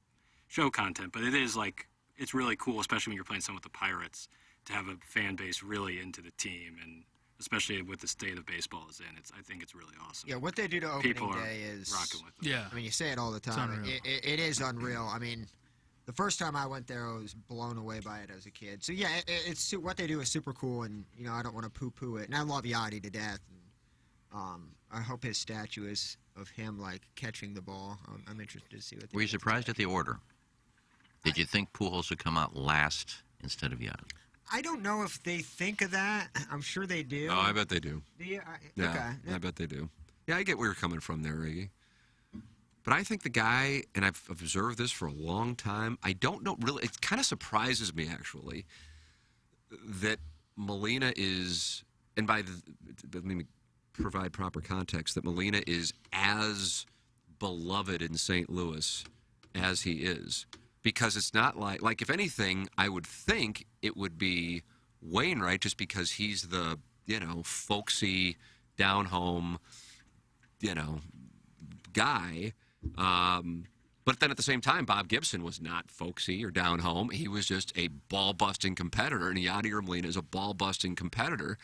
show content, but it is like it's really cool, especially when you're playing someone with the Pirates, to have a fan base really into the team and. Especially with the state of baseball is in, I think it's really awesome. Yeah, what they do to opening People day is rocking with them. Yeah. I mean, you say it all the time. It is unreal. I mean, the first time I went there, I was blown away by it as a kid. So yeah, it's what they do is super cool, and I don't want to poo-poo it. And I love Yadi to death. And, I hope his statue is of him like catching the ball. I'm interested to see what. Were you surprised at the order? Did you think Pujols would come out last instead of Yadi? I don't know if they think of that. I'm sure they do. Oh, I bet they do. Yeah, okay. I bet they do. Yeah, I get where you're coming from there, Iggy. But I think the guy, and I've observed this for a long time, I don't know really, it kind of surprises me actually, that Molina is, and let me provide proper context, that Molina is as beloved in St. Louis as he is. Because it's not like if anything, I would think it would be Wainwright just because he's the, folksy, down-home, guy. But then at the same time, Bob Gibson was not folksy or down-home. He was just a ball-busting competitor, and Yadi Molina is a ball-busting competitor.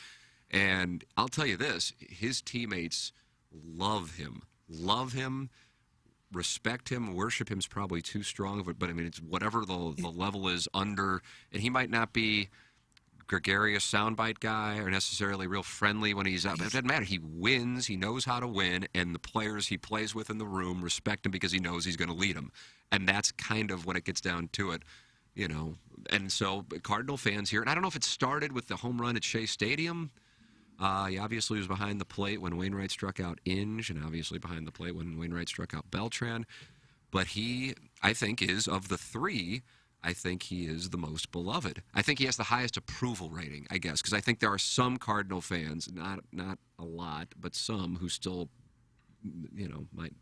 And I'll tell you this, his teammates love him. Respect him, worship him is probably too strong of it, but I mean, it's whatever the level is under, and he might not be gregarious soundbite guy or necessarily real friendly when he's up. It doesn't matter. He wins. He knows how to win, and the players he plays with in the room respect him because he knows he's going to lead them. And that's kind of when it gets down to it, And so Cardinal fans here, and I don't know if it started with the home run at Shea Stadium. He obviously was behind the plate when Wainwright struck out Inge, and obviously behind the plate when Wainwright struck out Beltran. But he, I think, is, of the three, I think he is the most beloved. I think he has the highest approval rating, I guess, because I think there are some Cardinal fans, not a lot, but some who still, might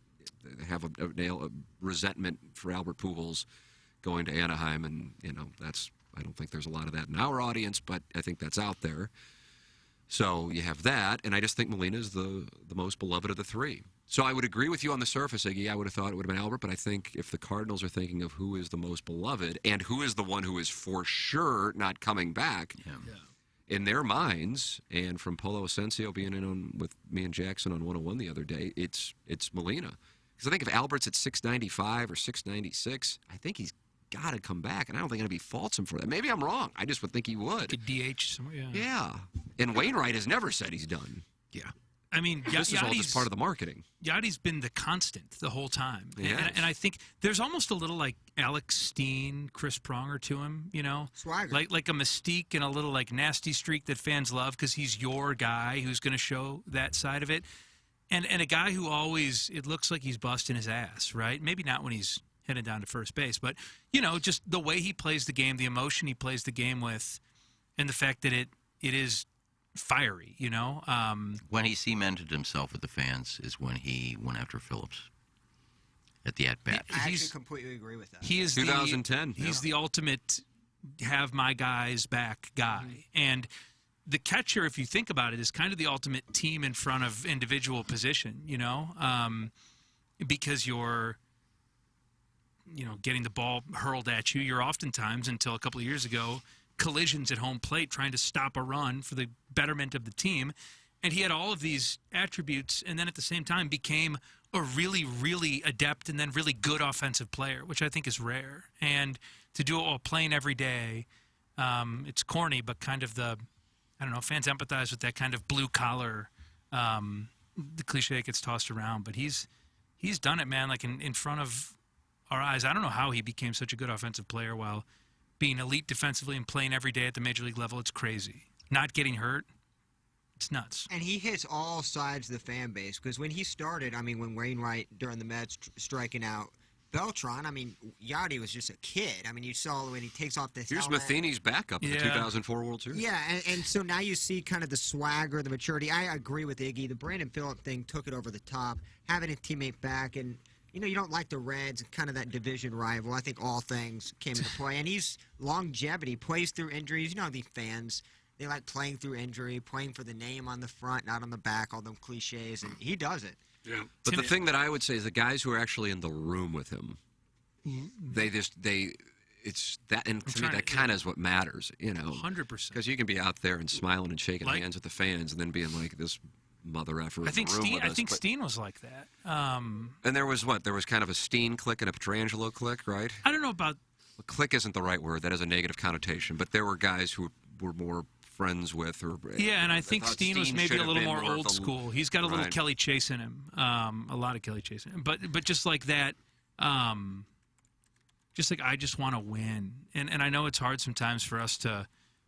have a resentment for Albert Pujols going to Anaheim, and, I don't think there's a lot of that in our audience, but I think that's out there. So you have that, and I just think Molina is the most beloved of the three. So I would agree with you on the surface, Iggy. I would have thought it would have been Albert, but I think if the Cardinals are thinking of who is the most beloved and who is the one who is for sure not coming back, in their minds, and from Polo Asensio being in on with me and Jackson on 101 the other day, it's Molina. Because I think if Albert's at 695 or 696, I think he's got to come back, and I don't think anybody faults him for that. Maybe I'm wrong. I just would think he would. Could DH somewhere, yeah. And Wainwright has never said he's done. Yeah. I mean, this is all just part of the marketing. Yadi's been the constant the whole time. Yeah. And I think there's almost a little like Alex Steen, Chris Pronger to him, Swagger. Like a mystique and a little like nasty streak that fans love because he's your guy who's going to show that side of it. And a guy who always, it looks like he's busting his ass, right? Maybe not when he's headed down to first base. But, you know, just the way he plays the game, the emotion he plays the game with, and the fact that it is fiery, you know. When he cemented himself with the fans is when he went after Phillips at the at-bat. I actually completely agree with that. He is 2010. He's the ultimate have my guys back guy. And the catcher, if you think about it, is kind of the ultimate team in front of individual position, you know, because you're, you know, getting the ball hurled at you. You're oftentimes, until a couple of years ago, collisions at home plate trying to stop a run for the betterment of the team. And he had all of these attributes, and then at the same time became a really, really adept and then really good offensive player, which I think is rare. And to do it while playing every day, it's corny, but kind of the, I don't know, fans empathize with that kind of blue-collar, the cliche gets tossed around. But he's done it, man, like in front of our eyes. I don't know how he became such a good offensive player while being elite defensively and playing every day at the major league level. It's crazy. Not getting hurt, it's nuts. And he hits all sides of the fan base, because when he started, I mean, when Wainwright during the Mets striking out Beltran, I mean, Yadi was just a kid. I mean, you saw when he takes off this Here's helmet. Matheny's backup in the 2004 World Series. Yeah, and so now you see kind of the swagger, the maturity. I agree with Iggy. The Brandon Phillip thing took it over the top, having a teammate back, and, you know, you don't like the Reds, kind of that division rival. I think all things came into play. And he's longevity, plays through injuries. You know, the fans, they like playing through injury, playing for the name on the front, not on the back, all them cliches, and he does it. Yeah. But the thing that I would say is the guys who are actually in the room with him, it's that, and to me that kind of is what matters, you know. 100%. Because you can be out there and smiling and shaking hands with the fans, and then being like this mother effer. I think Steen was like that. And there was kind of a Steen click and a Petrangelo click, right? I don't know about. Well, click isn't the right word. That has a negative connotation. But there were guys who were more friends with, or yeah, and I think Steen was maybe a little more old school. He's got a little right. Kelly Chase in him, a lot of Kelly Chase in him. But just like that, just like I just want to win, and I know it's hard sometimes for us to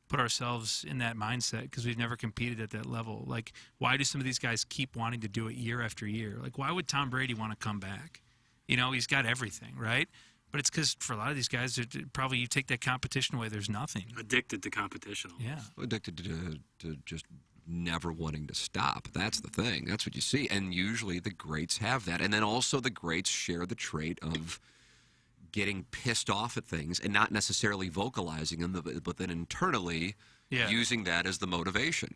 put ourselves in that mindset because we've never competed at that level. Like, why do some of these guys keep wanting to do it year after year? Like, why would Tom Brady want to come back? You know, he's got everything, right? But it's because for a lot of these guys, probably you take that competition away, there's nothing. Addicted to competition. Yeah. Addicted to just never wanting to stop. That's the thing. That's what you see. And usually the greats have that. And then also the greats share the trait of getting pissed off at things and not necessarily vocalizing them, but then internally using that as the motivation.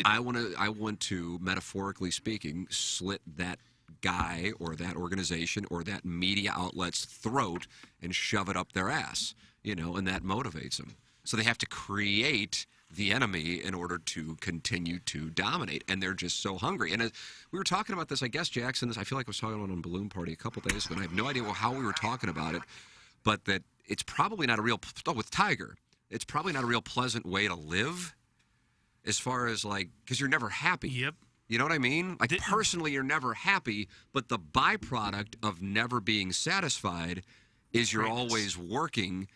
I want to, metaphorically speaking, slit that guy or that organization or that media outlet's throat and shove it up their ass, you know, and that motivates them. So they have to create the enemy in order to continue to dominate, and they're just so hungry. And we were talking about this, I guess, Jackson, I feel like I was talking about it on Balloon Party a couple days ago, and I have no idea how we were talking about it, but that it's probably not a real, with Tiger, it's probably not a real pleasant way to live as far as, like, because you're never happy. Yep. You know what I mean? Like, personally, you're never happy, but the byproduct of never being satisfied is you're always working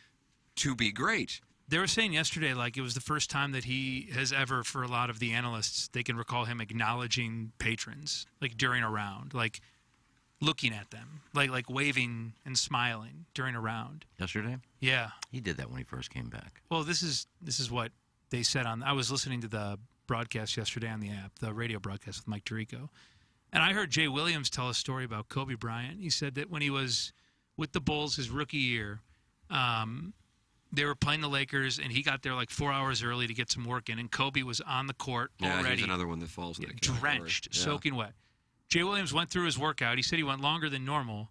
to be great. They were saying yesterday, like, it was the first time that he has ever, for a lot of the analysts, they can recall him acknowledging patrons, like, during a round, like, looking at them, like waving and smiling during a round. Yesterday? Yeah. He did that when he first came back. Well, this is what they said on. I was listening to the broadcast yesterday on the app, the radio broadcast with Mike Tirico, and I heard Jay Williams tell a story about Kobe Bryant. He said that when he was with the Bulls his rookie year, they were playing the Lakers, and he got there like 4 hours early to get some work in, and Kobe was on the court already. Yeah, he's another one that falls in that category. Drenched, soaking wet. Jay Williams went through his workout. He said he went longer than normal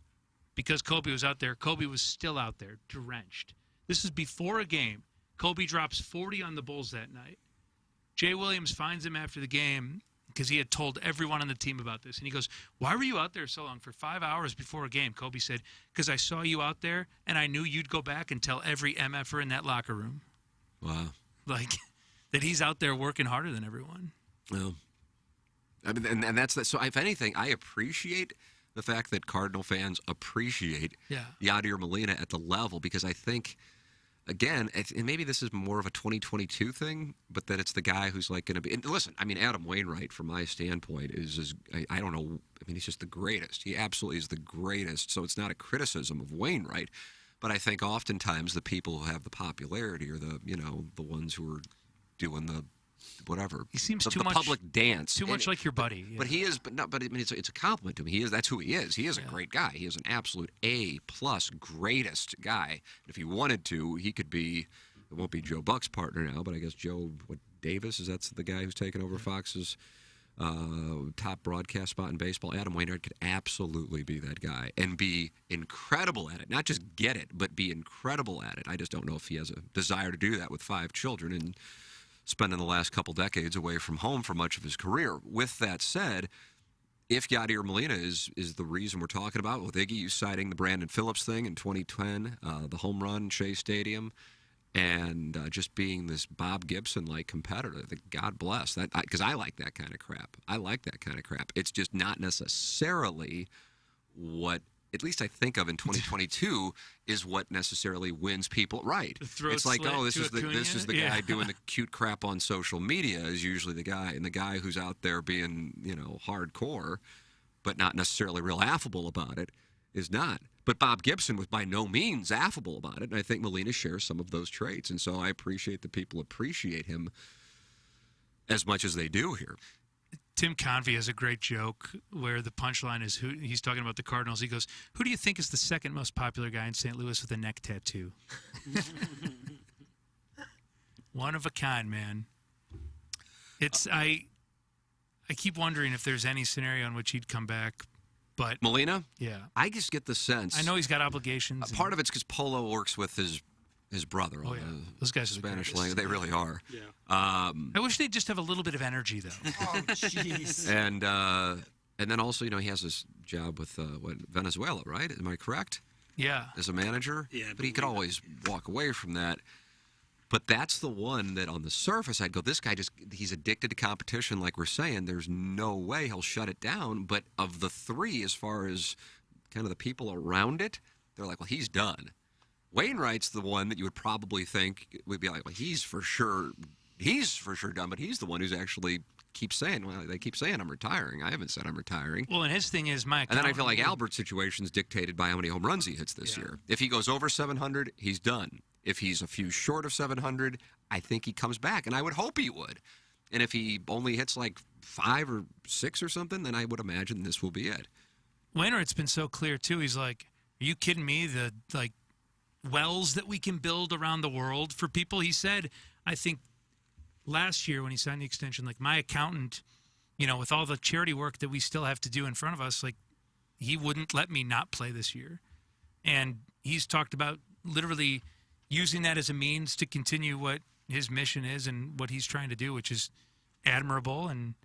because Kobe was out there. Kobe was still out there, drenched. This is before a game. Kobe drops 40 on the Bulls that night. Jay Williams finds him after the game because he had told everyone on the team about this. And he goes, "Why were you out there so long for 5 hours before a game?" Kobe said, "Because I saw you out there, and I knew you'd go back and tell every MFer in that locker room." Wow. Like, that he's out there working harder than everyone. Well, I mean, and that's that. So, if anything, I appreciate the fact that Cardinal fans appreciate Yadi or Molina at the level, because I think again, and maybe this is more of a 2022 thing, but that it's the guy who's like going to be. And listen, I mean, Adam Wainwright, from my standpoint, is I don't know. I mean, he's just the greatest. He absolutely is the greatest. So it's not a criticism of Wainwright, but I think oftentimes the people who have the popularity are the the ones who are doing the whatever. He seems the too much public dance. Too much like your buddy. But he is. But I mean, it's a compliment to him. He is. That's who he is. He is a great guy. He is an absolute A+ greatest guy. And if he wanted to, he could be. It won't be Joe Buck's partner now, but I guess Joe Davis is that's the guy who's taken over Fox's top broadcast spot in baseball. Adam Wainwright could absolutely be that guy and be incredible at it. Not just get it, but be incredible at it. I just don't know if he has a desire to do that with 5 children and spending the last couple decades away from home for much of his career. With that said, if Yadi or Molina is the reason we're talking about, with Iggy citing the Brandon Phillips thing in 2010, the home run, Shea Stadium, and just being this Bob Gibson-like competitor, I think God bless that, because I like that kind of crap. I like that kind of crap. It's just not necessarily what, at least I think of in 2022, is what necessarily wins people. Right. It's like, oh, this is the guy doing the cute crap on social media is usually the guy, and the guy who's out there being, hardcore, but not necessarily real affable about it, is not. But Bob Gibson was by no means affable about it, and I think Molina shares some of those traits, and so I appreciate that people appreciate him as much as they do here. Tim Convey has a great joke where the punchline is he's talking about the Cardinals. He goes, "Who do you think is the second most popular guy in St. Louis with a neck tattoo?" One of a kind, man. It's I keep wondering if there's any scenario in which he'd come back. But Molina? Yeah. I just get the sense. I know he's got obligations. Part of it's because Polo works with his brother on those guys the Spanish language. They really are. Yeah. I wish they'd just have a little bit of energy, though. Oh, jeez. And then also, he has this job with Venezuela, right? Am I correct? Yeah. As a manager? Yeah. But he could always walk away from that. But that's the one that on the surface I'd go, this guy he's addicted to competition, like we're saying. There's no way he'll shut it down. But of the 3, as far as kind of the people around it, they're like, well, he's done. Wainwright's the one that you would probably think would be like, well, he's for sure done. But he's the one who's actually keeps saying, well, they keep saying I'm retiring. I haven't said I'm retiring. Well, and his thing is And then I feel like Albert's situation's dictated by how many home runs he hits this year. If he goes over 700, he's done. If he's a few short of 700, I think he comes back, and I would hope he would. And if he only hits like 5 or 6 or something, then I would imagine this will be it. Wainwright's been so clear too. He's like, "Are you kidding me? The wells that we can build around the world for people." He said, I think last year when he signed the extension, like, my accountant, with all the charity work that we still have to do in front of us, like, he wouldn't let me not play this year. And he's talked about literally using that as a means to continue what his mission is and what he's trying to do, which is admirable, and,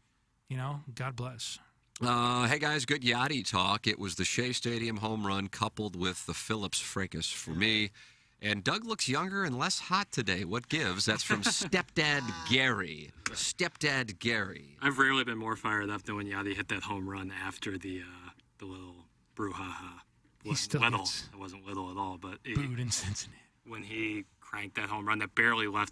God bless. Hey, guys, good Yadi talk. It was the Shea Stadium home run coupled with the Phillips fracas for me. And Doug looks younger and less hot today. What gives? That's from Stepdad Gary. Stepdad Gary. I've rarely been more fired up than when Yadi hit that home run after the little brouhaha. He still gets It wasn't little at all, but booed in Cincinnati. When he cranked that home run that barely cleared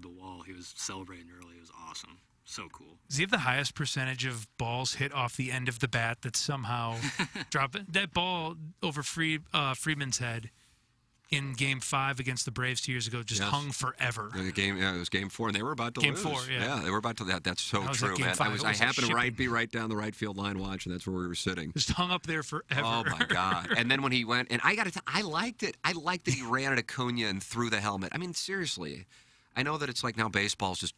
the wall, he was celebrating early. It was awesome. So cool. Does he have the highest percentage of balls hit off the end of the bat that somehow drop it? That ball over Freeman's head in Game 5 against the Braves 2 years ago just hung forever. It was Game 4, and they were about to Game lose. 4, yeah. They were about to. That's so true, man. I happened to be right down the right field line watching. That's where we were sitting. Just hung up there forever. Oh my God! And then when he went, and I got to, I liked it. I liked that he ran at Acuna and threw the helmet. I mean, seriously. I know that it's like now baseball's just,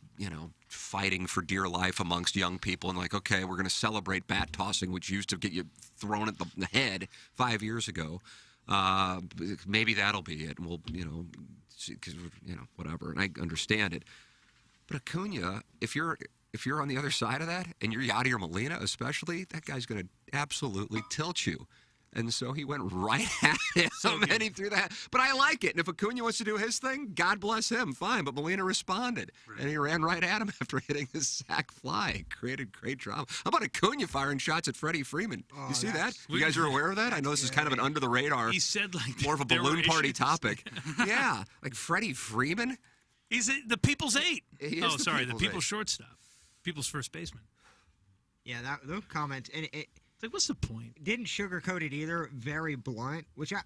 fighting for dear life amongst young people, and like, okay, we're going to celebrate bat tossing, which used to get you thrown at the head 5 years ago. Maybe that'll be it, and we'll, whatever. And I understand it. But Acuna, if you're on the other side of that, and you're Yadi or Molina especially, that guy's going to absolutely tilt you. And so he went right at him, and he threw that. But I like it. And if Acuna wants to do his thing, God bless him, fine. But Molina responded, and he ran right at him after hitting his sac fly. It created great drama. How about Acuna firing shots at Freddie Freeman? You see that? You guys are aware of that? I know this is kind of an under-the-radar, He said like more of a there were balloon party issues. topic. Yeah, like Freddie Freeman. He's the people's eight. He is Oh, the sorry, the people's people's eight. shortstop, people's first baseman. Yeah, those comments, and it like, what's the point? Didn't sugarcoat it either. Very blunt, which I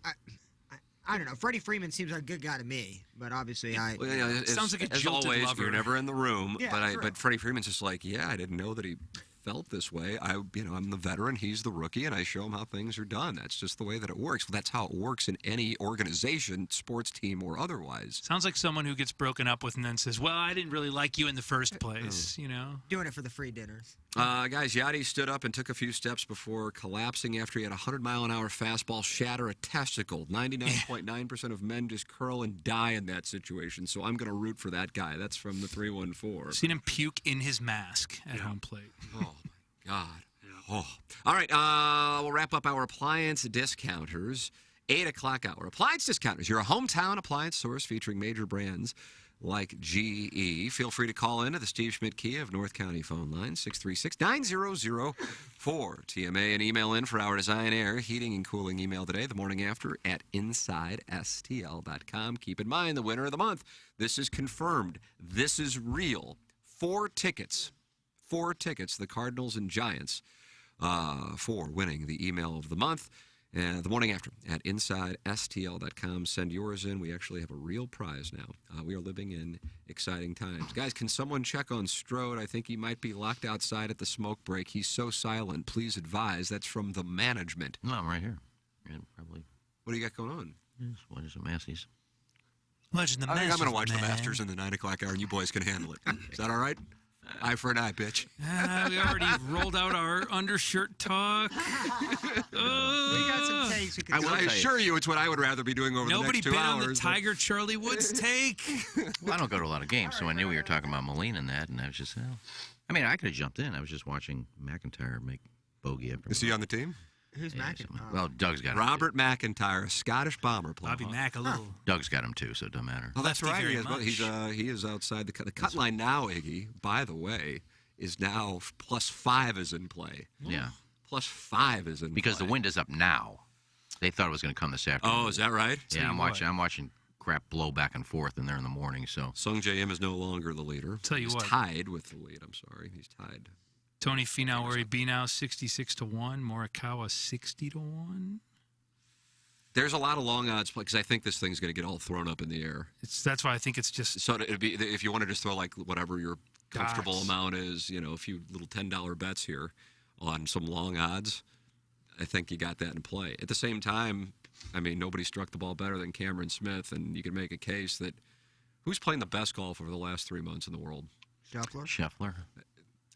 don't know. Freddie Freeman seems like a good guy to me, but obviously Well, yeah, sounds like a as jilted always, lover. you're never in the room. Yeah, but Freddie Freeman's just like, yeah, I didn't know that he felt this way. I'm the veteran, he's the rookie, and I show him how things are done. That's just the way that it works. Well, that's how it works in any organization, sports team or otherwise. Sounds like someone who gets broken up with and then says, "Well, I didn't really like you in the first place." You know, doing it for the free dinners. Guys, Yadi stood up and took a few steps before collapsing after he had a 100-mile-an-hour fastball shatter a testicle. 99.9% of men just curl and die in that situation, so I'm going to root for that guy. That's from the 314. seen him puke in his mask at home plate. Oh, my God. Oh. All right, we'll wrap up our appliance discounters. 8 o'clock hour. Appliance discounters. Your hometown appliance source featuring major brands like GE. Feel free to call in to the Steve Schmidt Kia of North County phone line, 636-9004 TMA, and email in for our Design Air heating and cooling email today, the morning after, at InsideSTL.com. Keep in mind, the winner of the month, this is confirmed. This is real. 4 tickets, the Cardinals and Giants, for winning the email of the month. The morning after at InsideSTL.com. Send yours in. We actually have a real prize now. We are living in exciting times. Guys, can someone check on Strode? I think he might be locked outside at the smoke break. He's so silent. Please advise. That's from the management. No, I'm right here. Yeah, probably. What do you got going on? What is it, Massey's? Watching the I think I'm Masters, going to watch the man. Masters in the 9 o'clock hour, and you boys can handle it. Is that all right? Eye for an eye, bitch. We already rolled out our undershirt talk. We got some takes we can I assure you it's what I would rather be doing over Nobody the next 2 bid hours. on the Tiger Charlie Woods take. Well, I don't go to a lot of games, so I knew we were talking about Molina and that, and I was just, I mean, I could have jumped in. I was just watching McIntyre make bogey after. Is he on the team? Who's McIntyre? Well, Doug's got him. Robert McIntyre, a Scottish bomber player. Bobby Mack, a little. Doug's got him too, so it doesn't matter. Oh, that's Lefty right. very He is outside the cut line now. Iggy, by the way, is now +5 is in play. Yeah. +5 is in Because play. the wind is up now. They thought it was going to come this afternoon. Oh, is that right? Yeah, I'm watching crap blow back and forth in there in the morning. So Sung J.M. is no longer the leader. Tell you He's what. tied with the lead. I'm sorry, he's tied. Tony Finau, Ori Binau, 66-1. Morikawa, 60-1. There's a lot of long odds play because I think this thing's going to get all thrown up in the air. That's why I think it's just. So it'd be if you want to just throw like whatever your comfortable Gods. amount is, a few little $10 bets here on some long odds. I think you got that in play. At the same time, I mean, nobody struck the ball better than Cameron Smith, and you can make a case that who's playing the best golf over the last 3 months in the world? Scheffler.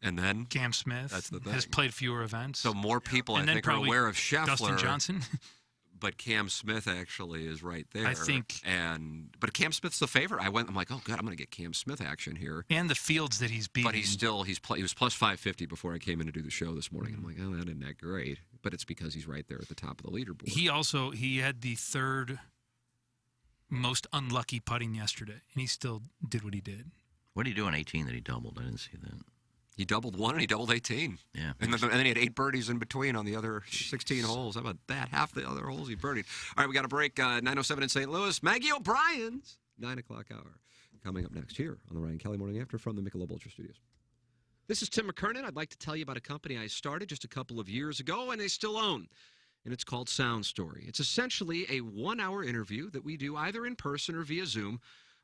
And then Cam Smith That's the thing. has played fewer events. So more people, And I then think, are probably aware of Scheffler. Dustin Johnson. But Cam Smith actually is right there. I think- But Cam Smith's the favorite. I'm like, oh god, I'm going to get Cam Smith action here. And the fields that he's beaten. But he was plus 550 before I came in to do the show this morning. I'm like, oh, that isn't that great. But it's because he's right there at the top of the leaderboard. He had the third most unlucky putting yesterday, and he still did what he did. What did he do on 18 that he doubled? I didn't see that. He doubled 1 and he doubled 18. Yeah. And then he had 8 birdies in between on the other 16 holes. How about that? Half the other holes he birdied. All right, we got a break. 9:07 in St. Louis. Maggie O'Brien's 9 o'clock hour. Coming up next here on the Ryan Kelly Morning After from the Michelob Ultra Studios. This is Tim McKernan. I'd like to tell you about a company I started just a couple of years ago and they still own. And it's called Sound Story. It's essentially a 1-hour interview that we do either in person or via Zoom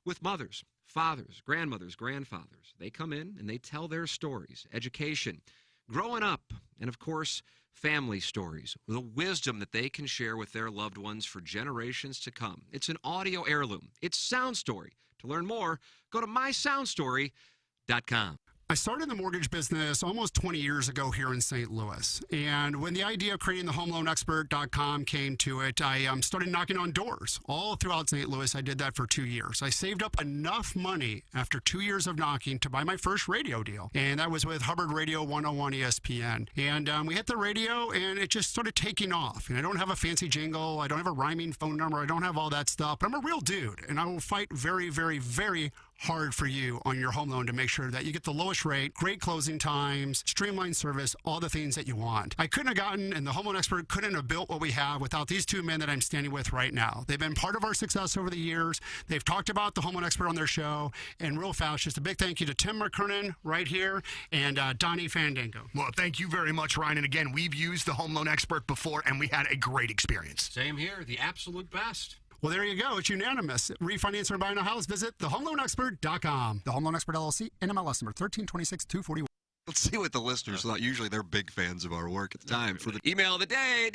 with mothers, fathers, grandmothers, grandfathers. They come in and they tell their stories, education, growing up, and of course, family stories, the wisdom that they can share with their loved ones for generations to come. It's an audio heirloom. It's Sound Story. To learn more, go to mysoundstory.com. I started the mortgage business almost 20 years ago here in St. Louis. And when the idea of creating the HomeLoanExpert.com came to it, I started knocking on doors all throughout St. Louis. I did that for 2 years. I saved up enough money after 2 years of knocking to buy my first radio deal. And that was with Hubbard Radio 101 ESPN. And we hit the radio, and it just started taking off. And I don't have a fancy jingle. I don't have a rhyming phone number. I don't have all that stuff. But I'm a real dude, and I will fight very, very, very hard for you on your home loan to make sure that you get the lowest rate, great closing times, streamlined service, all the things that you want. I couldn't have gotten, and the Home Loan Expert couldn't have built what we have without these two men that I'm standing with right now. They've been part of our success over the years. They've talked about the Home Loan Expert on their show. And real fast, just a big thank you to Tim McKernan right here and Donnie Fandango. Well, thank you very much, Ryan. And again, we've used the Home Loan Expert before, and we had a great experience. Same here, the absolute best. Well, there you go. It's unanimous. Refinance or buying a house, visit thehomeloanexpert.com. The Home Loan Expert LLC, NMLS number 1326241. Let's see what the listeners thought. Usually they're big fans of our work. It's time for the email of the day.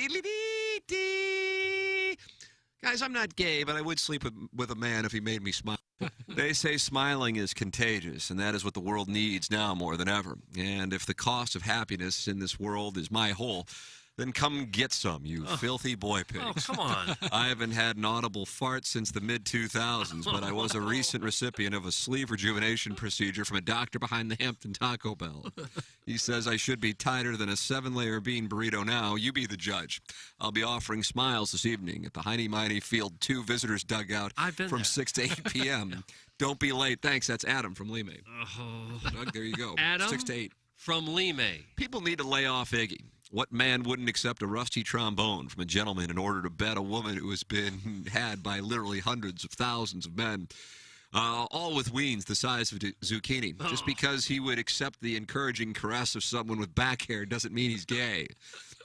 Guys, I'm not gay, but I would sleep with a man if he made me smile. They say smiling is contagious, and that is what the world needs now more than ever. And if the cost of happiness in this world is my whole, then come get some, you filthy boy pigs. Oh, come on. I haven't had an audible fart since the mid-2000s, but I was a recent recipient of a sleeve rejuvenation procedure from a doctor behind the Hampton Taco Bell. He says I should be tighter than a 7-layer bean burrito now. You be the judge. I'll be offering smiles this evening at the Heine Miney Field 2 Visitors Dugout from 6 to 8 p.m. Don't be late. Thanks. That's Adam from Lemay. Doug, there you go. Adam 6 to 8. From Lemay. People need to lay off Iggy. What man wouldn't accept a rusty trombone from a gentleman in order to bet a woman who has been had by literally hundreds of thousands of men, all with weens the size of a zucchini? Just because he would accept the encouraging caress of someone with back hair doesn't mean he's gay.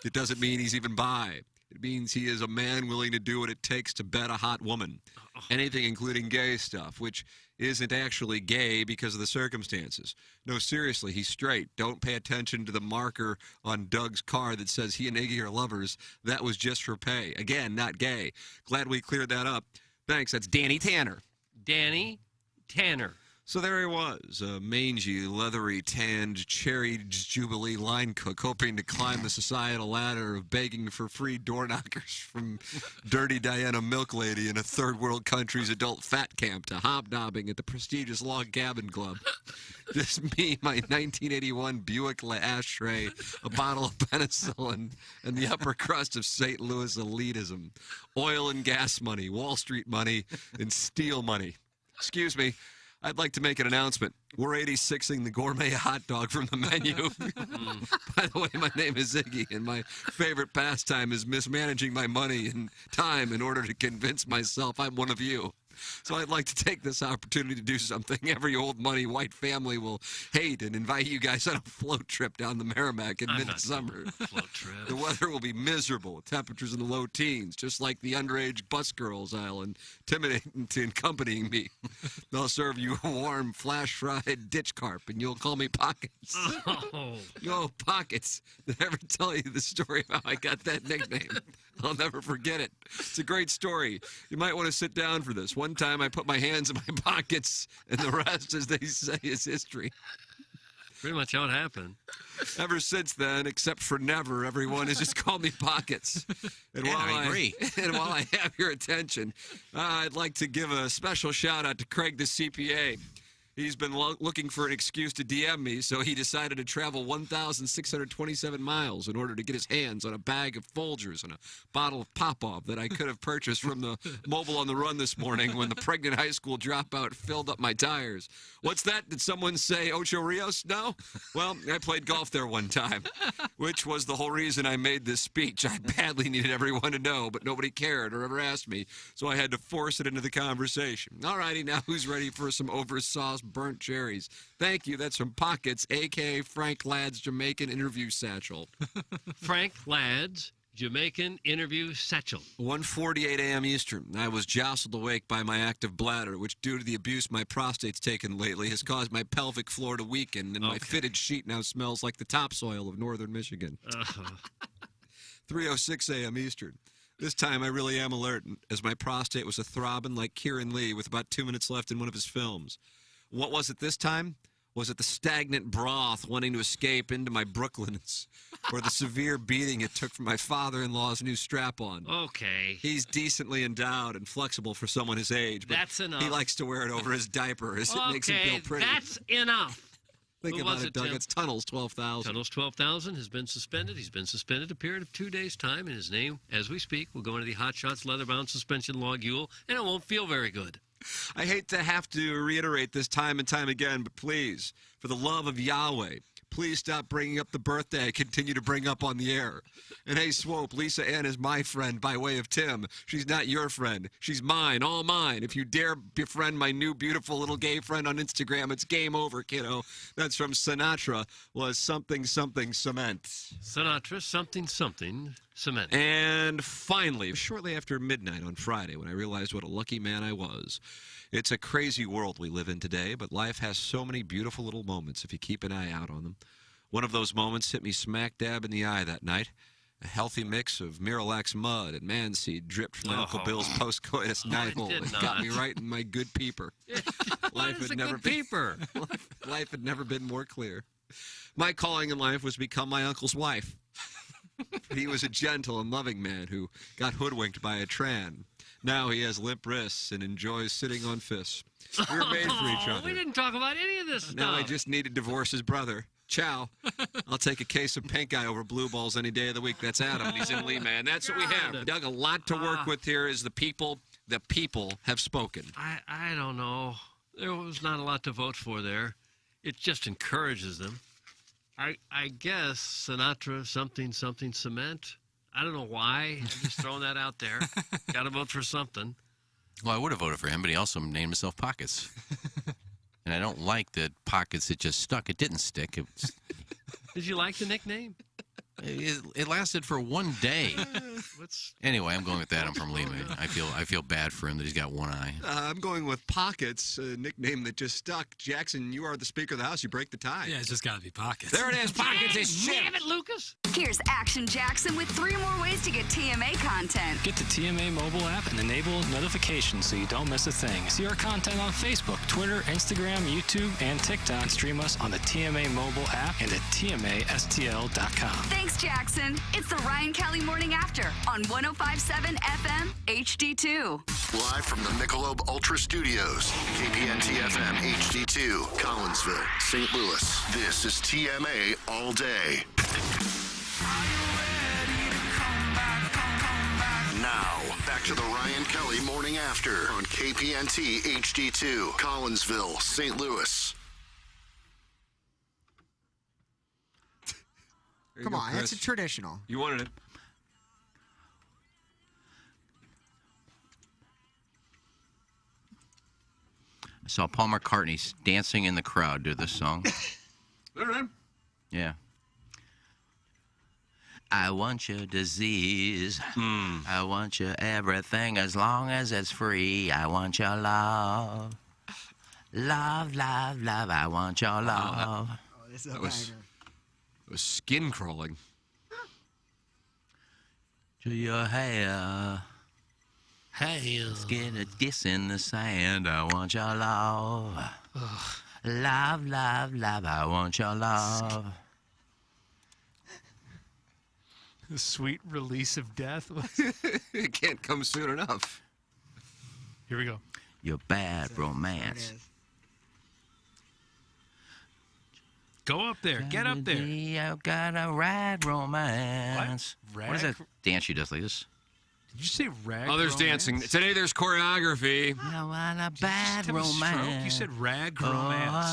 It doesn't mean he's even bi. It means he is a man willing to do what it takes to bet a hot woman. Anything including gay stuff, which isn't actually gay because of the circumstances. No, seriously, he's straight. Don't pay attention to the marker on Doug's car that says he and Iggy are lovers. That was just for pay. Again, not gay. Glad we cleared that up. Thanks. That's Danny Tanner. Danny Tanner. So there he was, a mangy, leathery, tanned, cherry jubilee line cook, hoping to climb the societal ladder of begging for free door knockers from Dirty Diana Milk Lady in a third world country's adult fat camp to hobnobbing at the prestigious Log Cabin Club. Just me, my 1981 Buick ashtray, a bottle of penicillin, and the upper crust of St. Louis elitism. Oil and gas money, Wall Street money, and steel money. Excuse me. I'd like to make an announcement. We're 86ing the gourmet hot dog from the menu. By the way, my name is Iggy, and my favorite pastime is mismanaging my money and time in order to convince myself I'm one of you. So I'd like to take this opportunity to do something every old money white family will hate and invite you guys on a float trip down the Merrimack in midsummer. Float trip. The weather will be miserable, temperatures in the low teens, just like the underage bus girls I'll intimidate into accompanying me. They'll serve you a warm, flash-fried ditch carp, and you'll call me Pockets. Yo, Pockets. Did I ever tell you the story of how I got that nickname? I'll never forget it. It's a great story. You might want to sit down for this. One time I put my hands in my pockets, and the rest, as they say, is history. Pretty much how it happened. Ever since then, except for never, everyone has just called me Pockets. And Yeah, I agree. And while I have your attention, I'd like to give a special shout-out to Craig the CPA. He's been looking for an excuse to DM me, so he decided to travel 1,627 miles in order to get his hands on a bag of Folgers and a bottle of Pop-Off that I could have purchased from the Mobile on the Run this morning when the pregnant high school dropout filled up my tires. What's that? Did someone say Ocho Rios? No? Well, I played golf there one time, which was the whole reason I made this speech. I badly needed everyone to know, but nobody cared or ever asked me, so I had to force it into the conversation. All righty, now who's ready for some oversauced burnt cherries? Thank you. That's from Pockets, a.k.a. Frank Ladd's Jamaican interview satchel. Frank Ladd's Jamaican interview satchel. 1:48 a.m. Eastern. I was jostled awake by my active bladder, which, due to the abuse my prostate's taken lately, has caused my pelvic floor to weaken, and my fitted sheet now smells like the topsoil of northern Michigan. 3:06 a.m. Eastern. This time I really am alert, as my prostate was a throbbing like Kieran Lee with about 2 minutes left in one of his films. What was it this time? Was it the stagnant broth wanting to escape into my Brooklyns? Or the severe beating it took from my father-in-law's new strap-on? Okay. He's decently endowed and flexible for someone his age, but That's enough. he likes to wear it over his diaper as it makes him feel pretty. That's enough. Think Who about was it, Doug. Tim? It's Tunnels 12,000. Tunnels 12,000 has been suspended. He's been suspended a period of 2 days' time, and his name, as we speak, will go into the Hot Shots leather-bound suspension logule, and it won't feel very good. I hate to have to reiterate this time and time again, but please, for the love of Yahweh, please stop bringing up the birthday I continue to bring up on the air. And hey, Swope, Lisa Ann is my friend by way of Tim. She's not your friend. She's mine, all mine. If you dare befriend my new beautiful little gay friend on Instagram, it's game over, kiddo. That's from Sinatra, was something, something, cement. Sinatra, something, something, cement. And finally, shortly after midnight on Friday, when I realized what a lucky man I was, it's a crazy world we live in today, but life has so many beautiful little moments if you keep an eye out on them. One of those moments hit me smack dab in the eye that night. A healthy mix of Miralax mud and manseed dripped from my Uncle Bill's post-coitus night hole. It got me right in my good peeper. Life had never been more clear. My calling in life was to become my uncle's wife. He was a gentle and loving man who got hoodwinked by a tran. Now he has limp wrists and enjoys sitting on fists. We were made for each other. We didn't talk about any of this stuff. Now I just need to divorce his brother. Ciao. I'll take a case of pink eye over blue balls any day of the week. That's Adam, and he's in Lee, man. That's what we have. Doug, a lot to work with here is the people. The people have spoken. I don't know. There was not a lot to vote for there. It just encourages them. I guess Sinatra, something, something, cement. I don't know why. I'm just throwing that out there. Got to vote for something. Well, I would have voted for him, but he also named himself Pockets. And I don't like that Pockets, it just stuck. It didn't stick. Did you like the nickname? It lasted for 1 day. Anyway, I'm going with that. I'm from Lee, man. I feel bad for him that he's got one eye. I'm going with Pockets, a nickname that just stuck. Jackson, you are the Speaker of the House. You break the tie. Yeah, it's just got to be Pockets. There it is. Pockets is Damn it, Lucas. Here's Action Jackson with 3 more ways to get TMA content. Get the TMA mobile app and enable notifications so you don't miss a thing. See our content on Facebook, Twitter, Instagram, YouTube, and TikTok. Stream us on the TMA mobile app and at TMASTL.com. Thanks, Jackson. It's the Ryan Kelly Morning After on 105.7 FM HD2. Live from the Michelob Ultra Studios, KPNT FM HD2, Collinsville, St. Louis. This is TMA All Day. Now, back to the Ryan Kelly Morning After on KPNT HD2, Collinsville, St. Louis. Come on, it's a traditional. You wanted it. I saw Paul McCartney dancing in the crowd to this song. Yeah. I want your disease. I want your everything as long as it's free. I want your love. Love, love, love. I want your love. This is a It was skin crawling. To your hair. Hey. Get a diss in the sand. I want your love. Love, love, love. I want your love. The sweet release of death. It can't come soon enough. Here we go. Your bad romance. Go up there. Get up there. I've got a rad romance. What? What is that dance she does like this? Did you say rag Oh, there's romance? dancing. Today there's choreography. I want a bad Have a stroke? romance. You said rag romance.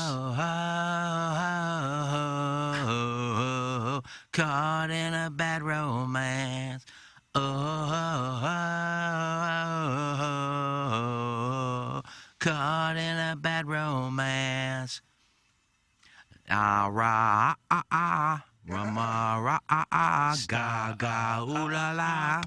Caught in a bad romance. Caught in a bad romance. Ah, rah, ah, ah, rama, rah, ah, ah, ga, ga, ooh, la, la.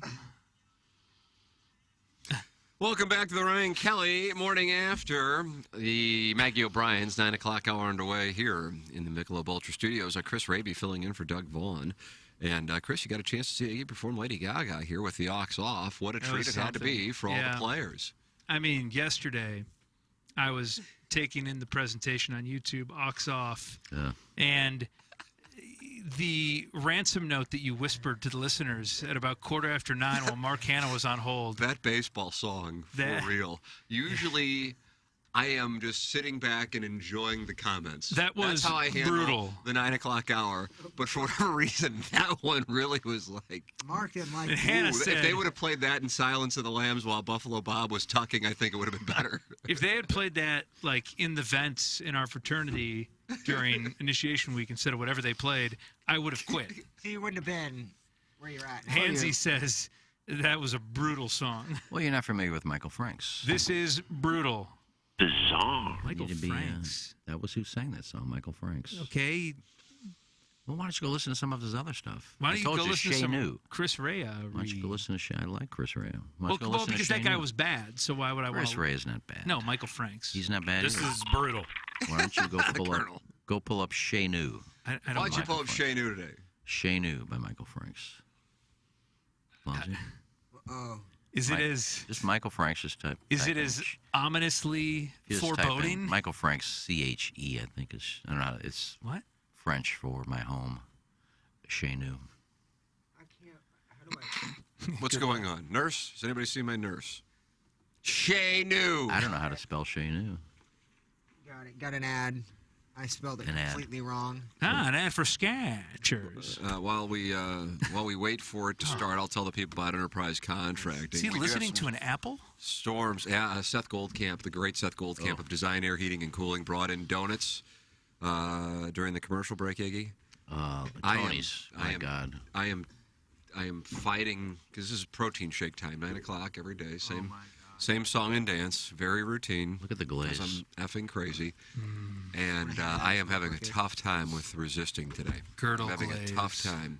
Welcome back to the Ryan Kelly Morning After. The Maggie O'Brien's 9 o'clock hour underway here in the Michelob Ultra Studios. Chris Raby filling in for Doug Vaughn. And, Chris, you got a chance to see you perform Lady Gaga here with the aux off. What a treat it had to be for all the players. I mean, yesterday, I was taking in the presentation on YouTube, aux off, and the ransom note that you whispered to the listeners at about 9:15 while Mark Hanna was on hold. That baseball song, for real. Usually, I am just sitting back and enjoying the comments. That was That's how I handle brutal. the 9 o'clock hour. But for whatever reason, that one really was like... Mark didn't like it. Hannah said, if they would have played that in Silence of the Lambs while Buffalo Bob was tucking, I think it would have been better. If they had played that like in the vents in our fraternity during initiation week instead of whatever they played, I would have quit. So you wouldn't have been where you're at now. Hansy says that was a brutal song. Well, you're not familiar with Michael Franks. This is brutal. Bizarre. Michael Franks. That was who sang that song, Michael Franks. Okay. Well, why don't you go listen to some of his other stuff? Why don't I you told go listen to Shay some New. Chris Rea? Why don't you go listen to Shay? I like Chris Rea. Well, because that guy was bad, so why would I want Chris Rea is not bad. No, Michael Franks. He's not bad This either. is brutal. Why don't you go pull up Shay New? I don't Why don't you like pull up Shay New today? Shay New by Michael Franks. Is it as just Michael Franks just type? Is it as ominously You just type in foreboding? Michael Franks, CHE, I think is. I don't know. It's what? French for my home. Chez nous. What's going on? Nurse? Has anybody seen my nurse? Shay New. I don't know how to spell Chez nous. Got it. Got an ad. I spelled it An ad. completely wrong. An ad for Skechers. While we wait for it to start, I'll tell the people about enterprise contracting. Is he We do have listening some to an apple? Storms. Yeah, Seth Goldcamp, the great Seth Goldcamp of Design, Air, Heating, and Cooling, brought in donuts during the commercial break, Iggy. Tony's. My God. I am fighting because this is protein shake time, 9 o'clock every day. Same song and dance, very routine. Look at the glaze. 'Cause I'm effing crazy, and I am having a tough time with resisting today. Girdle I'm having glaze. a tough time.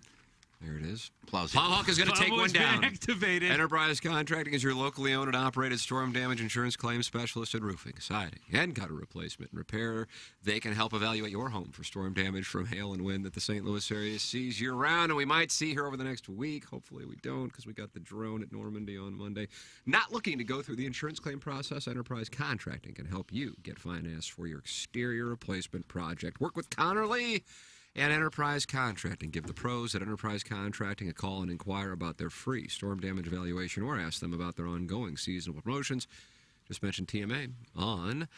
There it is. Plowsy. Plowhawk is going to take one Plow's been down. activated. Enterprise Contracting is your locally owned and operated storm damage insurance claim specialist in roofing, siding, and gutter replacement and repair. They can help evaluate your home for storm damage from hail and wind that the St. Louis area sees year-round, and we might see here over the next week. Hopefully we don't, because we got the drone at Normandy on Monday. Not looking to go through the insurance claim process, Enterprise Contracting can help you get financed for your exterior replacement project. Work with Connor Lee and Enterprise Contracting. Give the pros at Enterprise Contracting a call and inquire about their free storm damage evaluation, or ask them about their ongoing seasonal promotions. Just mention TMA on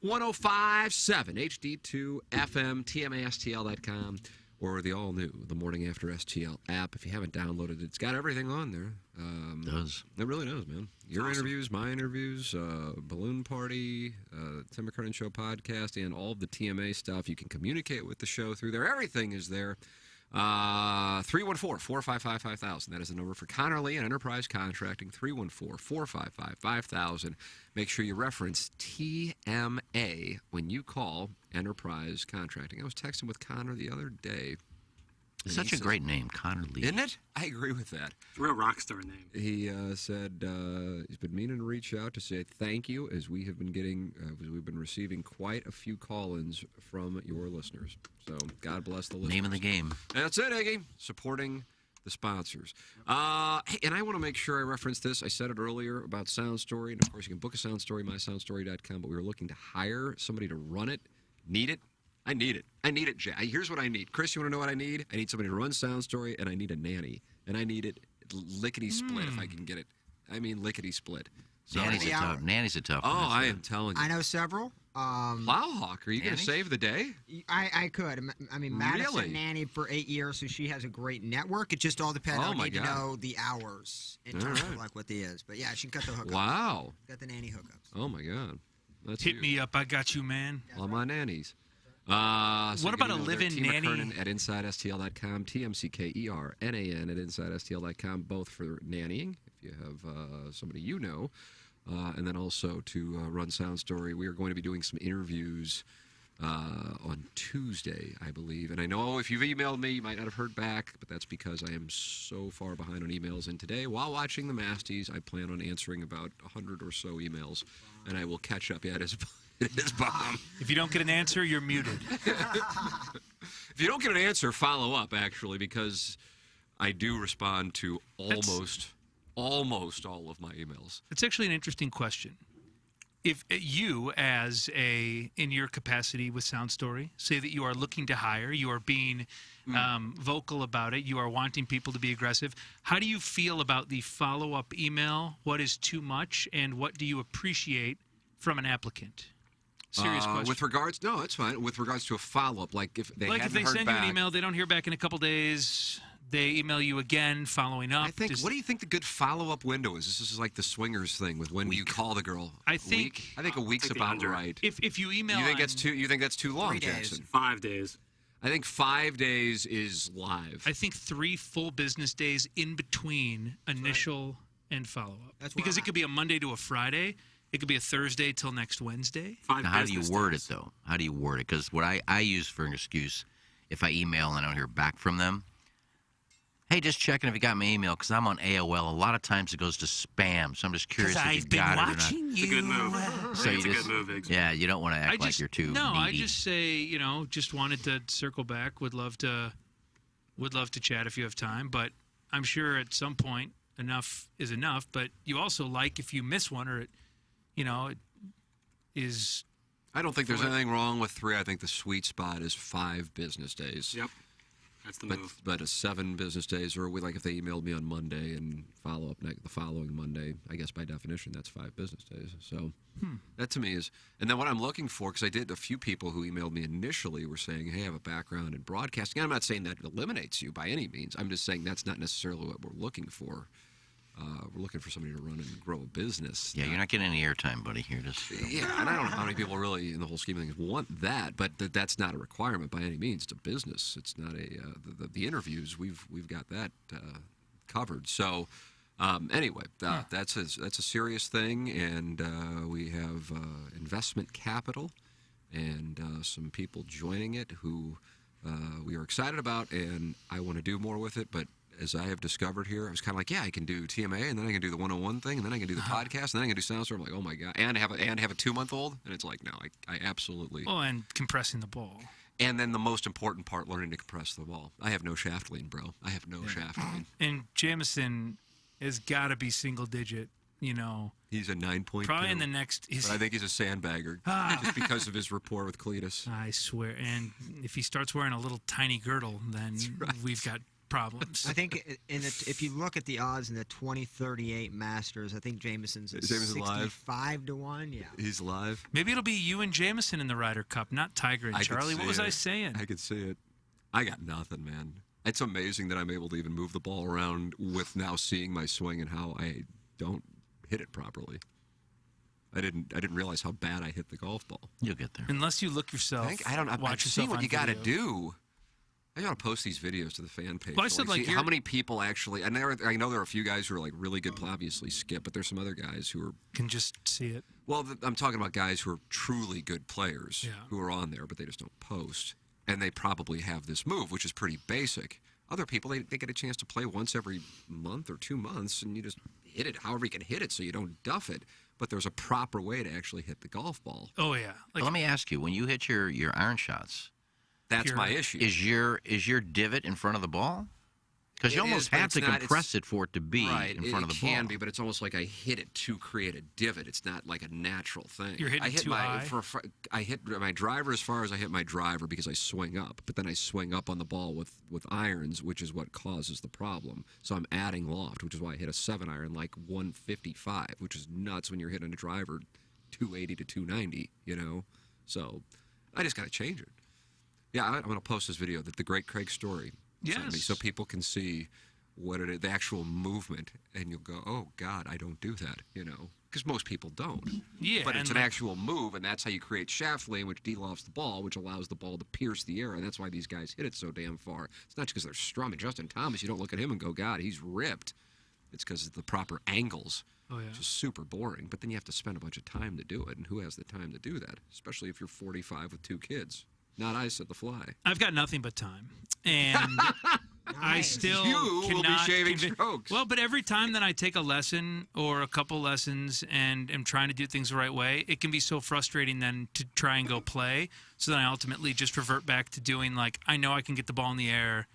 105.7 HD2 FM, TMASTL.com, or the all-new The Morning After STL app. If you haven't downloaded it, it's got everything on there. It does. It really does, man. Your interviews, my interviews, Balloon Party, Tim McKernan Show podcast, and all of the TMA stuff. You can communicate with the show through there. Everything is there. 314-455-5000. That is the number for Connor Lee and Enterprise Contracting. 314-455-5000. Make sure you reference TMA when you call Enterprise Contracting. I was texting with Connor the other day. It's such a great name, Connor Lee. Isn't it? I agree with that. It's a real rock star name. He said he's been meaning to reach out to say thank you, as we have been getting, we've been receiving quite a few call-ins from your listeners. So God bless the listeners. Name of the game. That's it, Iggy. Supporting the sponsors. Hey, and I want to make sure I reference this. I said it earlier about Sound Story, and of course you can book a Sound Story, mysoundstory.com. But we were looking to hire somebody to run it. Need it? I need it. I need it, Jay. Here's what I need. Chris, you want to know what I need? I need somebody to run Sound Story, and I need a nanny. And I need it lickety-split if I can get it. I mean lickety-split. So Nanny's a tough Oh, one. I am telling you. I know several. Plowhawk, are you going to save the day? I could. I mean, Madison Really? nannied for 8 years, so she has a great network. It just all depends. Oh, I my need to God. know the hours in All terms right. of like what they is. But yeah, she can cut the hookups. Wow. Got the nanny hookups. Oh, my God. That's Hit me up. I got you, man. All my nannies. So What you about can a email there, live-in T. nanny? McKernan at InsideSTL.com, TMCKERNAN at InsideSTL.com, both for nannying, if you have somebody you know, and then also to run Sound Story. We are going to be doing some interviews on Tuesday, I believe. And I know if you've emailed me, you might not have heard back, but that's because I am so far behind on emails. And today, while watching the Masties, I plan on answering about 100 or so emails, and I will catch up. Yeah, it is bomb. If you don't get an answer, you're muted. If you don't get an answer, follow up, actually, because I do respond to almost all of my emails. It's actually an interesting question. if you, in your capacity with Sound Story, say that you are looking to hire, you are being vocal about it, you are wanting people to be aggressive, how do you feel about the follow-up email? What is too much, and what do you appreciate from an applicant? Serious question. With regards, no, it's fine. With regards to a follow-up, like if they like if they heard send back, you an email, they don't hear back in a couple days, they email you again following up. I think. What do you think the good follow-up window is? This is like the swingers thing with when you call the girl. I think a week's about right. If you email, you think that's too long, 3 days. Jackson? 5 days. I think 5 days is live. I think 3 full business days in between initial and follow-up. That's because it could be a Monday to a Friday. It could be a Thursday till next Wednesday. Now, how do you word it, though? How do you word it? Because what I use for an excuse, if I email and I don't hear back from them, hey, just checking if you got my email, because I'm on AOL. A lot of times it goes to spam, so I'm just curious if you got it or not. It's a good move. So It's you a just, good move, Iggs. yeah, you don't want to act like you're too No, I needy. just say, just wanted to circle back. Would love to chat if you have time. But I'm sure at some point enough is enough. But you also like if you miss one or it is. I don't think there's anything wrong with 3. I think the sweet spot is 5 business days. Yep. That's the move. But a 7 business days, or like if they emailed me on Monday and follow up the following Monday, I guess by definition that's 5 business days. So that to me is, and then what I'm looking for, because I did a few people who emailed me initially were saying, hey, I have a background in broadcasting. And I'm not saying that eliminates you by any means. I'm just saying that's not necessarily what we're looking for. We're looking for somebody to run and grow a business. Yeah, you're not getting any airtime, buddy. Here, just yeah, and I don't know how many people really, in the whole scheme of things, want that, but that's not a requirement by any means. It's a business. It's not the interviews. We've got that covered. So anyway, that's a serious thing, and we have investment capital and some people joining it who we are excited about, and I want to do more with it, but. As I have discovered here, I was kind of like, yeah, I can do TMA, and then I can do the 101 thing, and then I can do the podcast, and then I can do SoundStorm. I'm like, oh my god, and have a 2-month-old, and it's like, no, I absolutely. Oh, and compressing the ball. And then the most important part, learning to compress the ball. I have no shaft lean, bro. I have no shaft lean. And Jameson has got to be single digit. He's a 9.2. Probably in the next. But I think he's a sandbagger just because of his rapport with Cletus. I swear. And if he starts wearing a little tiny girdle, then we've got problems. I think if you look at the odds in the 2038 Masters, I think Jameson's at 65 to 1. Yeah, he's live. Maybe it'll be you and Jameson in the Ryder Cup, not Tiger and Charlie. What was I saying? I could see it. I got nothing, man. It's amazing that I'm able to even move the ball around with now seeing my swing and how I don't hit it properly. I didn't realize how bad I hit the golf ball. You'll get there. Unless you look yourself. I've seen what you got to do. I got to post these videos to the fan page. Well, I said, see how many people actually. And I know there are a few guys who are like really good. Obviously, Skip, but there's some other guys who are can just see it. Well, I'm talking about guys who are truly good players who are on there, but they just don't post, and they probably have this move, which is pretty basic. Other people, they get a chance to play once every month or 2 months, and you just hit it however you can hit it, so you don't duff it. But there's a proper way to actually hit the golf ball. Oh yeah. Well, let me ask you: when you hit your iron shots. That's my issue. Is your divot in front of the ball? Because you almost have to compress it for it to be in front of the ball. It can be, but it's almost like I hit it to create a divot. It's not like a natural thing. You're hitting too high? I hit my driver as far as I hit my driver because I swing up, but then I swing up on the ball with irons, which is what causes the problem. So I'm adding loft, which is why I hit a 7-iron like 155, which is nuts when you're hitting a driver 280 to 290, So I just got to change it. Yeah, I'm going to post this video, the Great Craig Story, so people can see what it is, the actual movement, and you'll go, oh, God, I don't do that, because most people don't. Yeah. But it's an actual move, and that's how you create shaft lean, which de-lofts the ball, which allows the ball to pierce the air, and that's why these guys hit it so damn far. It's not just because they're strumming. Justin Thomas, you don't look at him and go, God, he's ripped. It's because of the proper angles. Oh, yeah. Which is super boring, but then you have to spend a bunch of time to do it, and who has the time to do that, especially if you're 45 with 2 kids? Not I said the fly. I've got nothing but time, and I still will be shaving strokes. Well, but every time that I take a lesson or a couple lessons and am trying to do things the right way, it can be so frustrating then to try and go play. So then I ultimately just revert back to doing I know I can get the ball in the air,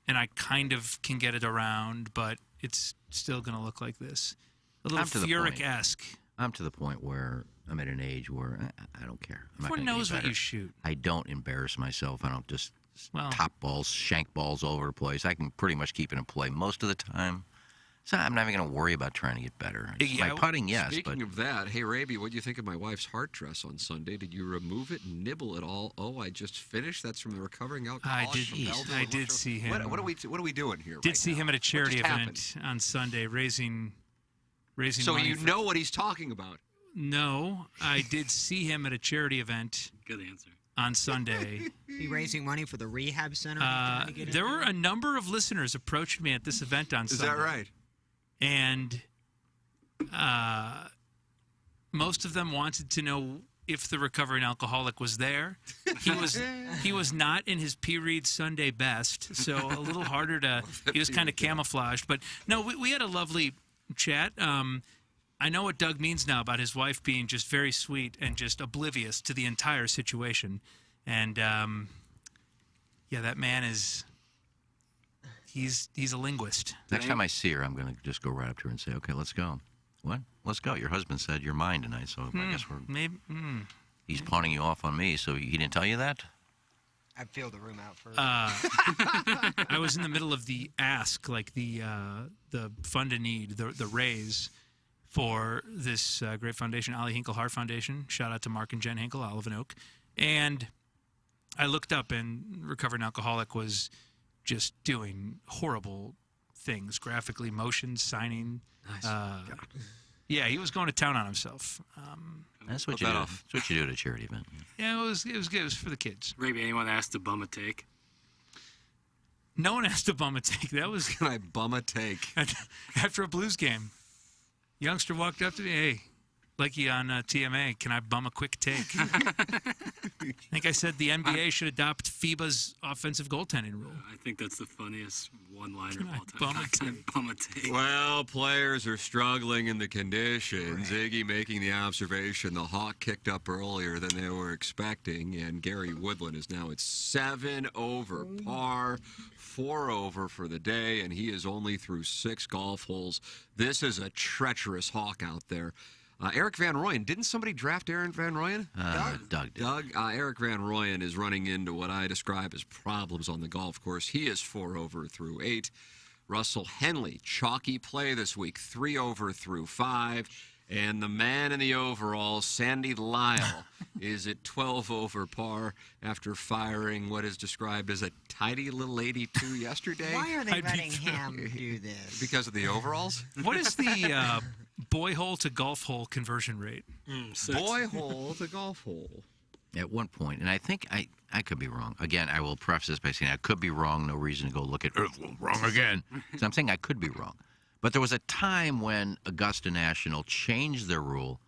and I kind of can get it around, but it's still going to look like this, a little Furyk-esque. I'm to the point where I'm at an age where I don't care. I'm not Everyone gonna knows get what better. you shoot. I don't embarrass myself. I don't just Well- top balls, shank balls all over the place. I can pretty much keep it in play most of the time. So I'm not even going to worry about trying to get better. My putting, yes. Speaking but of that, hey, Raby, what do you think of my wife's heart dress on Sunday? Did you remove it and nibble it all? Oh, I just finished. That's from the recovering alcoholic. I did see him. What are we doing here? Did right see now? him at a What charity just event on Sunday, raising So money you for- know what he's talking about. No, I did see him at a charity event. Good answer. On Sunday. Be raising money for the rehab center. trying to get There in were a number of listeners approached me at this event on Is Sunday. that right? And most of them wanted to know if the recovering alcoholic was there. He was not in his P. Reed Sunday best, so a little harder to. He was kind of camouflaged, but no, we had a lovely chat. I know what Doug means now about his wife being just very sweet and just oblivious to the entire situation, and yeah, that man is. He's a linguist. next time I see her, I'm going to just go right up to her and say, okay, let's go. What? Let's go. Your husband said you're mine tonight, so I guess we're... Maybe. He's pawning you off on me, so he didn't tell you that? I'd feel the room out first. I was in the middle of the ask, like the fund a need, the raise for this great foundation, Ali Hinkle Heart Foundation. Shout out to Mark and Jen Hinkle, Olive and Oak. And I looked up, and recovering alcoholic was just doing horrible things, graphically, motions, signing. Nice. Yeah, he was going to town on himself. That's what you do. That's what you do at a charity event. Yeah, it was good. It was for the kids. Maybe anyone asked to bum a take? No one asked to bum a take. That was. Can I bum a take? After a Blues game, youngster walked up to me, hey, like you on TMA, can I bum a quick take? I think I said the NBA should adopt FIBA's offensive goaltending rule. I think that's the funniest one-liner of Can I all time. bum a Can I bum a take? Well, players are struggling in the conditions. Iggy making the observation the Hawk kicked up earlier than they were expecting, and Gary Woodland is now at 7 over par, 4 over for the day, and he is only through 6 golf holes. This is a treacherous Hawk out there. Eric Van Rooyen. Didn't somebody draft Aaron Van Rooyen? Doug did. Eric Van Rooyen is running into what I describe as problems on the golf course. He is 4 over through 8. Russell Henley, chalky play this week, 3 over through 5. And the man in the overalls, Sandy Lyle, is at 12 over par after firing what is described as a tidy little 82 yesterday. Why are they letting him do this? Because of the overalls? What is the boy hole to golf hole conversion rate? Boy hole to golf hole. At one point, and I think I could be wrong. Again, I will preface this by saying I could be wrong. No reason to go look at wrong again. So I'm saying I could be wrong. But there was a time when Augusta National changed their rule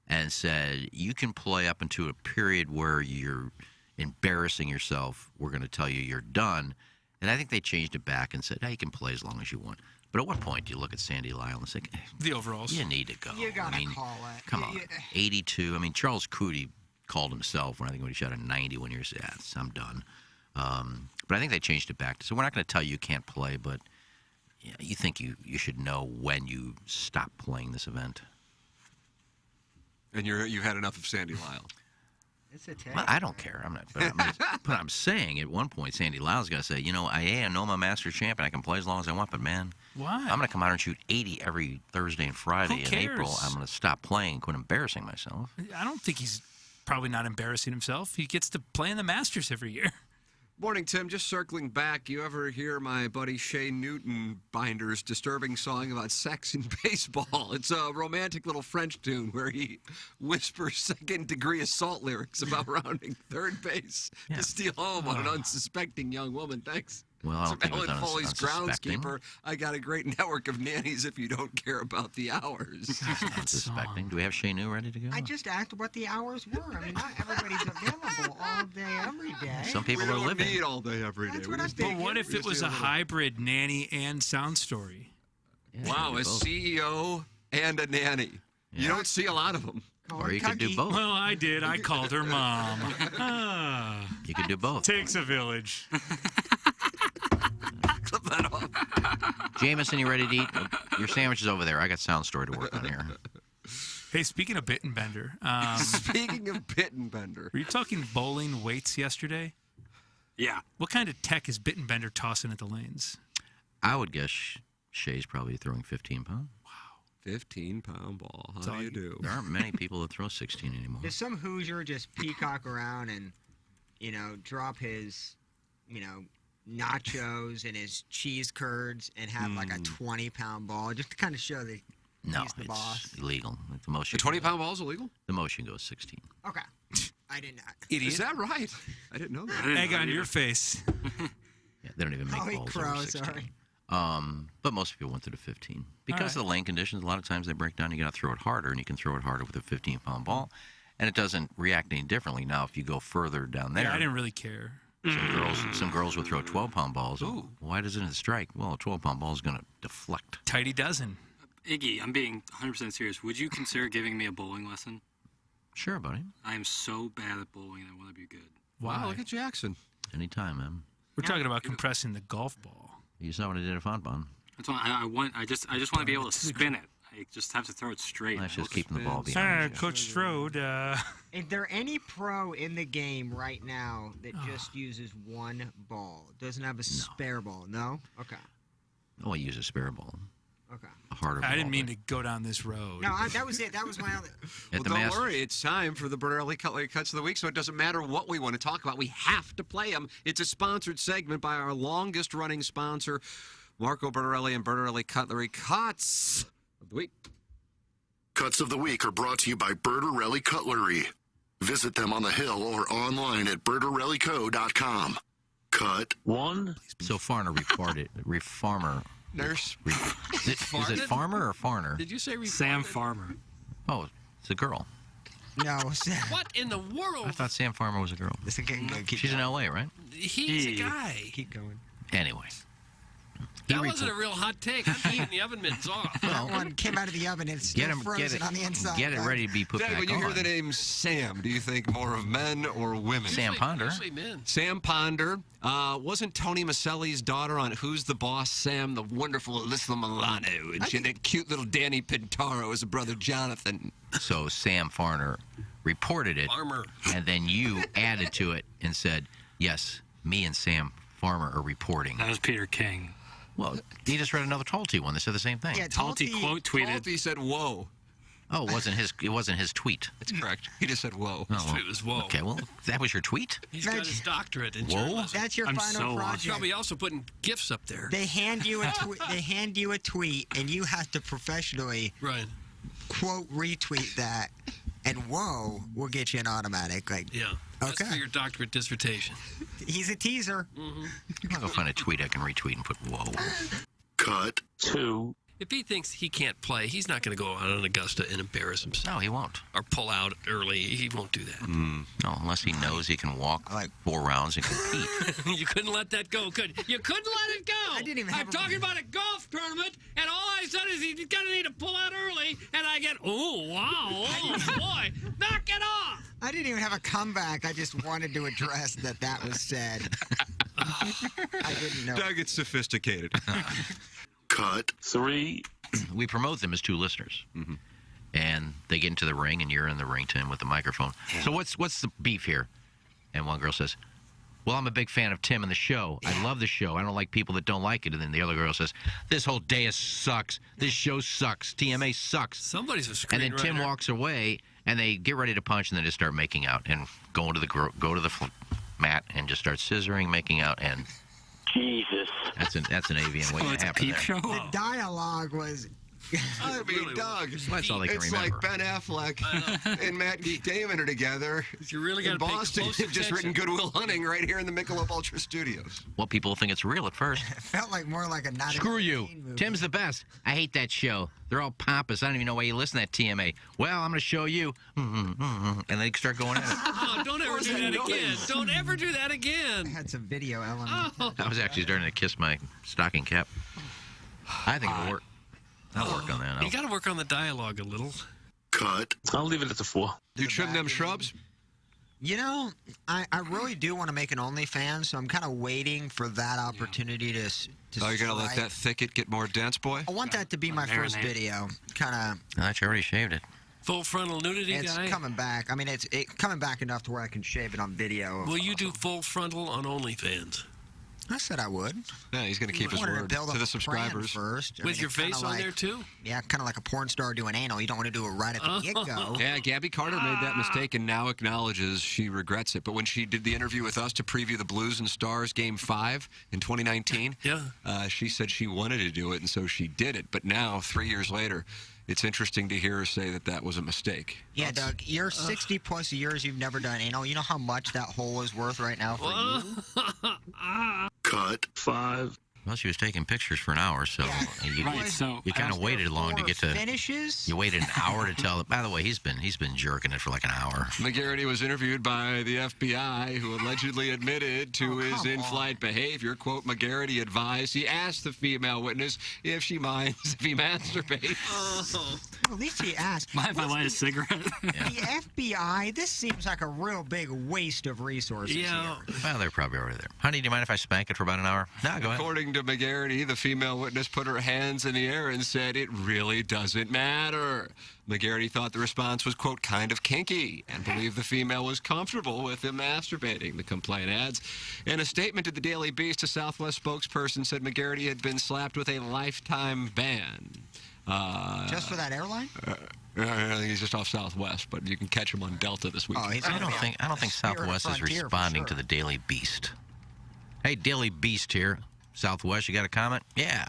and said you can play up into a period where you're embarrassing yourself. We're going to tell you you're done. And I think they changed it back and said, hey, you can play as long as you want. But at what point do you look at Sandy Lyle and say, the overalls? You need to go. You got to call it. Come on. 82. I mean, Charles Cootie called himself when he shot a 90 when you're saying, I'm done. But I think they changed it back. So we're not going to tell you can't play, but you think you should know when you stop playing this event. And you had enough of Sandy Lyle. It's a take. Well, I don't care. I'm not. But I'm saying at one point, Sandy Lyle's going to say, I know I'm a Masters champion. I can play as long as I want, but man, why? I'm going to come out and shoot 80 every Thursday and Friday Who in cares? April. I'm going to stop playing and quit embarrassing myself. I don't think he's probably not embarrassing himself. He gets to play in the Masters every year. Morning, Tim. Just circling back, you ever hear my buddy Shay Newton Binder's disturbing song about sex in baseball? It's a romantic little French tune where he whispers second-degree assault lyrics about rounding third base to steal home on an unsuspecting young woman. Thanks. Well, I don't think it was Ellen Foley's unsuspecting. groundskeeper. I got a great network of nannies if you don't care about the hours. Unsuspecting. Do we have Shay New ready to go? I just asked what the hours were. I mean, not everybody's available all day, every day. Some people we are don't living. need all day, every day. That's We what I'm just thinking. But what if it was a hybrid nanny and sound story? Wow, a CEO and a nanny. You don't see a lot of them. Or you could do both. Well, I did. I called her mom. You could do both. Takes a village. Clip that off. Jameson, you ready to eat? Your sandwich is over there. I got sound story to work on here. Hey, speaking of Bittenbender. Speaking of Bittenbender. Were you talking bowling weights yesterday? Yeah. What kind of tech is Bittenbender tossing at the lanes? I would guess Shea's probably throwing 15 pound. 15-pound ball. How do you do? There aren't many people that throw 16 anymore. Does some Hoosier just peacock around and, drop his, nachos and his cheese curds and have like a 20-pound ball just to kind of show that he's the boss? Illegal. The most The 20-pound ball is illegal? The most you can go is 16. Okay. I did not. Is that right? I didn't know that. Egg on your face. Yeah, they don't even make Holy balls crow, over 16. sorry. But most people went to the 15. Because of the lane conditions, a lot of times they break down, you got to throw it harder, and you can throw it harder with a 15-pound ball, and it doesn't react any differently. Now, if you go further down there... Yeah, I didn't really care. Some girls would throw 12-pound balls. Ooh. Why doesn't it strike? Well, a 12-pound ball is going to deflect. Tidy dozen. Iggy, I'm being 100% serious. Would you consider giving me a bowling lesson? Sure, buddy. I am so bad at bowling, and I want to be good. Wow, look at Jackson. Anytime, man. We're talking about compressing the golf ball. You saw what I did at Fontbonne. That's why I just want to be able to spin it. I just have to throw it straight. That's just keeping the ball behind you. Coach Strode. Is there any pro in the game right now that just uses one ball? Doesn't have a spare ball? No? Okay. Oh, I use a spare ball. Okay. A harder I ball. didn't mean to go down this road. No, that was it. That was my other... Well, don't worry. It's time for the Bertarelli Cutlery Cuts of the Week, so it doesn't matter what we want to talk about. We have to play them. It's a sponsored segment by our longest-running sponsor, Marco Bertarelli and Bertarelli Cutlery Cuts of the Week. Cuts of the Week are brought to you by Bertarelli Cutlery. Visit them on the Hill or online at bertarellico.com. Cut 1. So Farner reported. Farmer. Nurse. Is it Farmer or Farner? Did you say Sam Farmer? Oh, it's a girl. No. What in the world? I thought Sam Farmer was a girl. She's in L.A., right? He's a guy. Keep going. Anyway. That wasn't a real hot take. I'm eating the oven mitts off. That one came out of the oven. It's still frozen on the inside. Get it ready to be put Dad, back when you on. hear the name Sam, do you think more of men or women? Sam Ponder. Usually men. Sam Ponder. Wasn't Tony Maselli's daughter on Who's the Boss, Sam, the wonderful Alyssa Milano? And she had that cute little Danny Pintaro as a brother Jonathan. So Sam Farner reported it. Farmer. And then you added to it and said, yes, me and Sam Farmer are reporting. That was Peter King. Well, he just read another Talty one that said the same thing. Yeah, Talty quote tweeted. Talty said, whoa. Oh, it wasn't his tweet. That's correct. He just said, whoa. Oh, well. It was whoa. Okay, well, that was your tweet? He's got his doctorate in Whoa. journalism. That's your final project. Probably also putting gifts up there. They hand you a tweet, and you have to professionally quote retweet that, and whoa will get you an automatic. Yeah. That's for your doctorate dissertation. He's a teaser. I'll go find a tweet I can retweet and put whoa. Cut 2. If he thinks he can't play, he's not going to go out on Augusta and embarrass himself. No, he won't. Or pull out early. He won't do that. No, unless he knows he can walk 4 rounds and compete. You couldn't let that go, could you? You couldn't let it go. I didn't even have I'm talking about a golf tournament, and all I said is he's going to need to pull out early, and I get, oh, wow, oh, boy, knock it off. I didn't even have a comeback. I just wanted to address that was said. I didn't know. Doug, it's sophisticated. Cut 3. We promote them as 2 listeners. And they get into the ring, and you're in the ring, Tim, with the microphone. So what's the beef here? And one girl says, well, I'm a big fan of Tim and the show. I love the show. I don't like people that don't like it. And then the other girl says, this whole day sucks. This show sucks. TMA sucks. Somebody's a screenwriter. And then Tim walks away, and they get ready to punch, and then just start making out and go to the mat and just start scissoring, making out, and Jesus. that's an avian waiting to happen there. The dialogue was... I mean, Doug, That's all they can it's remember. like Ben Affleck and Matt Damon are together You really got in to pay Boston. close They've just written attention. Good Will Hunting right here in the Michelob Ultra Studios. Well, people think it's real at first. It felt like more like a not Screw you. movie. Tim's the best. I hate that show. They're all pompous. I don't even know why you listen to that TMA. Well, I'm going to show you. And they start going at it. Oh, don't ever do that again. Don't ever do that again. Had some video element. I was actually starting to kiss my stocking cap. I think it'll work. I'll work on that. You got to work on the dialogue a little. Cut. I'll leave it at the 4. You trim them shrubs? You know, I really do want to make an OnlyFans, so I'm kind of waiting for that opportunity to Oh, you're going to let strike. that thicket get more dense, boy? I want that to be my first marinate. video. Kind of. I thought you already shaved it. Full frontal nudity It's guy? coming back. I mean, it's coming back enough to where I can shave it on video. Will you do full frontal on OnlyFans? I said I would. Yeah, he's going to keep his word to the subscribers. First. With your face on there, too? Yeah, kind of like a porn star doing anal. You don't want to do it right at the get-go. Yeah, Gabby Carter made that mistake and now acknowledges she regrets it. But when she did the interview with us to preview the Blues and Stars Game 5 in 2019, she said she wanted to do it, and so she did it. But now, 3 years later, it's interesting to hear her say that that was a mistake. Yeah, Doug, you're 60-plus years you've never done anal. You know how much that hole is worth right now for you? Cut. 5. Well, she was taking pictures for an hour, so you kind of waited long to get to finishes. You waited an hour to tell. By the way, he's been jerking it for like an hour. McGarity was interviewed by the FBI, who allegedly admitted to his in-flight behavior. Quote, McGarity advised, he asked the female witness if she minds if he masturbates. Well, at least he asked. Mind if I light a cigarette? The FBI, this seems like a real big waste of resources here. Well, they're probably already there. Honey, do you mind if I spank it for about an hour? No, go ahead. According to McGarity, the female witness put her hands in the air and said, it really doesn't matter. McGarity thought the response was, quote, kind of kinky, and believed the female was comfortable with him masturbating, the complaint adds. In a statement to the Daily Beast, a Southwest spokesperson said McGarity had been slapped with a lifetime ban. Just for that airline? I think he's just off Southwest, but you can catch him on Delta this week. I don't think Southwest is responding to the Daily Beast. Hey, Daily Beast here. Southwest, you got a comment? Yeah.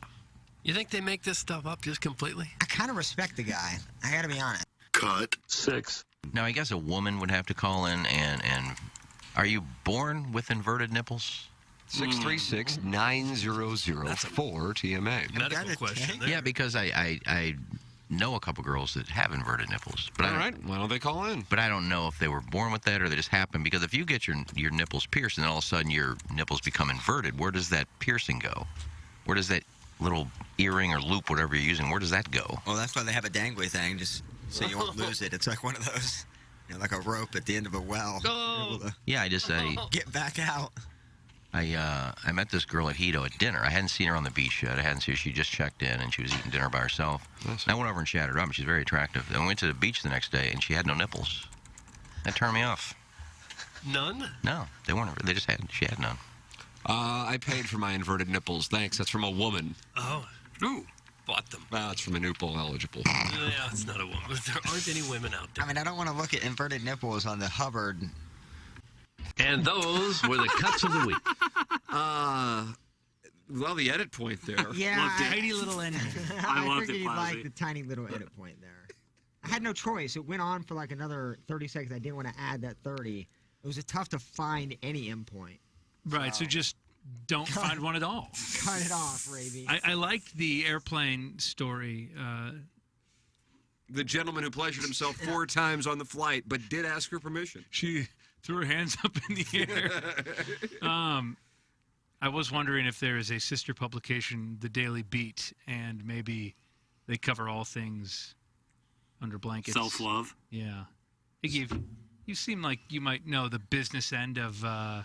You think they make this stuff up just completely? I kind of respect the guy. I got to be honest. Cut. 6. Now, I guess a woman would have to call in and are you born with inverted nipples? 636-9004-TMA. Medical question. Yeah, because I know a couple girls that have inverted nipples. But All right, why don't they call in? But I don't know if they were born with that or they just happened. Because if you get your nipples pierced and then all of a sudden your nipples become inverted, where does that piercing go? Where does that little earring or loop, whatever you're using, where does that go? Well, that's why they have a dangly thing, just so you won't lose it. It's like one of those, like a rope at the end of a well. Yeah, I get back out. I met this girl at Hito at dinner. I hadn't seen her on the beach yet. I hadn't seen her. She just checked in, and she was eating dinner by herself. I went over and chatted her up, and she's very attractive. Then we went to the beach the next day, and she had no nipples. That turned me off. None? No, they weren't. She had none. I paid for my inverted nipples. Thanks. That's from a woman. Oh. Ooh. Bought them. Well, it's from a nipple eligible. Yeah, it's not a woman. There aren't any women out there. I mean, I don't want to look at inverted nipples on the Hubbard. And those were the cuts of the week. Well, the edit point there. Yeah. Tiny little ending. I figured you'd like the tiny little edit point there. I had no choice. It went on for like another 30 seconds. I didn't want to add that 30. It was tough to find any end point. Right, so just don't find one at all. Cut it off, Raby. I liked the airplane story. The gentleman who pleasured himself 4 times on the flight, but did ask her permission. She threw her hands up in the air. I was wondering if there is a sister publication, The Daily Beat, and maybe they cover all things under blankets. Self-love. Yeah. You seem like you might know the business end of the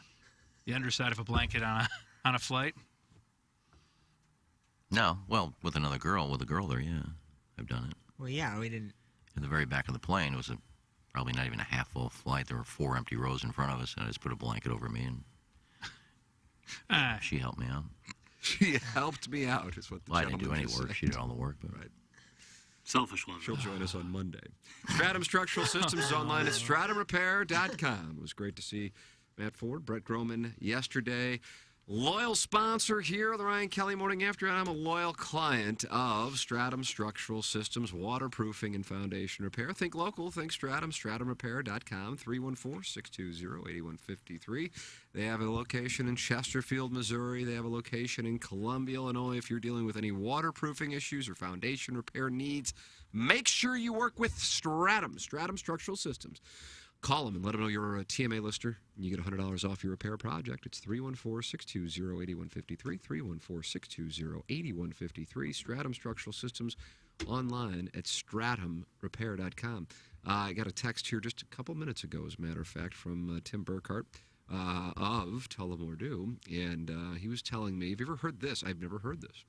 underside of a blanket on a flight. No, well, with a girl there, yeah, I've done it. Well, yeah, we didn't. In the very back of the plane, it was probably not even a half full flight. There were 4 empty rows in front of us, and I just put a blanket over me, and she helped me out. She helped me out, is what the I didn't do any just work. said. She did all the work. But Right. Selfish love. She'll join us on Monday. Stratum Structural Systems is online at stratumrepair.com. It was great to see Matt Ford, Brett Groman yesterday. Loyal sponsor here on the Ryan Kelly Morning After. I'm a loyal client of Stratum Structural Systems, waterproofing and foundation repair. Think local, think Stratum, stratumrepair.com, 314-620-8153. They have a location in Chesterfield, Missouri. They have a location in Columbia, Illinois. If you're dealing with any waterproofing issues or foundation repair needs, make sure you work with Stratum Structural Systems. Call them and let them know you're a TMA listener, and you get $100 off your repair project. It's 314-620-8153, 314-620-8153. Stratum Structural Systems, online at stratumrepair.com. I got a text here just a couple minutes ago, as a matter of fact, from Tim Burkhart of Tullamore Dew, and he was telling me, have you ever heard this? I've never heard this.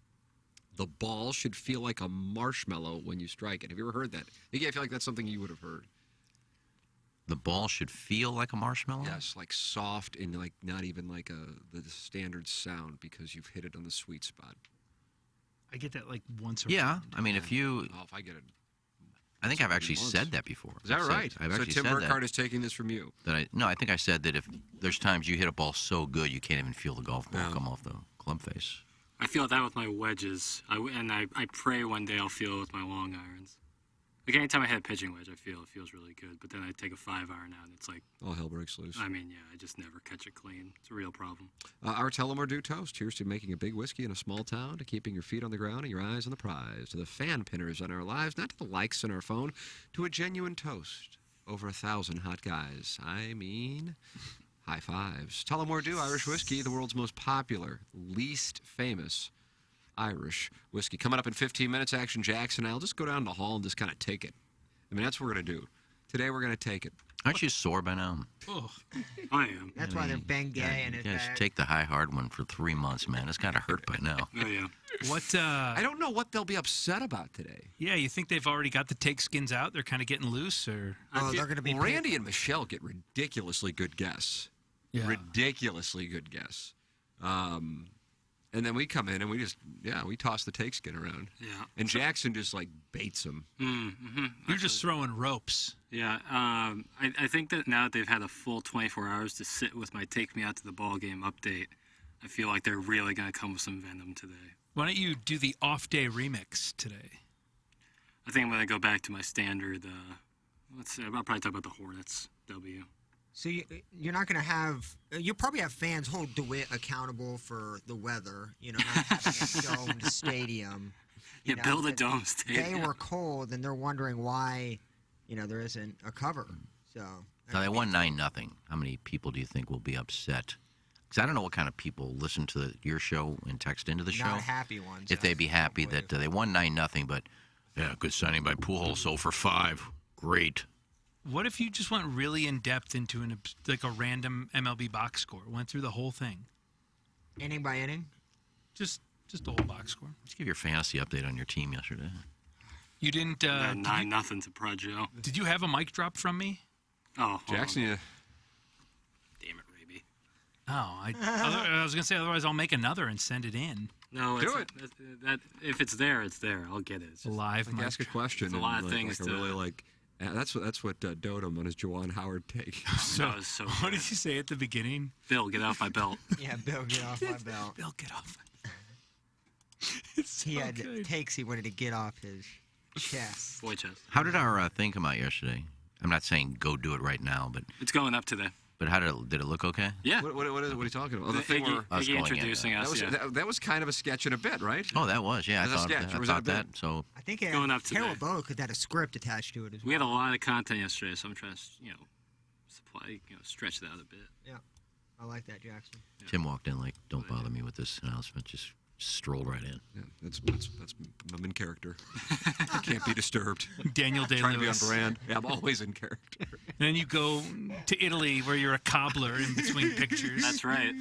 The ball should feel like a marshmallow when you strike it. Have you ever heard that? I feel like that's something you would have heard. The ball should feel like a marshmallow? Yes, like soft and like not even like the standard sound because you've hit it on the sweet spot. I get that like once or Yeah, I mean, if you... Oh, if I get it... I think I've actually said that before. Is that right? I've So actually Tim said Burkhardt that. is taking this from you. No, I think I said that if there's times you hit a ball so good you can't even feel the golf ball come off the club face. I feel that with my wedges. I pray one day I'll feel it with my long irons. Like anytime I hit a pitching wedge, it feels really good. But then I take a 5-iron out, and it's like all hell breaks loose. I mean, yeah, I just never catch it clean. It's a real problem. Our Tell 'em or Do toast. Cheers to making a big whiskey in a small town, to keeping your feet on the ground and your eyes on the prize, to the fan pinners on our lives, not to the likes on our phone, to a genuine toast. Over 1,000 hot guys. I mean, high fives. Tell 'em or Do Irish whiskey, the world's most popular, least famous Irish whiskey. Coming up in 15 minutes, Action Jackson. I'll just go down the hall and just kind of take it. I mean, that's what we're going to do. Today, we're going to take it. Aren't you sore by now? Oh, I am. That's why they're Ben Gay and his You guys bag. take the high hard one for 3 months, man. It's got to hurt by now. Oh, yeah. What? I don't know what they'll be upset about today. Yeah, you think they've already got the take skins out? They're kind of getting loose, or? Oh, they're going to be. Well, Randy and Michelle get ridiculously good guess. Yeah. Ridiculously good guess. And then we come in and we toss the take skin around. Yeah. And Jackson just like baits them. Mm-hmm. You're just throwing ropes. Yeah. I think that now that they've had a full 24 hours to sit with my Take Me Out to the Ball Game update, I feel like they're really going to come with some venom today. Why don't you do the off-day remix today? I think I'm going to go back to my standard. Let's see. I'll probably talk about the Hornets. W. So you're not going to have. You'll probably have fans hold DeWitt accountable for the weather. You know, not having a domed stadium. Yeah, build a dome stadium. They were cold, and they're wondering why, there isn't a cover. So. Now, they won 9-0. How many people do you think will be upset? Because I don't know what kind of people listen to your show and text into the show. Not happy ones. If they'd be happy that they won 9-0, but yeah, good signing by Pujols, 0 for 5. Great. What if you just went really in depth into a random MLB box score? Went through the whole thing, inning by inning. Just the whole box score. Let's give your fantasy update on your team yesterday. You didn't. 9-0 to Projo. Did you have a mic drop from me? Oh, Jackson, yeah. Damn it, Raby. Oh, I was gonna say otherwise I'll make another and send it in. No, Do it. That if it's there, it's there. I'll get it. It's just, Live mic. Ask a question. It's a lot of and, things like, to. really like. That's what Dotem on his Juwan Howard take. So what did you say at the beginning? Bill, get off my belt. Yeah, Bill, get off my belt. Bill, get off. He had takes he wanted to get off his chest. Boy chest. How did our thing come out yesterday? I'm not saying go do it right now, but It's going up today. But did it look okay? Yeah. What are you talking about? Oh, the thing Iggy, where Iggy introducing us. that was kind of a sketch in a bit, right? Oh, that was, yeah. I thought that. So I think it Going up today. Carol Bow could have a script attached to it as well. We had a lot of content yesterday, so I'm trying to, supply, stretch it out a bit. Yeah, I like that, Jackson. Tim walked in like, don't bother me with this announcement. Just strolled right in. Yeah, that's I'm in character. I can't be disturbed. Daniel Day-Lewis. Trying to be on brand. Yeah, I'm always in character. Then you go to Italy where you're a cobbler in between pictures. That's right.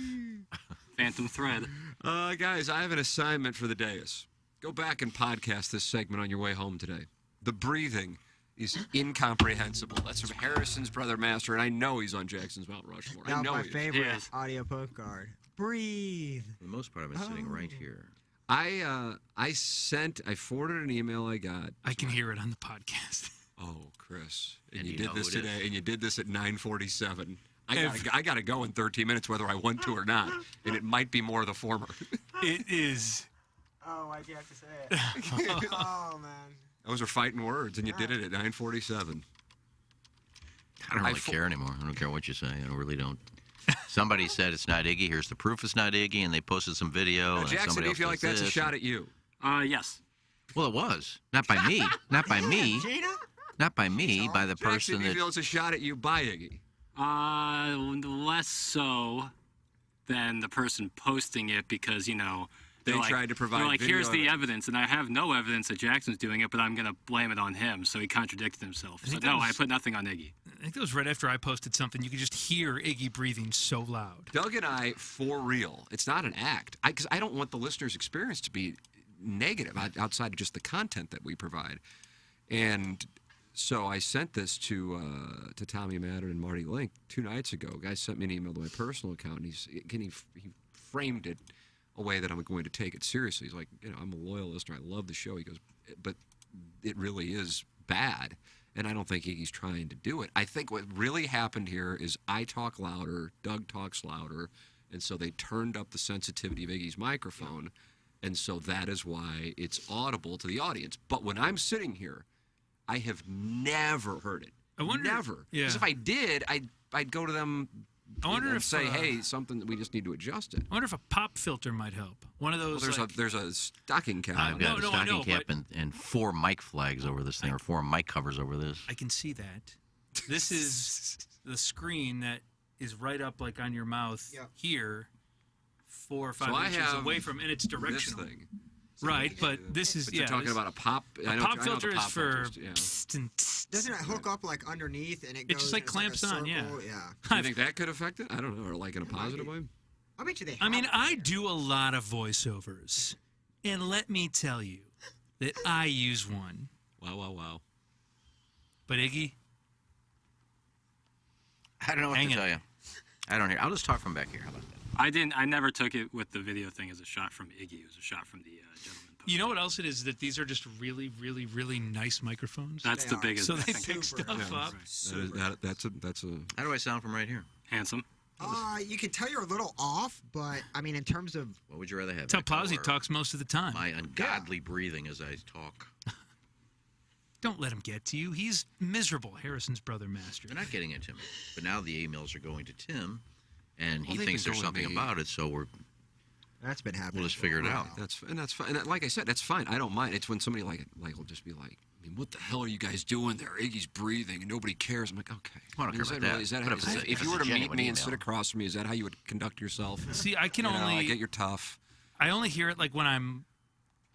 Phantom Thread. Guys, I have an assignment for the dais. Go back and podcast this segment on your way home today. The breathing is incomprehensible. That's from Harrison's Brother Master, and I know he's on Jackson's Mount Rushmore. Now I know my he is. favorite audio postcard. Breathe. For the most part, I've been sitting right here. I forwarded an email I got. I can hear it on the podcast. Oh, Chris. And And you you did know this who it today, is. and you did this at 9:47. I gotta go in 13 minutes whether I want to or not, and it might be more of the former. It is. Oh, why'd you have to say it? Oh, man. Those are fighting words, and you did it at 9:47. I don't really care anymore. I don't care what you say. I really don't. Somebody said it's not Iggy. Here's the proof it's not Iggy, and they posted some video. And Jackson, somebody do you else feel like does that's a this. shot at you? Yes. Well, it was. Not by me. Not by me. Gina? Not by me. By the Jackson, person do you that. feel it's a shot at you by Iggy? Less so than the person posting it because, They they're like, tried to provide they're like, video here's the evidence. evidence, and I have no evidence that Jackson's doing it, but I'm going to blame it on him. So he contradicted himself. So think no, that was- I put nothing on Iggy. I think it was right after I posted something. You could just hear Iggy breathing so loud. Doug and I, for real, it's not an act. Because I don't want the listener's experience to be negative outside of just the content that we provide. And so I sent this to Tommy Madden and Marty Link 2 nights ago. Guys sent me an email to my personal account, and he framed it a way that I'm going to take it seriously. He's like, I'm a loyal listener. I love the show. He goes, but it really is bad. And I don't think Iggy's trying to do it. I think what really happened here is I talk louder, Doug talks louder, and so they turned up the sensitivity of Iggy's microphone, and so that is why it's audible to the audience. But when I'm sitting here, I have never heard it. I wonder. Never. Yeah. Because if I did, I'd go to them and say, hey, something that we just need to adjust it. I wonder if a pop filter might help. One of those. Well, there's a stocking cap. I've got a stocking cap and 4 mic flags over this thing, or 4 mic covers over this. I can see that. This is the screen that is right up like on your mouth here, 4 or 5 inches away from, and it's directional. This thing. Right, but this is you're talking about a pop. A pop filter is for. Doesn't it hook up like underneath and it goes? It just like clamps on, yeah. Do you think that could affect it? I don't know, or like in a positive way. I bet you they. I mean, I do a lot of voiceovers, and let me tell you that I use one. Wow. But Iggy, I don't know what to tell you. I don't hear. I'll just talk from back here. How about that? I never took it with the video thing as a shot from Iggy. It was a shot from the gentleman. You know what else it is? That these are just really, really, really nice microphones. That's the biggest. So they pick stuff up. That's a. How do I sound from right here? Handsome. You can tell you're a little off, but I mean, in terms of what would you rather have? That's how Posey talks most of the time. My ungodly breathing as I talk. Don't let him get to you. He's miserable. Harrison's brother master. They're not getting it to me. But now the emails are going to Tim, and he Well, thinks they there's can go to something me. about it. So that's been happening. we'll just figure it out. That's fine. And like I said, that's fine. I don't mind. It's when somebody like will just be like, I mean, what the hell are you guys doing there? Iggy's breathing and nobody cares. I'm like, okay. I don't care Is about that that. really- is that But how- if it's a- if you were to it's a meet genuine me and email. sit across from me, is that how you would conduct yourself? See, I can You know, only. I get you're tough. I only hear it like when I'm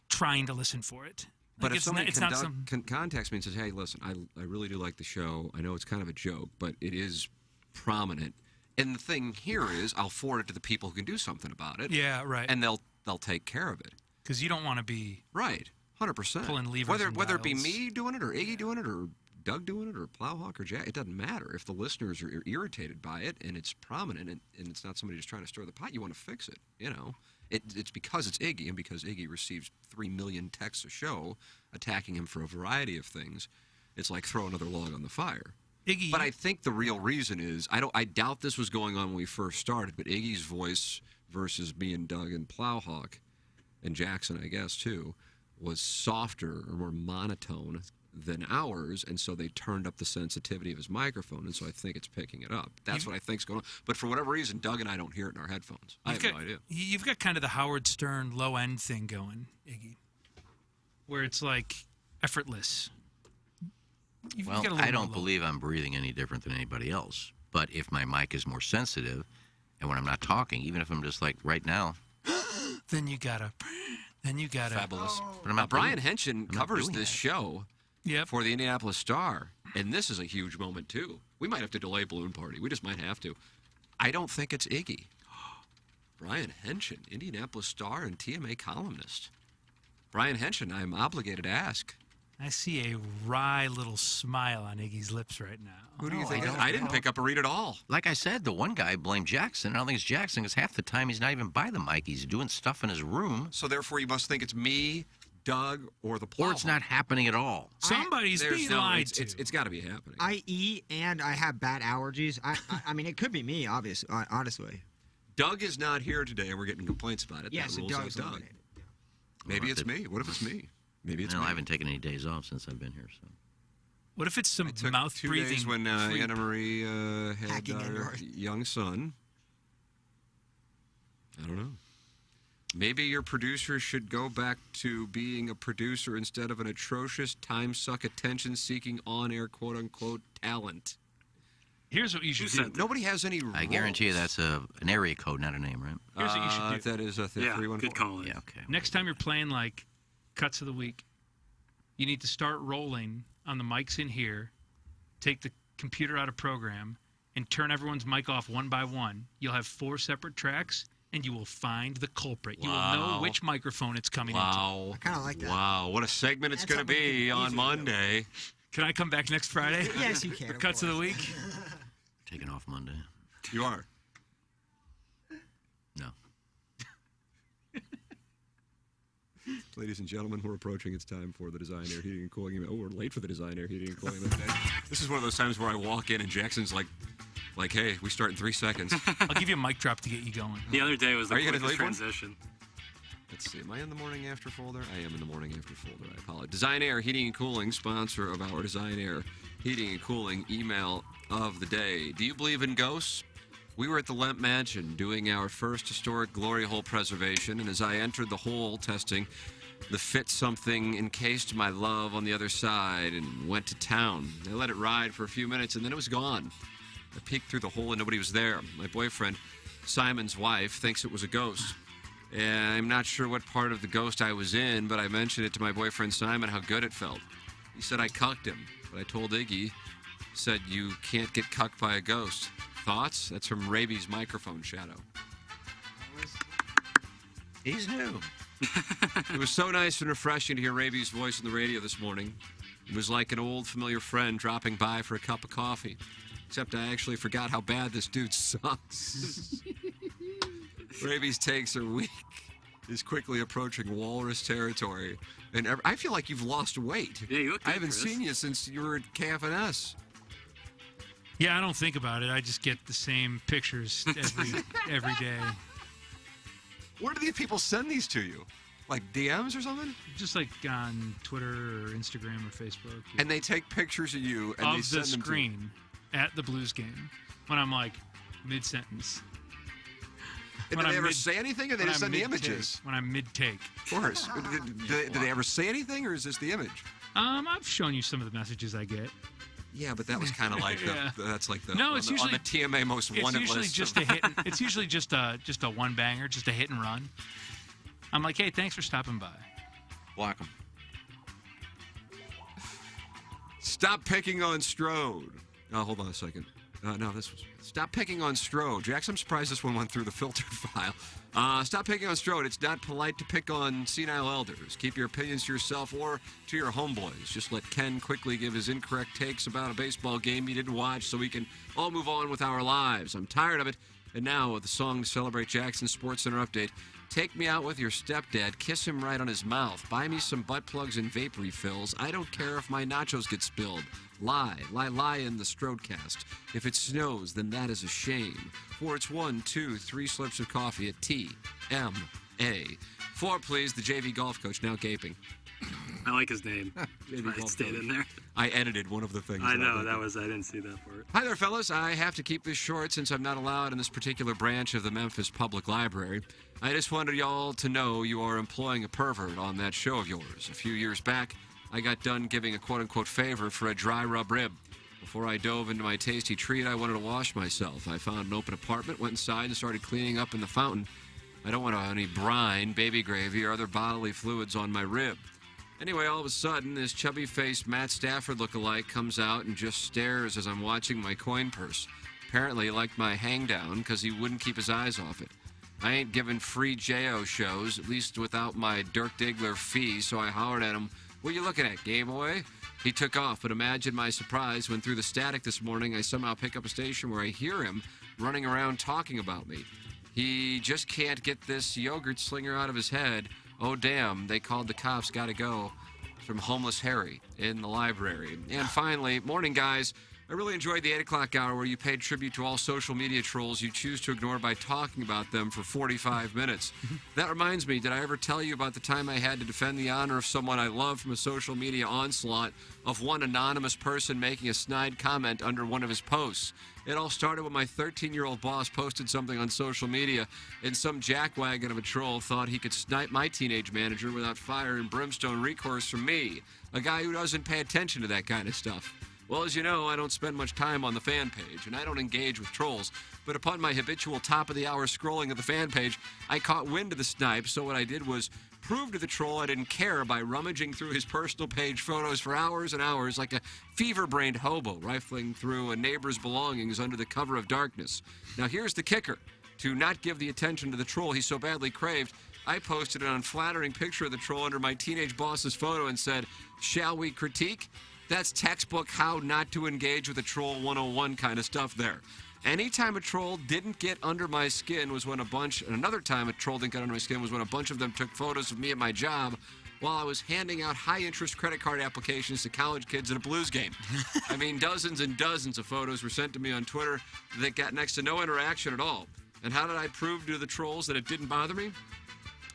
trying to listen for it. But Like, if somebody it's not some. contacts me and says, hey, listen, I really do like the show. I know it's kind of a joke, but it is prominent. And the thing here is I'll forward it to the people who can do something about it. Yeah, right. And they'll take care of it. Because you don't want to be Right. 100%. pulling levers. Whether and it be dials. me doing it or Iggy doing it or Doug doing it or Plowhawk or Jack, it doesn't matter. If the listeners are irritated by it and it's prominent and it's not somebody just trying to stir the pot, you want to fix it. You know, it's because it's Iggy and because Iggy receives 3 million texts a show attacking him for a variety of things. It's like throw another log on the fire. Iggy, But I think the real reason is I doubt this was going on when we first started, but Iggy's voice versus me and Doug and Plowhawk and Jackson, I guess too, was softer or more monotone than ours, and so they turned up the sensitivity of his microphone, and so I think it's picking it up. That's what I think's going on. But for whatever reason, Doug and I don't hear it in our headphones. I have no idea. You've got kind of the Howard Stern low end thing going, Iggy, where it's like effortless. You've Well, got a little I don't more believe I'm breathing any different than anybody else. But if my mic is more sensitive, and when I'm not talking, even if I'm just like right now, Then you gotta. Fabulous. But I'm not Brian doing- Henson I'm not covers doing this that. show for the Indianapolis Star, and this is a huge moment too. We might have to delay Balloon Party. We just might have to. I don't think it's Iggy. Brian Henson, Indianapolis Star and TMA columnist. Brian Henson, I'm obligated to ask. I see a wry little smile on Iggy's lips right now. Who do you think? I didn't pick up a read at all. Like I said, the one guy blamed Jackson. I don't think it's Jackson because half the time he's not even by the mic. He's doing stuff in his room. So therefore, you must think it's me, Doug, or the Or it's not happening at all. Somebody's being lied to. It's got to be happening. I eat and I have bad allergies. I mean, it could be me, obviously, honestly. Doug is not here today, and we're getting complaints about it. Yeah, That so rules out Doug's Doug. eliminated. Maybe it's me. What if it's me? Maybe it's No, me. I haven't taken any days off since I've been here. So What if it's some mouth 2 breathing? days when creep? Anna Marie had Hacking in our your- young son. I don't know. Maybe your producer should go back to being a producer instead of an atrocious, time-suck, attention-seeking, on-air, quote-unquote, talent. Here's what you should do. Nobody has any roles. I guarantee you that's an area code, not a name, right? Here's what you should do. That is a Yeah, 314. good call. Yeah, okay. Next time you're playing like cuts of the week, you need to start rolling on the mics in here, take the computer out of program, and turn everyone's mic off one by one. You'll have 4 separate tracks, and you will find the culprit. You will know which microphone it's coming into. I kind of like that. Wow, what a segment it's going to be on Monday. Can I come back next Friday? Yes, you can. For cuts of the week? Taking off Monday. You are. No. Ladies and gentlemen, we're approaching. It's time for the Design Air Heating and Cooling event. Oh, we're late for the Design Air Heating and Cooling event. This is one of those times where I walk in and Jackson's like, hey, we start in 3 seconds. I'll give you a mic drop to get you going. The other day was the Are you gonna quickest leave one? transition. Let's see. Am I in the morning after folder? I am in the morning after folder. I apologize. Design Air Heating and Cooling, sponsor of our Design Air Heating and Cooling email of the day. Do you believe in ghosts? We were at the Lemp Mansion doing our first historic glory hole preservation, and as I entered the hole testing the fit something encased my love on the other side and went to town. I let it ride for a few minutes, and then it was gone. I peeked through the hole, and nobody was there. My boyfriend, Simon's wife, thinks it was a ghost. And I'm not sure what part of the ghost I was in, but I mentioned it to my boyfriend Simon how good it felt. He said I cucked him, but I told Iggy, said you can't get cucked by a ghost. Thoughts? That's from Raby's microphone shadow. He's new. It was so nice and refreshing to hear Raby's voice on the radio this morning. It was like an old familiar friend dropping by for a cup of coffee. Except I actually forgot how bad this dude sucks. Raby's takes are weak. Is quickly approaching walrus territory. And I feel like you've lost weight. Yeah, you look good, I haven't Chris. seen you since you were at KFNS. Yeah, I don't think about it. I just get the same pictures every day. Where do these people send these to you? Like DMs or something? Just like on Twitter or Instagram or Facebook. And they take pictures of you and of they send the them to you. screen at the Blues game when I'm like mid-sentence. And When do they I'm ever say anything, or they when just I'm send the mid-take. images? When I'm mid-take. Of course. do they ever say anything, or is this the image? I've shown you some of the messages I get. Yeah, but that was kind of like Yeah. that's like the No, on it's the, usually on the TMA most It's wanted usually list. just a hit. It's usually just a one banger, just a hit and run. I'm like, hey, thanks for stopping by. Block him. Stop picking on Strode. Oh, hold on a second. No, this was... Stop picking on Strode. Jax, I'm surprised this one went through the filtered file. Stop picking on Strode. It's not polite to pick on senile elders. Keep your opinions to yourself or to your homeboys. Just let Ken quickly give his incorrect takes about a baseball game he didn't watch so we can all move on with our lives. I'm tired of it. And now, with the song to celebrate Jackson's Sports Center update, take me out with your stepdad, kiss him right on his mouth, buy me some butt plugs and vape refills. I don't care if my nachos get spilled. Lie in the Strodecast. If it snows, then that is a shame. For it's 1, 2, 3 slips of coffee at T-M-A. 4, please, the JV golf coach, now gaping. I like his name. JV I golf stayed coach. in there. I edited one of the things. I know, did. I didn't see that part. Hi there, fellas. I have to keep this short since I'm not allowed in this particular branch of the Memphis Public Library. I just wanted y'all to know you are employing a pervert on that show of yours. A few years back, I got done giving a quote-unquote favor for a dry rub rib. Before I dove into my tasty treat, I wanted to wash myself. I found an open apartment, went inside, and started cleaning up in the fountain. I don't want any brine, baby gravy, or other bodily fluids on my rib. Anyway, all of a sudden, this chubby-faced Matt Stafford lookalike comes out and just stares as I'm watching my coin purse. Apparently, he liked my hangdown because he wouldn't keep his eyes off it. I ain't giving free J.O. shows, at least without my Dirk Diggler fee, so I hollered at him, "What you looking at, Game Boy?" He took off, but imagine my surprise when through the static this morning I somehow pick up a station where I hear him running around talking about me. He just can't get this yogurt slinger out of his head. Oh, damn, they called the cops, gotta go. From Homeless Harry in the library. And finally, morning, guys. I really enjoyed the 8 o'clock hour where you paid tribute to all social media trolls you choose to ignore by talking about them for 45 minutes. That reminds me, did I ever tell you about the time I had to defend the honor of someone I love from a social media onslaught of one anonymous person making a snide comment under one of his posts? It all started when my 13-year-old boss posted something on social media, and some jackwagon of a troll thought he could snipe my teenage manager without fire and brimstone recourse from me, a guy who doesn't pay attention to that kind of stuff. Well, as you know, I don't spend much time on the fan page, and I don't engage with trolls. But upon my habitual top-of-the-hour scrolling of the fan page, I caught wind of the snipe, so what I did was prove to the troll I didn't care by rummaging through his personal page photos for hours and hours like a fever-brained hobo rifling through a neighbor's belongings under the cover of darkness. Now, here's the kicker. to not give the attention to the troll he so badly craved, I posted an unflattering picture of the troll under my teenage boss's photo and said, "Shall we critique?" That's textbook how not to engage with a troll 101 kind of stuff there. Anytime a troll didn't get under my skin was when another time a troll didn't get under my skin was when a bunch of them took photos of me at my job while I was handing out high-interest credit card applications to college kids at a Blues game. I mean, dozens and dozens of photos were sent to me on Twitter that got next to no interaction at all. And how did I prove to the trolls that it didn't bother me?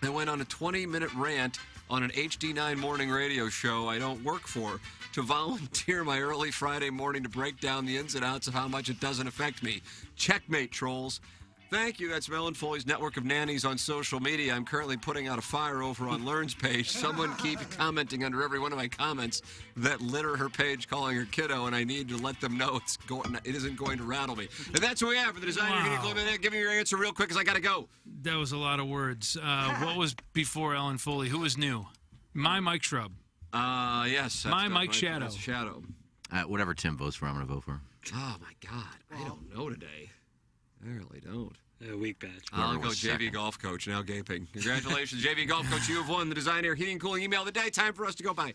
I went on a 20-minute rant on an HD9 morning radio show I don't work for to volunteer my early Friday morning to break down the ins and outs of how much it doesn't affect me. Checkmate, trolls. Thank you. That's Mel and Foley's network of nannies on social media. I'm currently putting out a fire over on Learn's page. Someone keeps commenting under every one of my comments that litter her page calling her kiddo, and I need to let them know it isn't going to rattle me. And that's what we have for the designer. Wow. Give me your answer real quick because I got to go. That was a lot of words. What was before Ellen Foley? Who was new? My Mike Shrub. Yes. My Mike Shadow. That's Shadow. Whatever Tim votes for, I'm going to vote for. Oh, my God. I don't know today. I really don't. Weak badge. I'll go JV golf coach, now gaping. Congratulations, JV golf coach. You have won the Design Air Heating and Cooling email of the day. Time for us to go by.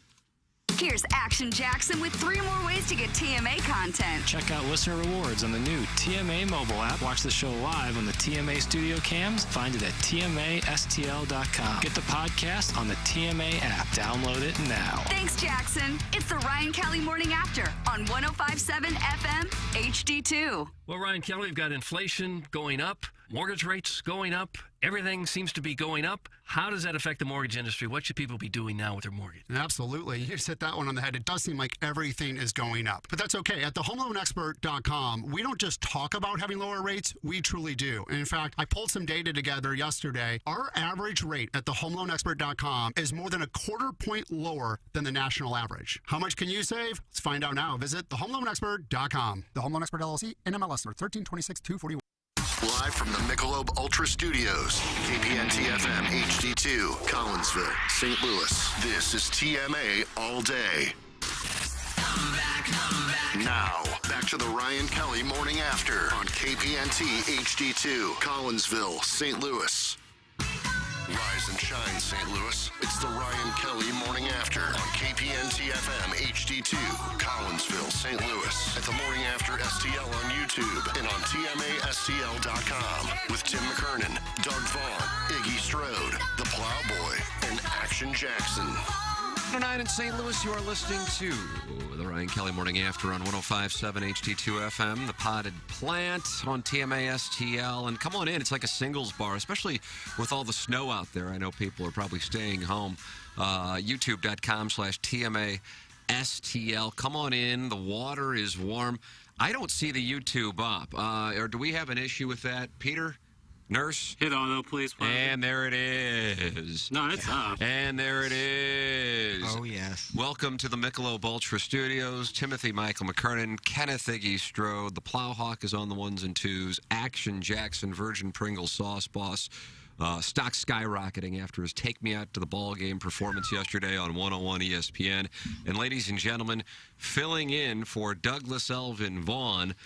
Here's Action Jackson with 3 more ways to get TMA content. Check out listener rewards on the new TMA mobile app. Watch the show live on the TMA studio cams. Find it at TMASTL.com. Get the podcast on the TMA app. Download it now. Thanks, Jackson. It's the Ryan Kelly Morning After on 105.7 FM HD2. Well, Ryan Kelly, we've got inflation going up, mortgage rates going up, everything seems to be going up. How does that affect the mortgage industry? What should people be doing now with their mortgage? Absolutely. You just hit that one on the head. It does seem like everything is going up. But that's okay. At thehomeloanexpert.com, we don't just talk about having lower rates, we truly do. And in fact, I pulled some data together yesterday. Our average rate at thehomeloanexpert.com is more than a quarter point lower than the national average. How much can you save? Let's find out now. Visit thehomeloanexpert.com. The Home Loan Expert LLC, NMLS number 1326241. Live from the Michelob Ultra Studios, KPNT FM HD2, Collinsville, St. Louis. This is TMA All Day. Now, back to the Ryan Kelly Morning After on KPNT HD2, Collinsville, St. Louis. Rise and shine, St. Louis. It's the Ryan Kelly Morning After on KPNT FM HD2, Collinsville, St. Louis. At the Morning After STL on YouTube and on TMASTL.com with Tim McKernan, Doug Vaughn, Iggy Strode, The Plowboy, and Action Jackson. 9 in St. Louis, you are listening to the Ryan Kelly Morning After on 105.7 HD2 FM, the Potted Plant on TMA STL. And come on in, it's like a singles bar, especially with all the snow out there. I know people are probably staying home. YouTube.com/TMA STL. Come on in, the water is warm. I don't see the YouTube up. Or do we have an issue with that, Peter? Nurse? Hit auto, please. And there it is. No, it's up. And there it is. Oh, yes. Welcome to the Michelob Ultra Studios. Timothy Michael McKernan, Kenneth Iggy Strode. The Plowhawk is on the 1s and 2s. Action Jackson, Virgin Pringles Sauce Boss. Stock skyrocketing after his Take Me Out to the Ball Game performance yesterday on 101 ESPN. And ladies and gentlemen, filling in for Douglas Elvin Vaughn,